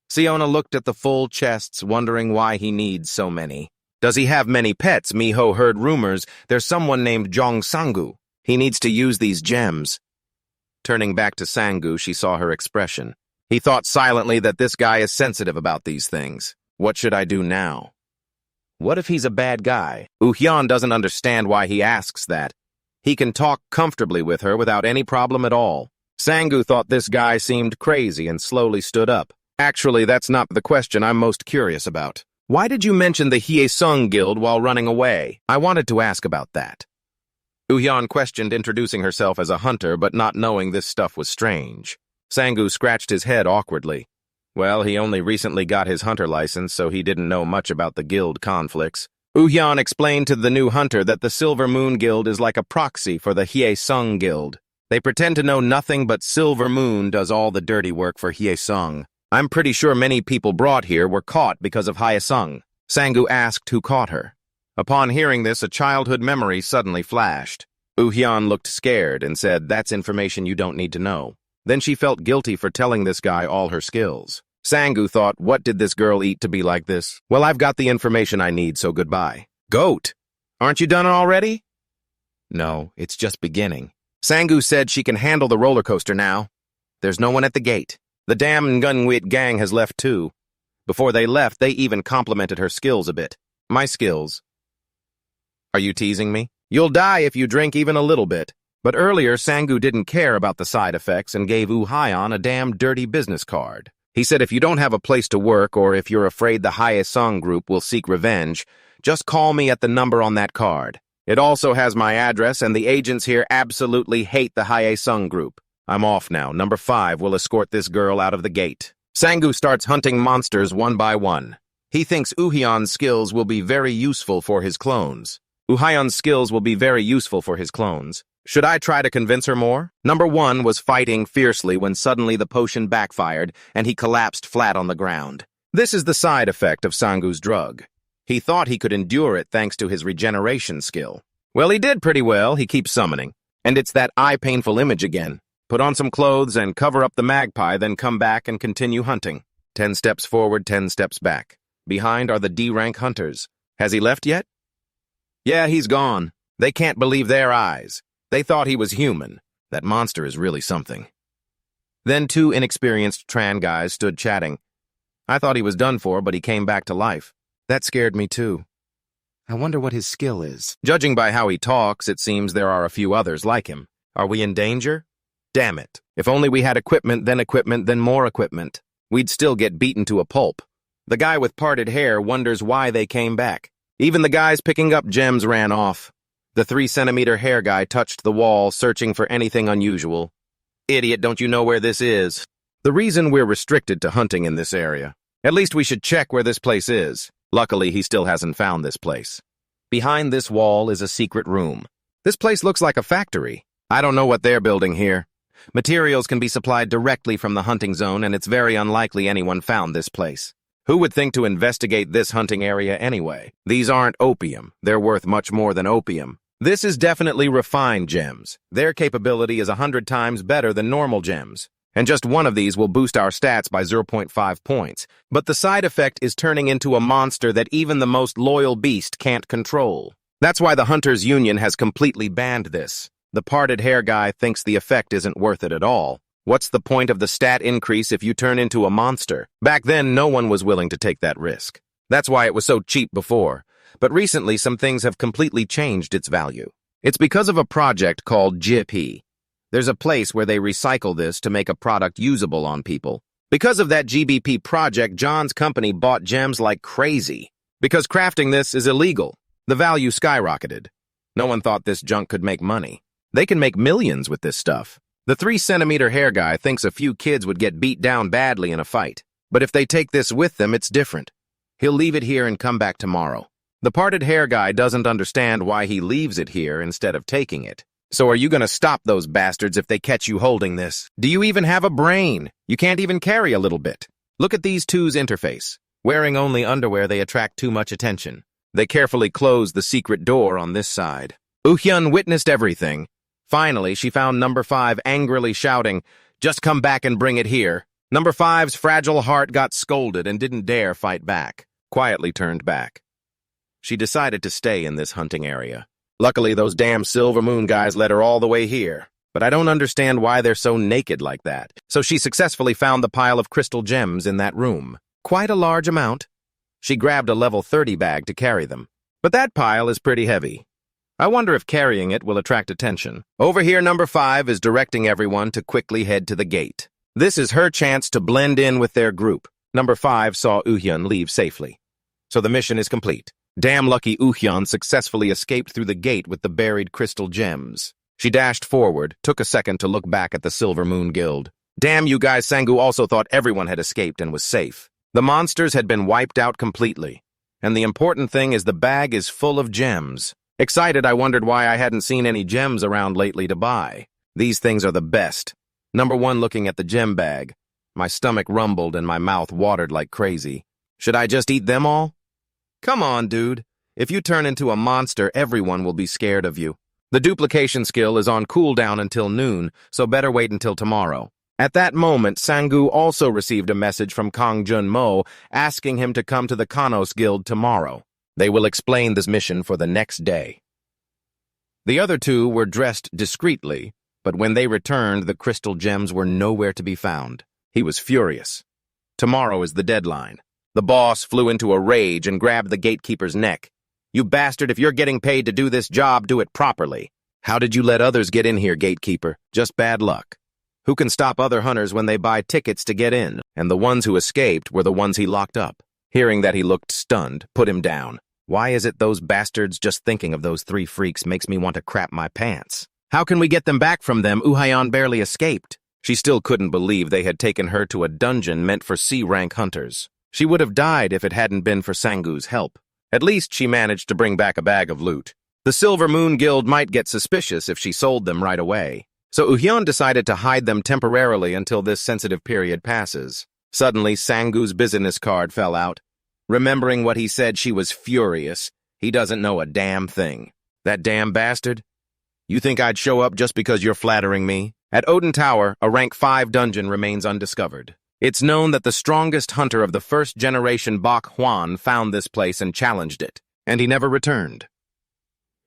Siona looked at the full chests, wondering why he needs so many. Does he have many pets? Miho heard rumors. There's someone named Jong Sangu. He needs to use these gems. Turning back to Sangu, she saw her expression. He thought silently that this guy is sensitive about these things. What should I do now? What if he's a bad guy? Uhyun doesn't understand why he asks that. He can talk comfortably with her without any problem at all. Sangu thought this guy seemed crazy and slowly stood up. Actually, that's not the question I'm most curious about. Why did you mention the Hye-sung Guild while running away? I wanted to ask about that. Uhyun questioned, introducing herself as a hunter, but not knowing this stuff was strange. Sangu scratched his head awkwardly. Well, he only recently got his hunter license, so he didn't know much about the guild conflicts. Uhyun explained to the new hunter that the Silver Moon Guild is like a proxy for the Hye-sung Guild. They pretend to know nothing, but Silver Moon does all the dirty work for Hye-sung. I'm pretty sure many people brought here were caught because of Hye-sung. Sangu asked who caught her. Upon hearing this, a childhood memory suddenly flashed. Uhyun looked scared and said, that's information you don't need to know. Then she felt guilty for telling this guy all her skills. Sangu thought, what did this girl eat to be like this? Well, I've got the information I need, so goodbye. Goat! Aren't you done already? No, it's just beginning. Sangu said she can handle the roller coaster now. There's no one at the gate. The damn Nguyen gang has left too. Before they left, they even complimented her skills a bit. My skills. Are you teasing me? You'll die if you drink even a little bit. But earlier, Sangu didn't care about the side effects and gave Hyan a damn dirty business card. He said if you don't have a place to work or if you're afraid the Haesung group will seek revenge, just call me at the number on that card. It also has my address, and the agents here absolutely hate the Haesung group. I'm off now. Number 5 will escort this girl out of the gate. Sangu starts hunting monsters one by one. He thinks Hyan's skills will be very useful for his clones. Hyan's skills will be very useful for his clones. Should I try to convince her more? Number 1 was fighting fiercely when suddenly the potion backfired and he collapsed flat on the ground. This is the side effect of Sangu's drug. He thought he could endure it thanks to his regeneration skill. Well, he did pretty well. He keeps summoning. And it's that eye-painful image again. Put on some clothes and cover up the magpie, then come back and continue hunting. 10 steps forward, 10 steps back. Behind are the D-rank hunters. Has he left yet? Yeah, he's gone. They can't believe their eyes. They thought he was human. That monster is really something. Then 2 inexperienced Tran guys stood chatting. I thought he was done for, but he came back to life. That scared me too. I wonder what his skill is. Judging by how he talks, it seems there are a few others like him. Are we in danger? Damn it. If only we had equipment, then more equipment. We'd still get beaten to a pulp. The guy with parted hair wonders why they came back. Even the guys picking up gems ran off. The 3-centimeter hair guy touched the wall, searching for anything unusual. Idiot, don't you know where this is? The reason we're restricted to hunting in this area. At least we should check where this place is. Luckily, he still hasn't found this place. Behind this wall is a secret room. This place looks like a factory. I don't know what they're building here. Materials can be supplied directly from the hunting zone, and it's very unlikely anyone found this place. Who would think to investigate this hunting area anyway? These aren't opium. They're worth much more than opium. This is definitely refined gems. Their capability is 100 times better than normal gems. And just one of these will boost our stats by 0.5 points. But the side effect is turning into a monster that even the most loyal beast can't control. That's why the Hunters Union has completely banned this. The parted hair guy thinks the effect isn't worth it at all. What's the point of the stat increase if you turn into a monster? Back then, no one was willing to take that risk. That's why it was so cheap before. But recently, some things have completely changed its value. It's because of a project called GP. There's a place where they recycle this to make a product usable on people. Because of that GBP project, John's company bought gems like crazy. Because crafting this is illegal, the value skyrocketed. No one thought this junk could make money. They can make millions with this stuff. The 3-centimeter hair guy thinks a few kids would get beat down badly in a fight. But if they take this with them, it's different. He'll leave it here and come back tomorrow. The parted hair guy doesn't understand why he leaves it here instead of taking it. So are you going to stop those bastards if they catch you holding this? Do you even have a brain? You can't even carry a little bit. Look at these two's interface. Wearing only underwear, they attract too much attention. They carefully close the secret door on this side. Hyun witnessed everything. Finally, she found number 5 angrily shouting, "Just come back and bring it here." Number 5's fragile heart got scolded and didn't dare fight back. Quietly turned back. She decided to stay in this hunting area. Luckily, those damn Silver Moon guys led her all the way here. But I don't understand why they're so naked like that. So she successfully found the pile of crystal gems in that room. Quite a large amount. She grabbed a level 30 bag to carry them. But that pile is pretty heavy. I wonder if carrying it will attract attention. Over here, number 5 is directing everyone to quickly head to the gate. This is her chance to blend in with their group. Number 5 saw Hyun leave safely. So the mission is complete. Damn lucky Hyun successfully escaped through the gate with the buried crystal gems. She dashed forward, took a second to look back at the Silver Moon Guild. Damn you guys, Sangu also thought everyone had escaped and was safe. The monsters had been wiped out completely. And the important thing is the bag is full of gems. Excited, I wondered why I hadn't seen any gems around lately to buy. These things are the best. Number 1 looking at the gem bag. My stomach rumbled and my mouth watered like crazy. Should I just eat them all? Come on, dude. If you turn into a monster, everyone will be scared of you. The duplication skill is on cooldown until noon, so better wait until tomorrow. At that moment, Sangu also received a message from Kang Jun-mo asking him to come to the Kanos Guild tomorrow. They will explain this mission for the next day. The other two were dressed discreetly, but when they returned, the crystal gems were nowhere to be found. He was furious. Tomorrow is the deadline. The boss flew into a rage and grabbed the gatekeeper's neck. "You bastard, if you're getting paid to do this job, do it properly. How did you let others get in here, gatekeeper? Just bad luck. Who can stop other hunters when they buy tickets to get in?" And the ones who escaped were the ones he locked up. Hearing that, he looked stunned, put him down. Why is it those bastards, just thinking of those three freaks makes me want to crap my pants? How can we get them back from them? Uhayan barely escaped. She still couldn't believe they had taken her to a dungeon meant for C-rank hunters. She would have died if it hadn't been for Sangu's help. At least she managed to bring back a bag of loot. The Silver Moon Guild might get suspicious if she sold them right away. So Uhyun decided to hide them temporarily until this sensitive period passes. Suddenly, Sangu's business card fell out. Remembering what he said, she was furious. He doesn't know a damn thing. That damn bastard? You think I'd show up just because you're flattering me? At Odin Tower, a rank 5 dungeon remains undiscovered. It's known that the strongest hunter of the first generation Bak Huan found this place and challenged it, and he never returned.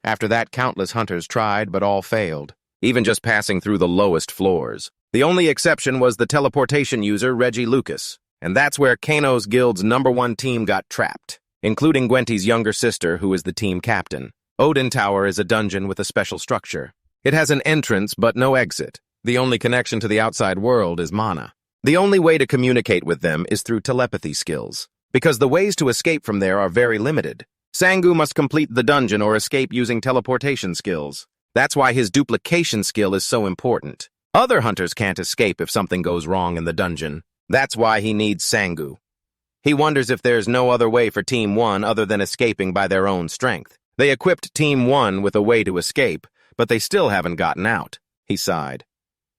After that, countless hunters tried, but all failed, even just passing through the lowest floors. The only exception was the teleportation user Reggie Lucas, and that's where Kano's Guild's #1 team got trapped, including Gwenty's younger sister, who is the team captain. Odin Tower is a dungeon with a special structure. It has an entrance but no exit. The only connection to the outside world is mana. The only way to communicate with them is through telepathy skills, because the ways to escape from there are very limited. Sangu must complete the dungeon or escape using teleportation skills. That's why his duplication skill is so important. Other hunters can't escape if something goes wrong in the dungeon. That's why he needs Sangu. He wonders if there's no other way for Team 1 other than escaping by their own strength. They equipped Team 1 with a way to escape, but they still haven't gotten out. He sighed.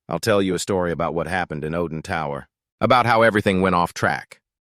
I'll tell you a story about what happened in Odin Tower, about how everything went off track.